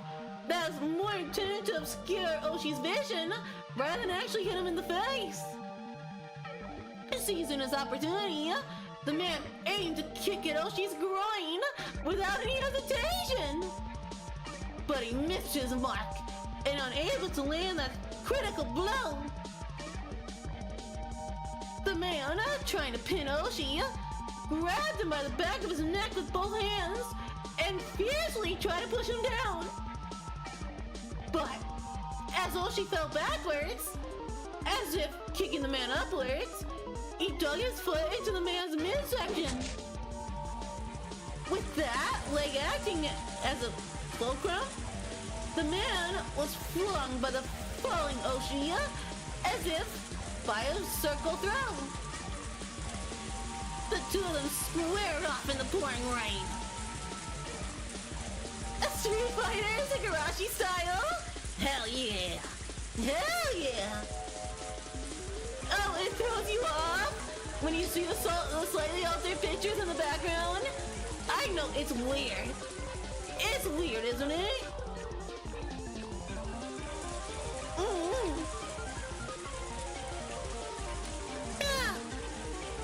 that was more intended to obscure Oshi's vision rather than actually hit him in the face. Seizing his opportunity, the man aimed to kick at Oshi's groin without any hesitation. But he missed his mark and unable to land that critical blow. The man, trying to pin Oshi, grabbed him by the back of his neck with both hands and fiercely tried to push him down. But as Oshi fell backwards, as if kicking the man upwards, he dug his foot into the man's midsection. With that leg acting as a fulcrum, the man was flung by the falling Oshi as if by a circle throw. The two of them squared off in the pouring rain. A Street Fighter Higurashi style? Hell yeah! Hell yeah! Oh, it throws you off when you see the slightly altered pictures in the background? I know, it's weird. It's weird, isn't it?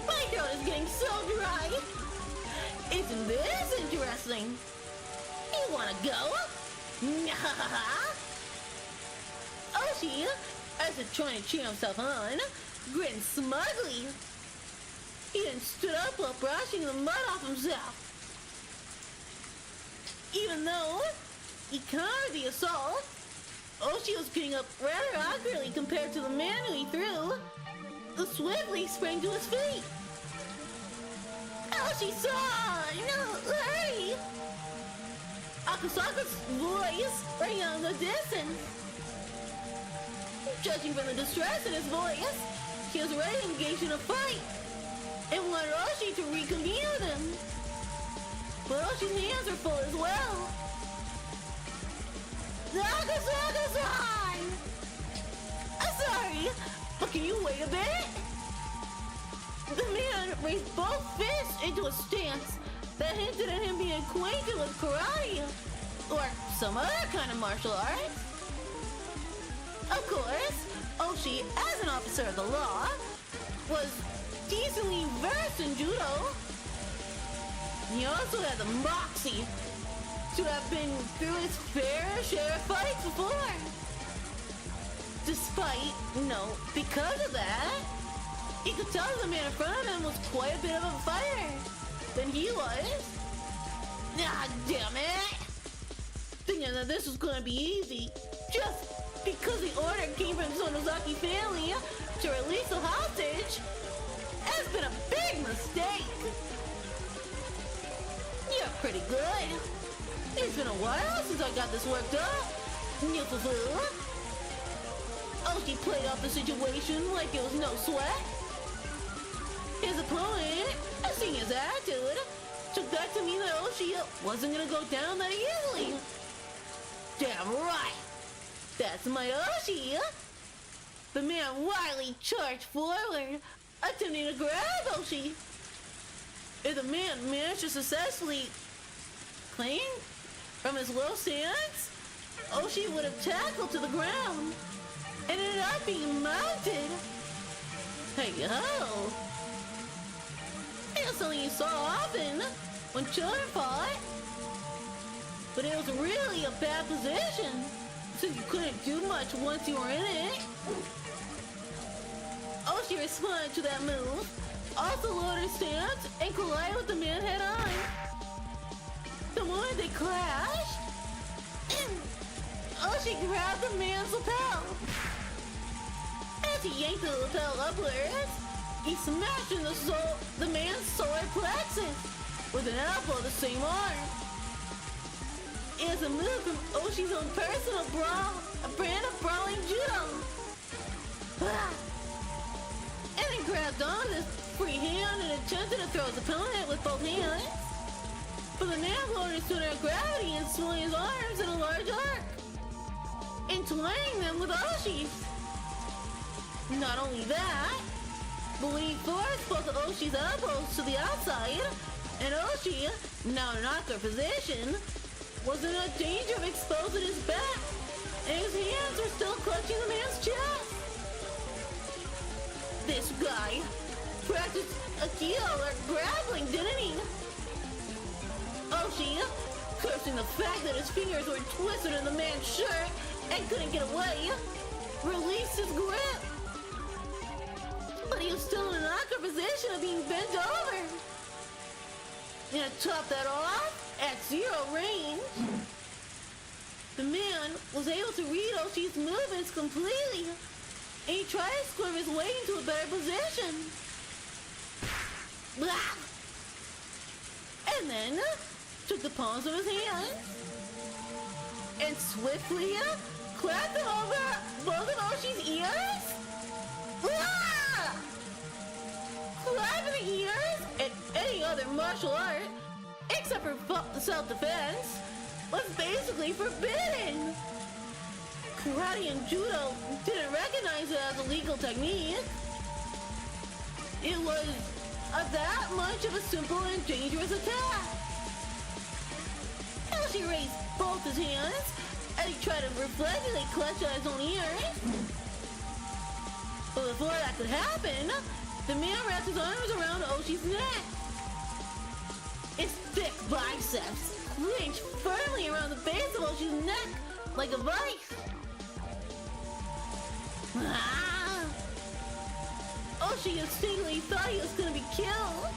My throat is getting so dry. Isn't this interesting? You wanna go? Oshi, as if trying to cheer himself on, grinned smugly. He then stood up while brushing the mud off himself. Even though he countered the assault, Oshi was getting up rather awkwardly compared to the man who he threw, who swiftly sprang to his feet. Oshi-san! No, hurry! Akasaka's voice rang out in the distance. Judging from the distress in his voice, he was ready to engage in a fight and wanted Oshi to reconvene with him. But Oshi's hands were full as well. Akasaka-san! I'm sorry, but can you wait a bit? The man raised both fists into a stance that hinted at him being acquainted with karate or some other kind of martial arts. Of course, Oshi, as an officer of the law, was decently versed in judo. He also had the moxie to have been through his fair share of fights before. Despite, because of that, he could tell the man in front of him was quite a bit of a fighter than he was. Ah, damn it! Thinking that this was gonna be easy, just because the order came from Sonozaki family to release the hostage has been a big mistake. You're pretty good. It's been a while since I got this worked up. Ch.4. Oshi played off the situation like it was no sweat. His opponent, seeing his attitude, took that to mean that Oshi wasn't gonna go down that easily. Damn right. That's my Oshi. The man wildly charged forward, attempting to grab Oshi. If the man managed to successfully cling from his low stance, Oshi would have tackled to the ground and ended up being mounted. Hey yo! It's something you saw often when children fought, but it was really a bad position since you couldn't do much once you were in it. Oshi responded to that move, also lowered his stance and collided with the man head on. The moment they clashed, Oshi grabbed the man's lapel. As he yanked the lapel upwards, he smashed in the man's solar plexus with an elbow of the same arm. It is a move from Oshi's own personal brawl, a brand of brawling judo. And he grabbed on his free hand and attempted to throw his opponent with both hands. But the man lowered his center of gravity and swung his arms in a large arc, entwining them with Oshi's. Not only that, but when he forced both of Oshi's elbows to the outside, and Oshi, now in an awkward position, was in a danger of exposing his back, and his hands were still clutching the man's chest. This guy practiced Aikido or grappling, didn't he? Oshi, cursing the fact that his fingers were twisted in the man's shirt and couldn't get away, released his grip. But he was still in an awkward position of being bent over. And to top that off, at zero range, the man was able to read Oshi's movements completely, and he tried to swerve his way into a better position. Blah! And then took the palms of his hands and swiftly clapped them over both of Oshi's ears. Blah! Clapping the ears and any other martial art, except for self-defense, was basically forbidden. Karate and judo didn't recognize it as a legal technique. It was that much of a simple and dangerous attack. Oshi raised both his hands as he tried to reflexively clutch at his own ears. But before that could happen, the man wrapped his arms around Oshi's neck. His thick biceps clinched firmly around the base of Oshi's neck like a vice. Ah! Oshi instinctively thought he was going to be killed.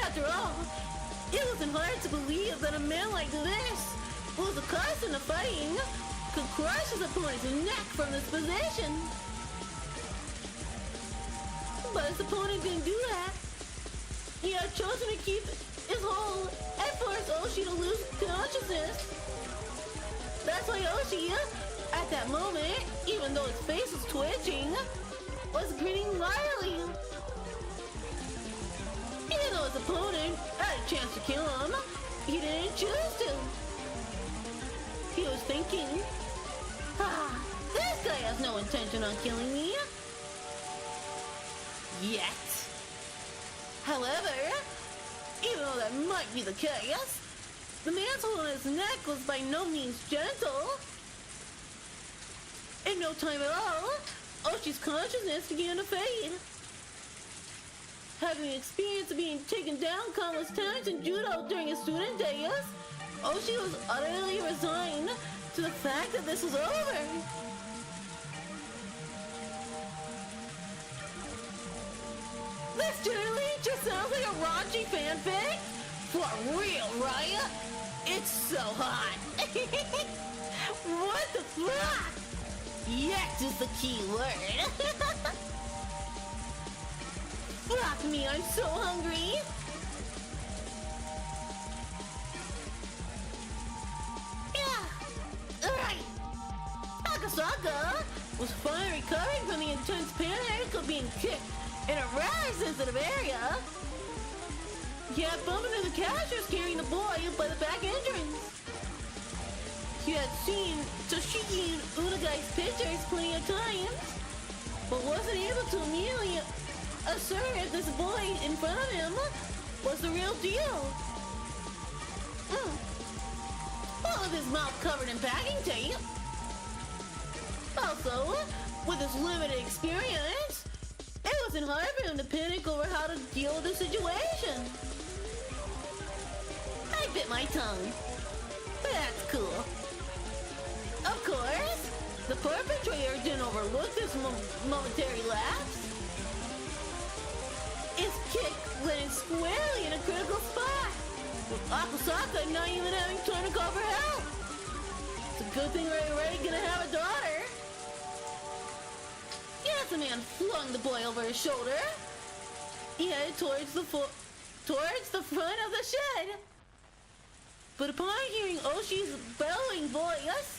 After all, it wasn't hard to believe that a man like this, who was accustomed to fighting, could crush his opponent's neck from this position. But his opponent didn't do that. He had chosen to keep his hold and force Oshi to lose consciousness. That's why Oshi, at that moment, even though his face was twitching, was grinning wildly. Even though his opponent had a chance to kill him, he didn't choose to. He was thinking, this guy has no intention on killing me. Yet. However, even though that might be the case, the man's hold on his neck was by no means gentle. In no time at all, Oshi's consciousness began to fade. Having experienced being taken down countless times in judo during his student days, Oshi was utterly resigned to the fact that this was over. This generally just sounds like a raunchy fanfic. For real, right? It's so hot. What the fuck? Yet is the key word. Fuck me, I'm so hungry. Yeah. Alright. Akasaka was finally recovering from the intense panic of being kicked in a rather sensitive area. He had bumped into the cashiers carrying the boy by the back entrance. He had seen Toshiki Unagai's pictures plenty of times, but wasn't able to immediately assert this boy in front of him was the real deal. All with his mouth covered in packing tape. Also, with his limited experience, it wasn't hard for him to panic over how to deal with the situation. I bit my tongue. But that's cool. Of course, the perpetrator didn't overlook this momentary lapse. His kick landed squarely in a critical spot, with Akasaka not even having time to call for help. It's a good thing we're already gonna have a daughter. Yes, the man flung the boy over his shoulder. He headed towards the front of the shed. But upon hearing Oshi's bellowing voice,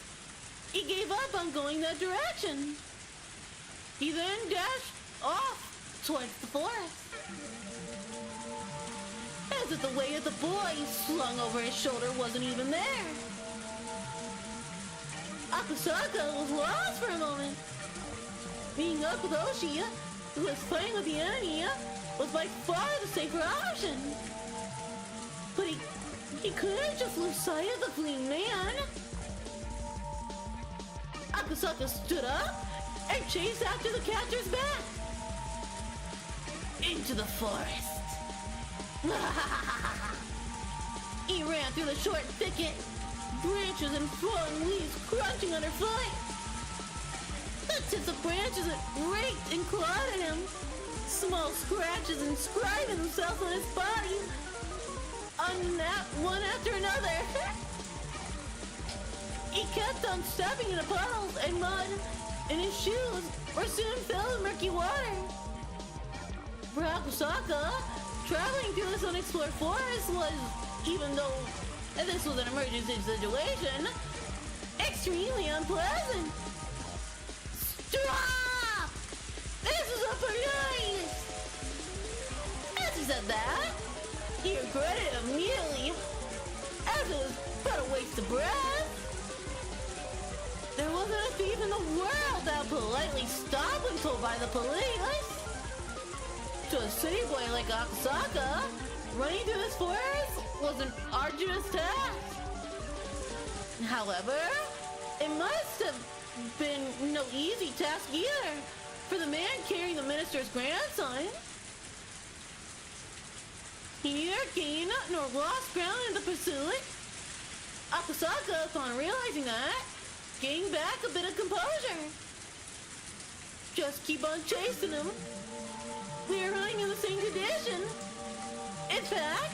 he gave up on going that direction. He then dashed off towards the forest. As if the weight of the boy slung over his shoulder wasn't even there. Akasaka was lost for a moment. Being up with Oshi, who was fighting with the enemy, was by far the safer option. But he couldn't just lose sight of the fleeing man. Akasaka stood up and chased after the catcher's back. Into the forest. He ran through the short thicket, branches and fallen leaves crunching underfoot. The tips of branches raked and clawed at him, small scratches inscribing themselves on his body, one after another. He kept on stepping into puddles and mud, and his shoes were soon filled with murky water. For Akasaka, traveling through this unexplored forest was, even though this was an emergency situation, extremely unpleasant. Stop! This is a police! As he said that, he regretted it immediately, as it was but a waste of breath. There wasn't a thief in the world that would politely stop when told by the police. To a city boy like Akasaka, running through this forest was an arduous task. However, it must have been no easy task either for the man carrying the minister's grandson. He neither gained nor lost ground in the pursuit. Akasaka, upon realizing that, gained back a bit of composure. Just keep on chasing him. We are running in the same condition. In fact,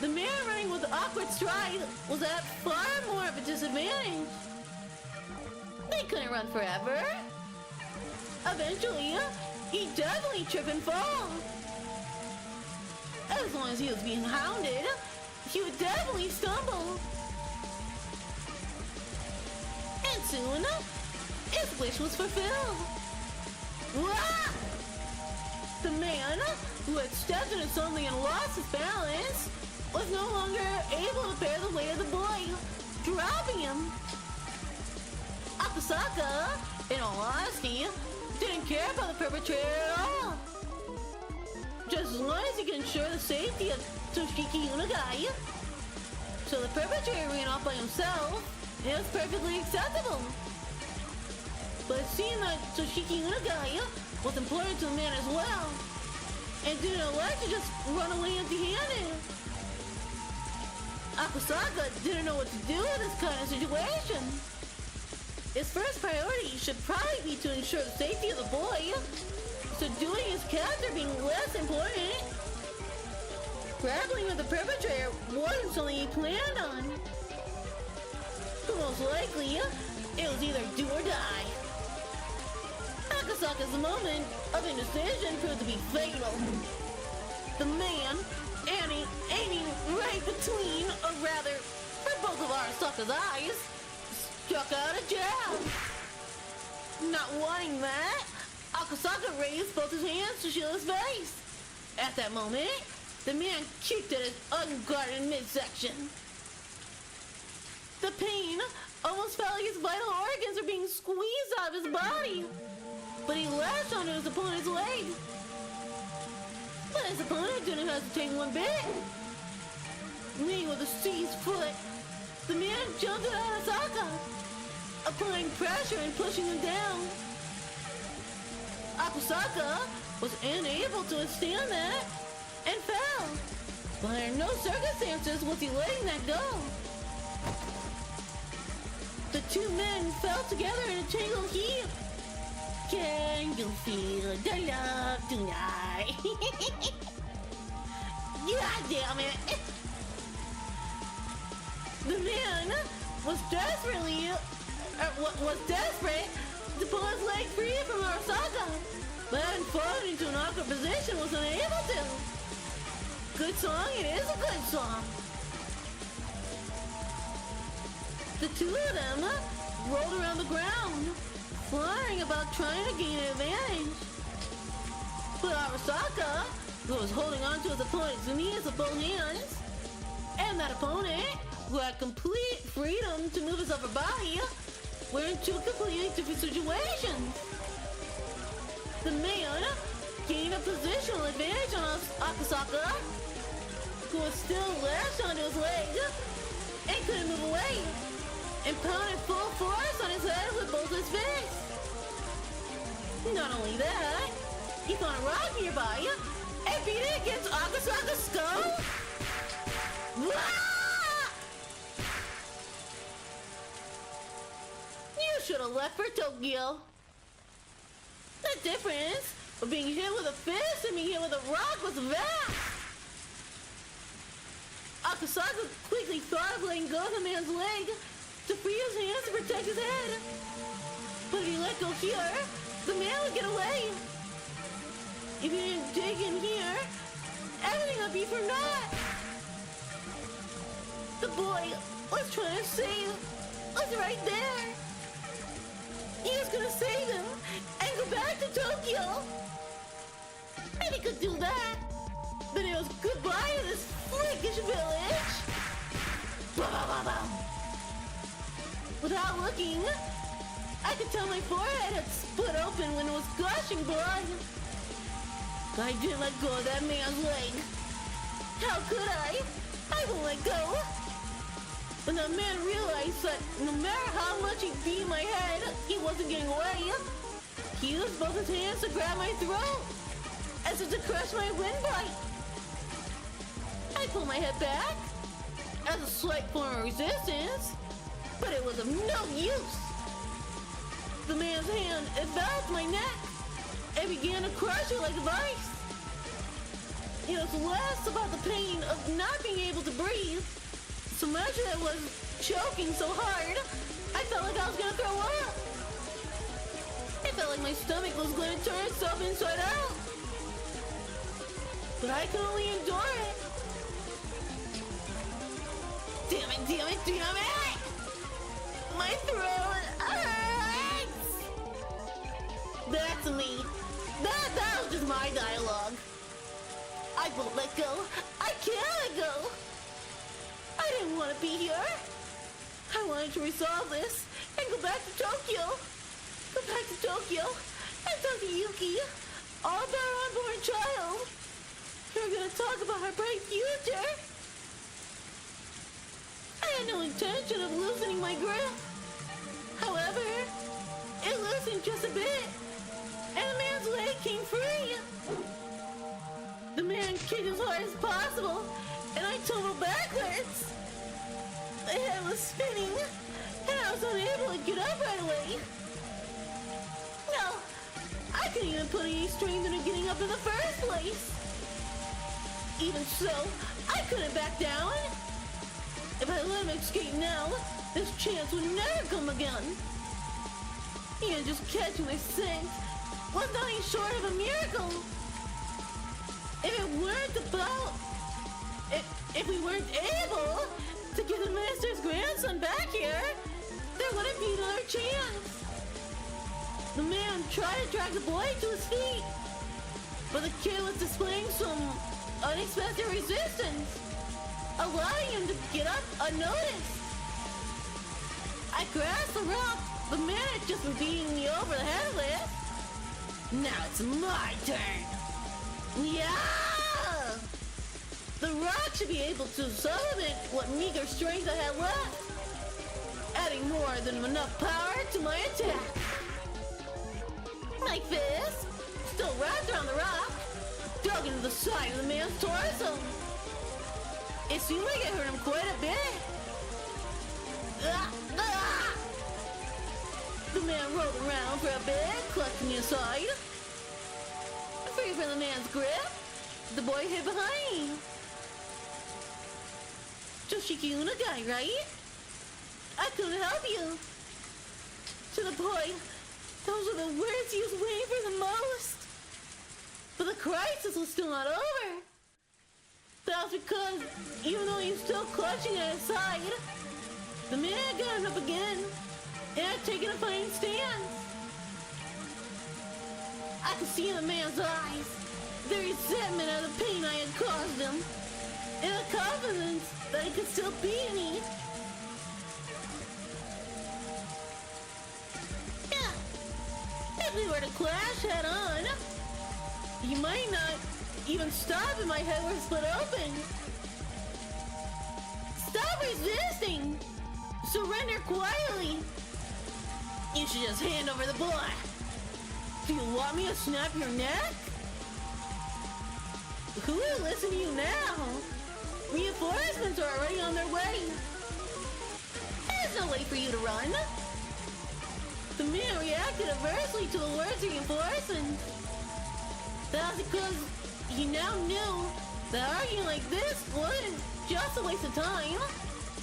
the man running with the awkward stride was at far more of a disadvantage. They couldn't run forever. Eventually, he'd definitely trip and fall. As long as he was being hounded, he would definitely stumble. And soon, his wish was fulfilled. Wah! The man, who had stepped into something and lost his balance, was no longer able to bear the weight of the boy, dropping him. Akasaka, in all honesty, didn't care about the perpetrator at all. Just as long as he could ensure the safety of Toshiki Unagai. So the perpetrator ran off by himself, and it was perfectly acceptable. But it seemed that Toshiki Unagai was important to the man as well, and didn't like to just run away empty-handed. Akasaka didn't know what to do with this kind of situation. His first priority should probably be to ensure the safety of the boy, so doing his captor being less important. Grappling with the perpetrator wasn't something he planned on. But most likely, it was either do or die. Akasaka's moment of indecision proved to be fatal. The man, aiming right between, or rather, for both of Arasaka's eyes, struck out a jab. Not wanting that, Akasaka raised both his hands to shield his face. At that moment, the man kicked at his unguarded midsection. The pain almost felt like his vital organs were being squeezed out of his body. But he lashed onto his opponent's leg. But his opponent didn't hesitate one bit. Kneeing with a seized foot, the man jumped at Arasaka, applying pressure and pushing him down. Akasaka was unable to withstand that and fell. But under no circumstances was he letting that go. The two men fell together in a tangled heap. Can you feel the love tonight? God damn it! The man was desperate to pull his leg free from Arasaka, but having fallen into an awkward position was unable to. Good song, it is a good song. The two of them rolled around the ground, flying about trying to gain an advantage. But Arasaka, who was holding onto his opponent's knees with both hands, and that opponent, who had complete freedom to move his upper body, were in two completely different situations. The man gained a positional advantage on Akasaka, who was still lashed onto his leg and couldn't move away, and pounded full force on his head with both his fists. Not only that, he found a rock nearby and beat it against Akasaka's skull. You should have left for Tokyo. The difference of being hit with a fist and being hit with a rock was vast. Akasaka quickly thought of letting go of the man's leg to free his hands to protect his head. But if he let go here, the man would get away. If he didn't dig in here, everything would be for naught. The boy was trying to save was right there. He was gonna save him and go back to Tokyo. And he could do that. But it was goodbye to this freakish village. Without looking, I could tell my forehead had split open when it was gushing blood. I didn't let go of that man's leg. How could I? I won't let go. When the man realized that no matter how much he beat my head, he wasn't getting away, he used both his hands to grab my throat, as if to crush my windpipe. I pulled my head back, as a slight form of resistance, but it was of no use. The man's hand enveloped my neck and began to crush it like a vice. It was less about the pain of not being able to breathe, so much that I was choking so hard, I felt like I was gonna throw up. It felt like my stomach was gonna turn itself inside out. But I could only endure it. Damn it, damn it, damn it! My throat hurts! That's me. That was just my dialogue. I won't let go. I can't let go. I didn't want to be here. I wanted to resolve this and go back to Tokyo. Go back to Tokyo and talk to Yuki all about our unborn child. We're gonna talk about her bright future. I had no intention of loosening my grip. However, it loosened just a bit, and the man's leg came free. The man kicked as hard as possible, and I tumbled backwards. My head was spinning, and I was unable to get up right away. No, I couldn't even put any strength into getting up in the first place. Even so, I couldn't back down. If I let him escape now, this chance would never come again. He had just catch my scent was nothing short of a miracle. If it weren't about... If we weren't able to get the minister's grandson back here, there wouldn't be another chance. The man tried to drag the boy to his feet, but the kid was displaying some unexpected resistance, allowing him to get up unnoticed. I grasped the rock the man had just been beating me over the head with. Now it's my turn. Yeah! The rock should be able to supplement what meager strength I had left, adding more than enough power to my attack. My fist, still wrapped around the rock, dug into the side of the man's torso. It seemed like it hurt him quite a bit. The man rolled around for a bit, clutching me aside. Free from the man's grip, the boy hid behind. Toshiki Unagai, right? I couldn't help you. To the point, those are the words he was waiting for the most. But the crisis was still not over. That was because, even though he was still clutching at his side, the man had gotten up again and had taken a fighting stance. I could see in the man's eyes the resentment of the pain I had caused him, and the confidence that he could still beat me. Yeah. If we were to clash head on, you might not even stop if my head were split open. Stop resisting! Surrender quietly! You should just hand over the boy. Do you want me to snap your neck? Who will listen to you now? Reinforcements are already on their way. There's no way for you to run. The man reacted adversely to the words reinforcements. That's because he now knew that arguing like this wasn't just a waste of time,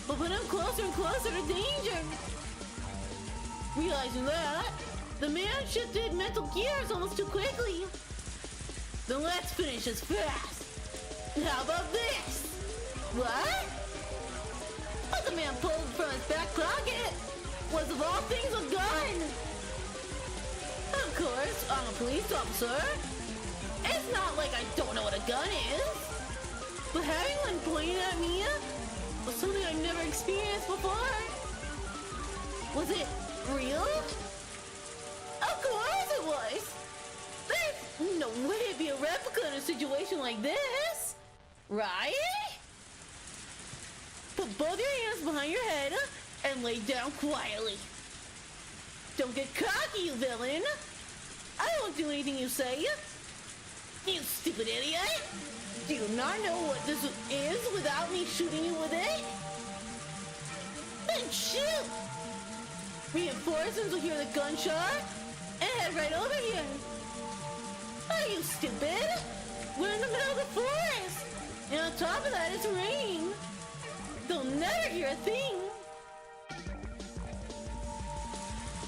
but put him closer and closer to danger. Realizing that, the man shifted mental gears almost too quickly. Then let's finish this fast. How about this? What? What the man pulled from his back pocket was of all things a gun. Of course, I'm a police officer. It's not like I don't know what a gun is. But having one pointed at me was something I've never experienced before. Was it real? Of course it was! There's no way it'd be a replica in a situation like this! Right? Put both your hands behind your head and lay down quietly. Don't get cocky, you villain! I won't do anything you say. You stupid idiot! Do you not know what this is without me shooting you with it? Then shoot! Reinforcements will hear the gunshot and head right over here. Are you stupid? We're in the middle of the forest, and on top of that it's raining. They'll never hear a thing.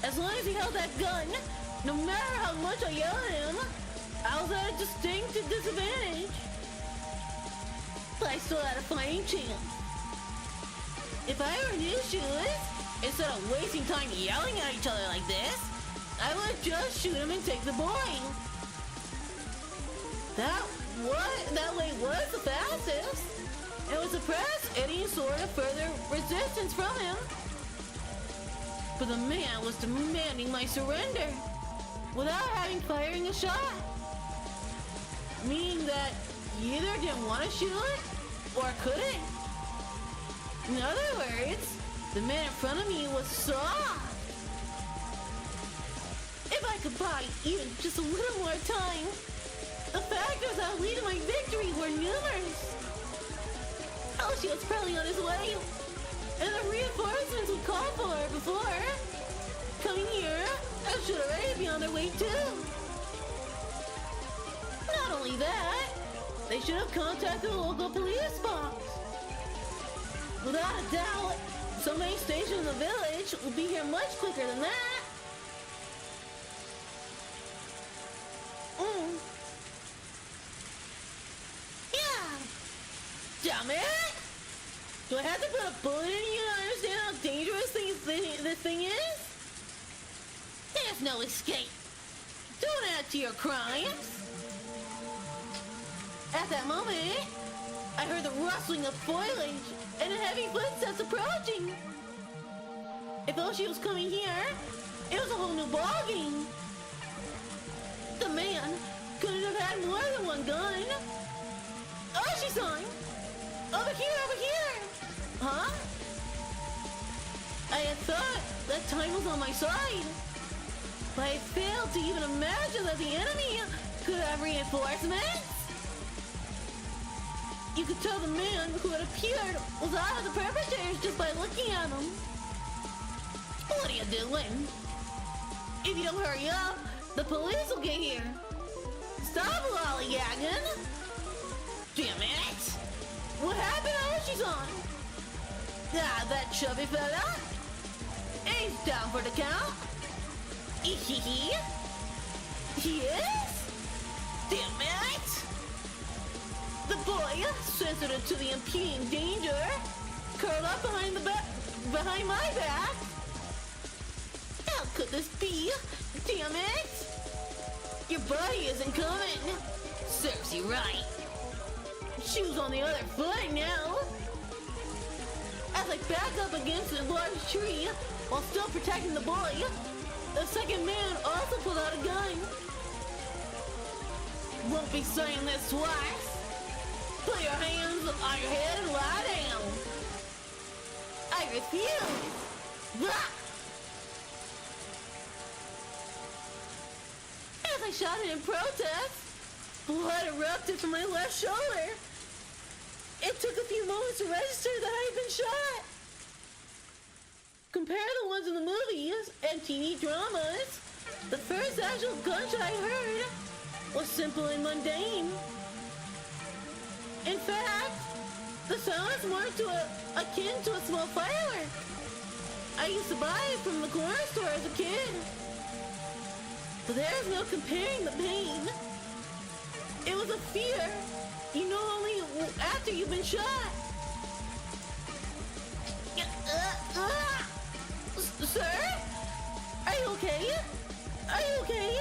As long as he held that gun, no matter how much I yell at him, I was at a distinct disadvantage. But I still had a fighting chance. If I were in his shoes, instead of wasting time yelling at each other like this, I would just shoot him and take the boy. That way was the fastest. It would suppress any sort of further resistance from him. But the man was demanding my surrender without having firing a shot. Meaning that he either didn't want to shoot or couldn't. In other words, the man in front of me was soft. If I could buy even just a little more time, the factors that would lead to my victory were numerous. Elsie was probably on his way, and the reinforcements we called for before coming here should already be on their way too. Not only that, they should have contacted the local police box. Without a doubt, somebody stationed in the village will be here much quicker than that. Do I have to put a bullet in you to understand how dangerous this thing is? There's no escape. Don't add to your crimes. At that moment, I heard the rustling of foliage and a heavy footsteps approaching. If Oshi was coming here, it was a whole new ballgame. The man couldn't have had more than one gun. Oshi-san! Over here, over here! Huh? I had thought that time was on my side, but I failed to even imagine that the enemy could have reinforcements. You could tell the man who had appeared was out of the perpetrators just by looking at him. What are you doing? If you don't hurry up, the police will get here. Stop lollygagging! Damn it! What happened? Oh, she's on. Ah, that chubby fella. He's down for the count. Hee. He is? Damn it! The boy, sensitive to the impending danger, curled up behind my back. How could this be? Damn it! Your buddy isn't coming. Serves you right. Shoes on the other foot now. As I back up against a large tree while still protecting the boy, the second man also pulled out a gun. Won't be saying this twice. Put your hands on your head and lie down. I refuse. Blah! As I shouted in protest, blood erupted from my left shoulder. It took a few moments to register that I had been shot. Compare the ones in the movies and TV dramas. The first actual gunshot I heard was simple and mundane. In fact, the sound is more akin to a small firework. I used to buy it from the corner store as a kid. But there's no comparing the pain. It was a fear you know only after you've been shot. Sir? Are you okay? Are you okay?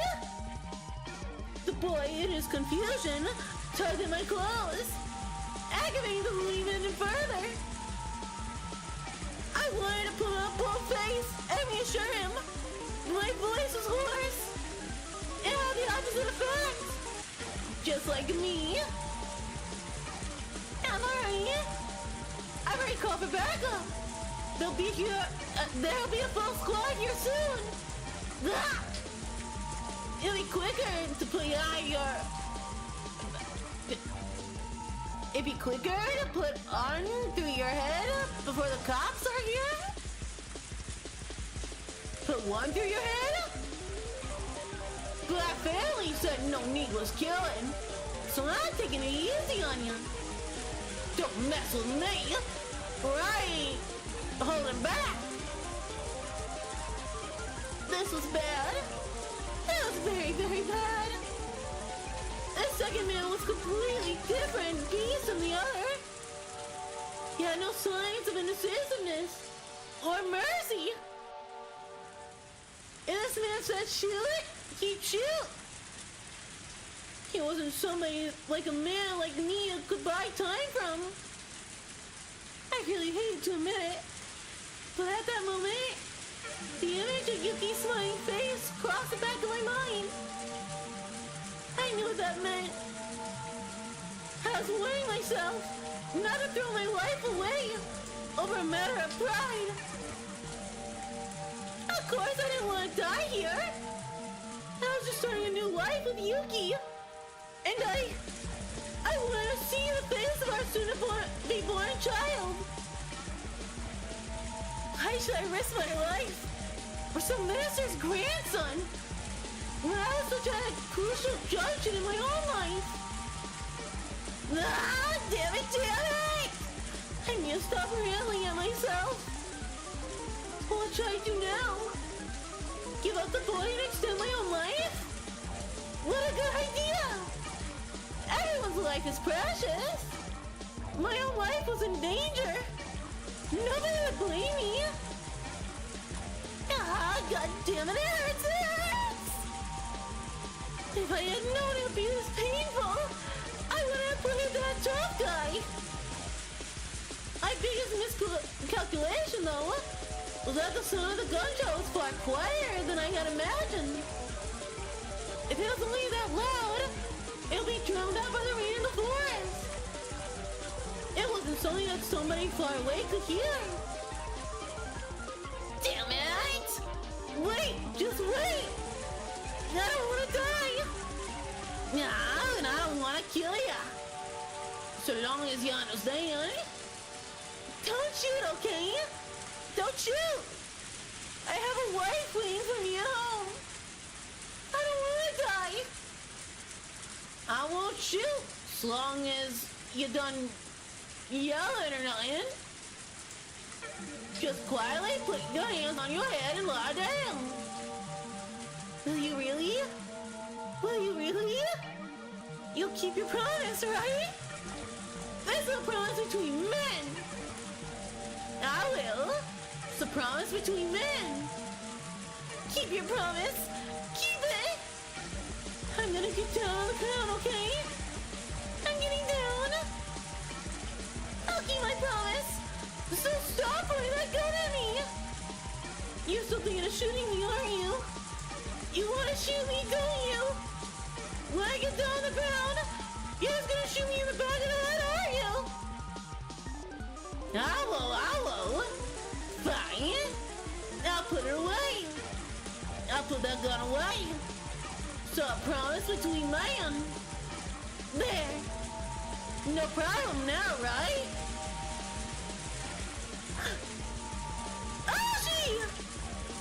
The boy, in his confusion, tugged at my clothes, aggravating to leave it any further. I wanted to put on a bold face and reassure him. My voice was hoarse. It had the opposite effect. Just like me. I'm alright. I've already called for backup. They'll be here. There'll be a full squad here soon. Ah! It'll be quicker to put on your. It'd be quicker to put on through your head before the cops are here. Put one through your head. Black family said no needless killing, so I'm taking it easy on you. Don't mess with me, or I ain't holding back. This was bad. That was very, very bad. The second man was completely different beast than the other. He had no signs of indecisiveness or mercy. And this man said shoot, he'd shoot. He wasn't somebody like a man like me who could buy time from. I really hated to admit it, but at that moment, the image of Yuki's smiling face crossed the back of my mind. I knew what that meant. I was warning myself not to throw my life away over a matter of pride. Of course I didn't want to die here. I was just starting a new life with Yuki. And I wanted to see the face of our soon-to-be-born child. Why should I risk my life for some minister's grandson when I was such a crucial junction in my own life? Ah, damn it! I need to stop railing at myself. What should I do now? Give up the boy and extend my own life? What a good idea! Everyone's life is precious. My own life was in danger. Nobody would blame me. Ah, god damn it, it hurts, it hurts! If I had known it would be this painful, I wouldn't have put it that tough guy. My biggest miscalculation, though, was that the sound of the gunshot was far quieter than I had imagined. If it doesn't leave that loud, it'll be drowned out by the rain in the forest. It wasn't something that somebody far away could hear. Damn it! Wait, just wait! I don't want to die! Nah, and I don't want to kill ya. So long as you understand. Don't shoot, okay? Don't shoot! I have a wife waiting for me at home. I don't want to die. I won't shoot, as long as you done yelling or nothing. Just quietly put your hands on your head and lie down. Will you really? Will you really? You'll keep your promise, right? This is a promise between men. I will. It's a promise between men. Keep your promise. Keep it. I'm gonna get down on the ground, okay? I'm getting down. I'll keep my promise. So stop pointing that gun at me. You're still thinking of shooting me, aren't you? You want to shoot me, don't you? When I get down on the ground, you're just gonna shoot me in the back of the head, are you? Hello. Fine. I'll put it away. I'll put that gun away. So a promise between man. There. No problem now, right? Ashi!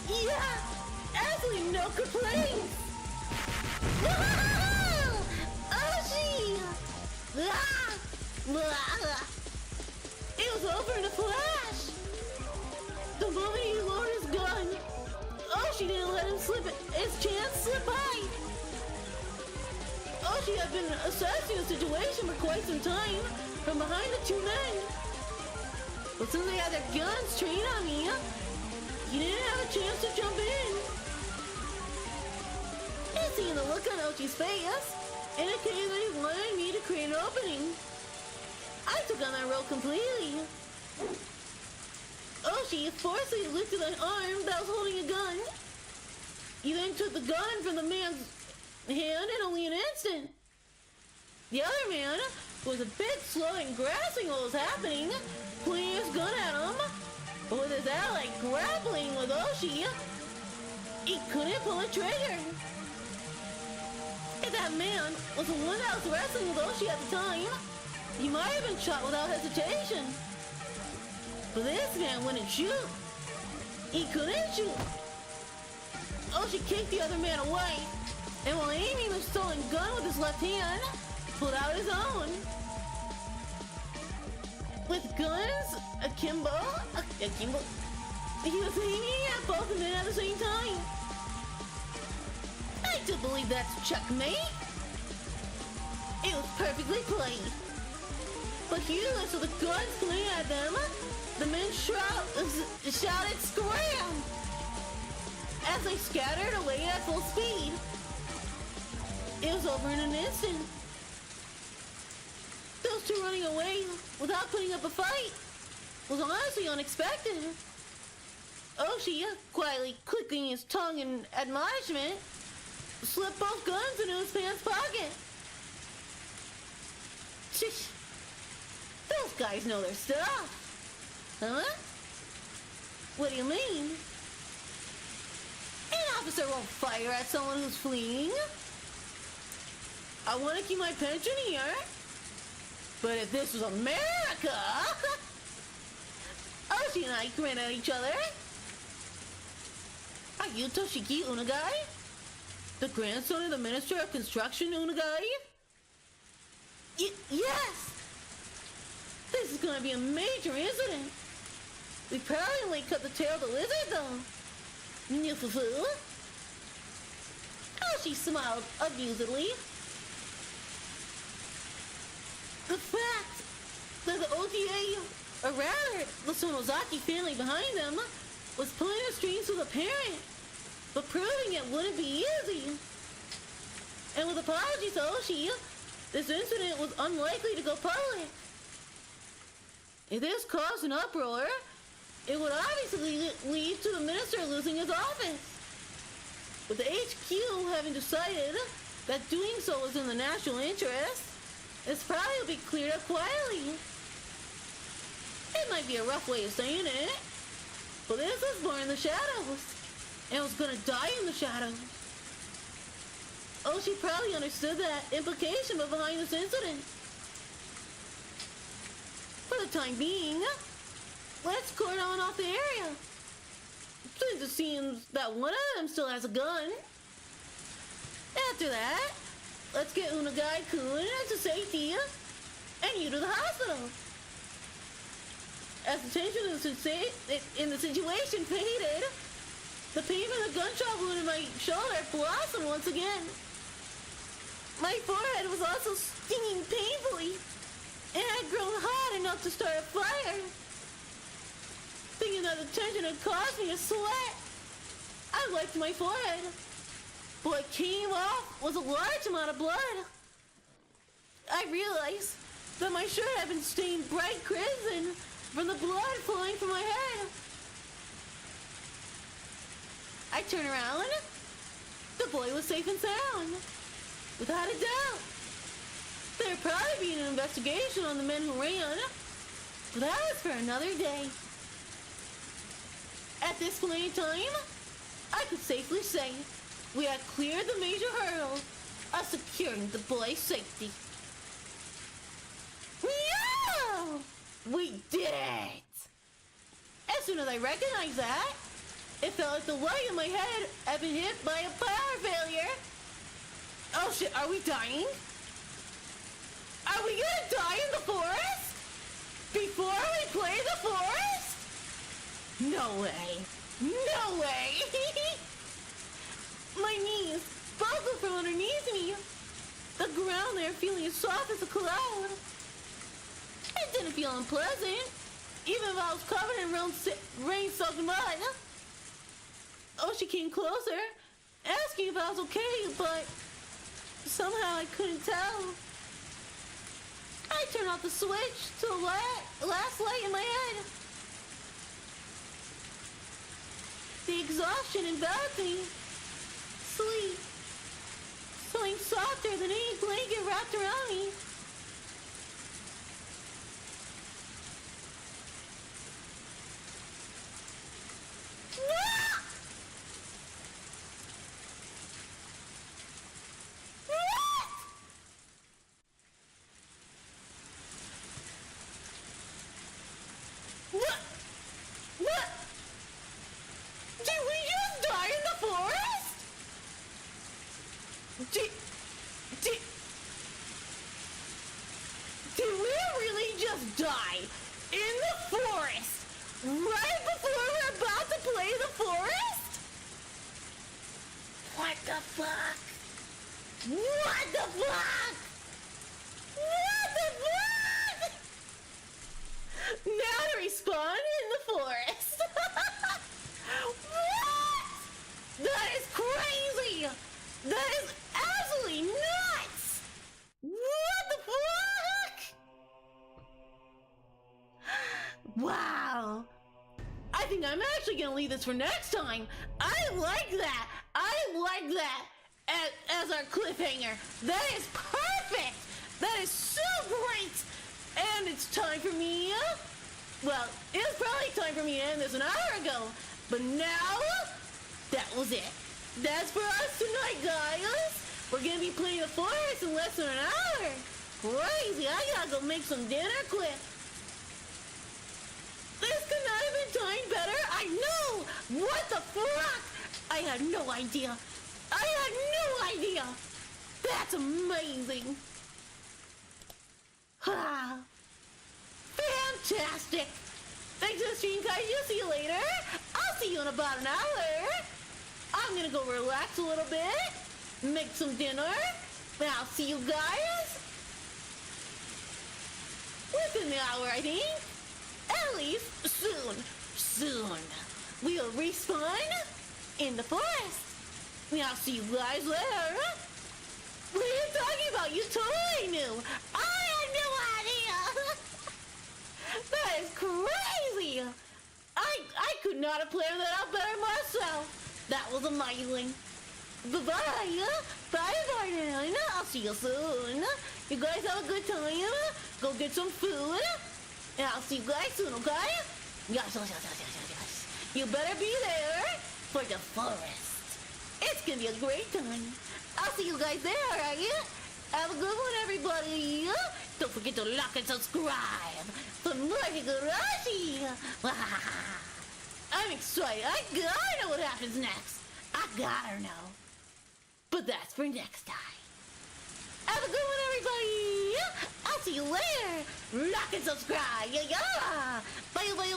Yeah! Absolutely no complaints! Ashi! It was over in a flash! The moment he lowered his gun, Oshi didn't let him his chance slip by. Oshi had been assessing the situation for quite some time from behind the two men. But since they had their guns trained on me, he didn't have a chance to jump in. And seeing the look on Oshi's face indicated that he wanted me to create an opening. I took on that role completely. Oshi forcefully lifted an arm that was holding a gun. He then took the gun from the man's hand in only an instant. The other man was a bit slow in grasping what was happening, pointing his gun at him, but with his ally grappling with Oshi, he couldn't pull a trigger. If that man was the one that was wrestling with Oshi at the time, he might have been shot without hesitation. But this man wouldn't shoot. He couldn't shoot. Oshi kicked the other man away, and while aiming the stolen gun with his left hand, pulled out his own. With guns akimbo, he was aiming at both men at the same time. I do believe that's checkmate. It was perfectly played. But heedless of the guns pointing at them, the men shouted scram as they scattered away at full speed. It was over in an instant. Those two running away without putting up a fight was honestly unexpected. Oshi, quietly clicking his tongue in admonishment, slipped both guns into his pants pocket. Shish. Those guys know their stuff. Huh? What do you mean? An officer won't fire at someone who's fleeing. I want to keep my pension here. But if this was America... Oshi and I grin at each other. Are you Toshiki Unagai? The grandson of the Minister of Construction Unagai? Yes! This is gonna be a major incident. We probably only cut the tail of the lizard though. Nufufu. Oshi smiled amusedly. The fact that the OTA Or rather, the Sonozaki family behind them was pulling the strings with a parent, but proving it wouldn't be easy. And with apologies to Oshi, this incident was unlikely to go public. If this caused an uproar, it would obviously lead to the minister losing his office. With the HQ having decided that doing so was in the national interest, this probably will be cleared up quietly. It might be a rough way of saying it, but this was born in the shadows, and was gonna die in the shadows. Oshi probably understood that implication behind this incident. For the time being, let's cordon off the area, since it seems that one of them still has a gun. After that, let's get Unagai-kun to safety, and you to the hospital. As the tension in the situation faded, the pain from the gunshot wound in my shoulder blossomed once again. My forehead was also stinging painfully, and had grown hot enough to start a fire. Thinking that the tension had caused me to sweat, I wiped my forehead. What came off was a large amount of blood. I realized that my shirt had been stained bright crimson from the blood flowing from my head. I turned around. The boy was safe and sound. Without a doubt. There'd probably be an investigation on the men who ran, but that was for another day. At this point in time, I could safely say we had cleared the major hurdle of securing the boy's safety. Yeah! We did it! As soon as I recognized that, it felt like the light in my head had been hit by a power failure. Oh shit, are we dying? Are we gonna die in the forest? Before we play the forest? No way. No way! My knees buckled from underneath me. The ground there feeling as soft as a cloud. It didn't feel unpleasant, even if I was covered in rain-soaked mud. Oh, she came closer, asking if I was okay, but somehow I couldn't tell. I turned off the switch to the last light in my head. The exhaustion enveloped me. Sleep. Something softer than any blanket wrapped around me. Did we really just die in the forest right before we're about to play the forest? What the fuck? What the fuck? What the fuck? Now to respawn in the forest. What? That is crazy. That is absolutely nuts! What the fuck? Wow. I think I'm actually gonna leave this for next time. I like that. I like that as our cliffhanger. That is perfect. That is so great. And it's time for me. Well, it was probably time for me to end this an hour ago. But now, that was it. That's for us tonight, guys. We're gonna be playing the forest in less than an hour. Crazy, I gotta go make some dinner quick. This could not have been timed better. I know. What the fuck? I had no idea. I had no idea. That's amazing. Ha. Fantastic. Thanks for the stream, Kaiju. See you later. I'll see you in about an hour. I'm gonna go relax a little bit, make some dinner, and I'll see you guys within the hour, I think. At least soon. We'll respawn in the forest. I'll see you guys later. What are you talking about? You totally knew. I had no idea. That is crazy. I could not have planned that out better myself. That was amazing. Bye-bye. Bye-bye now. I'll see you soon. You guys have a good time. Go get some food. And I'll see you guys soon, okay? Yes. You better be there for the forest. It's gonna be a great time. I'll see you guys there, alright? Have a good one, everybody. Don't forget to like and subscribe for more Higurashi. I'm excited. I gotta know what happens next. I gotta know. But that's for next time. Have a good one, everybody. I'll see you later. Like and subscribe. Yeah. Bye. Bye.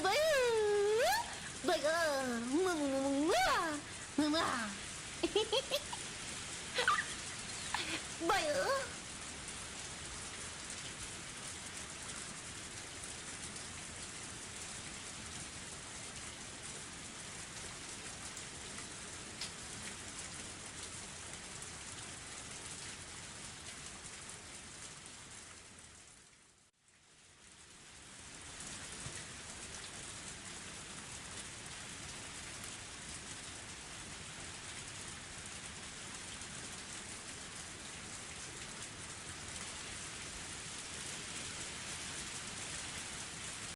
Bye.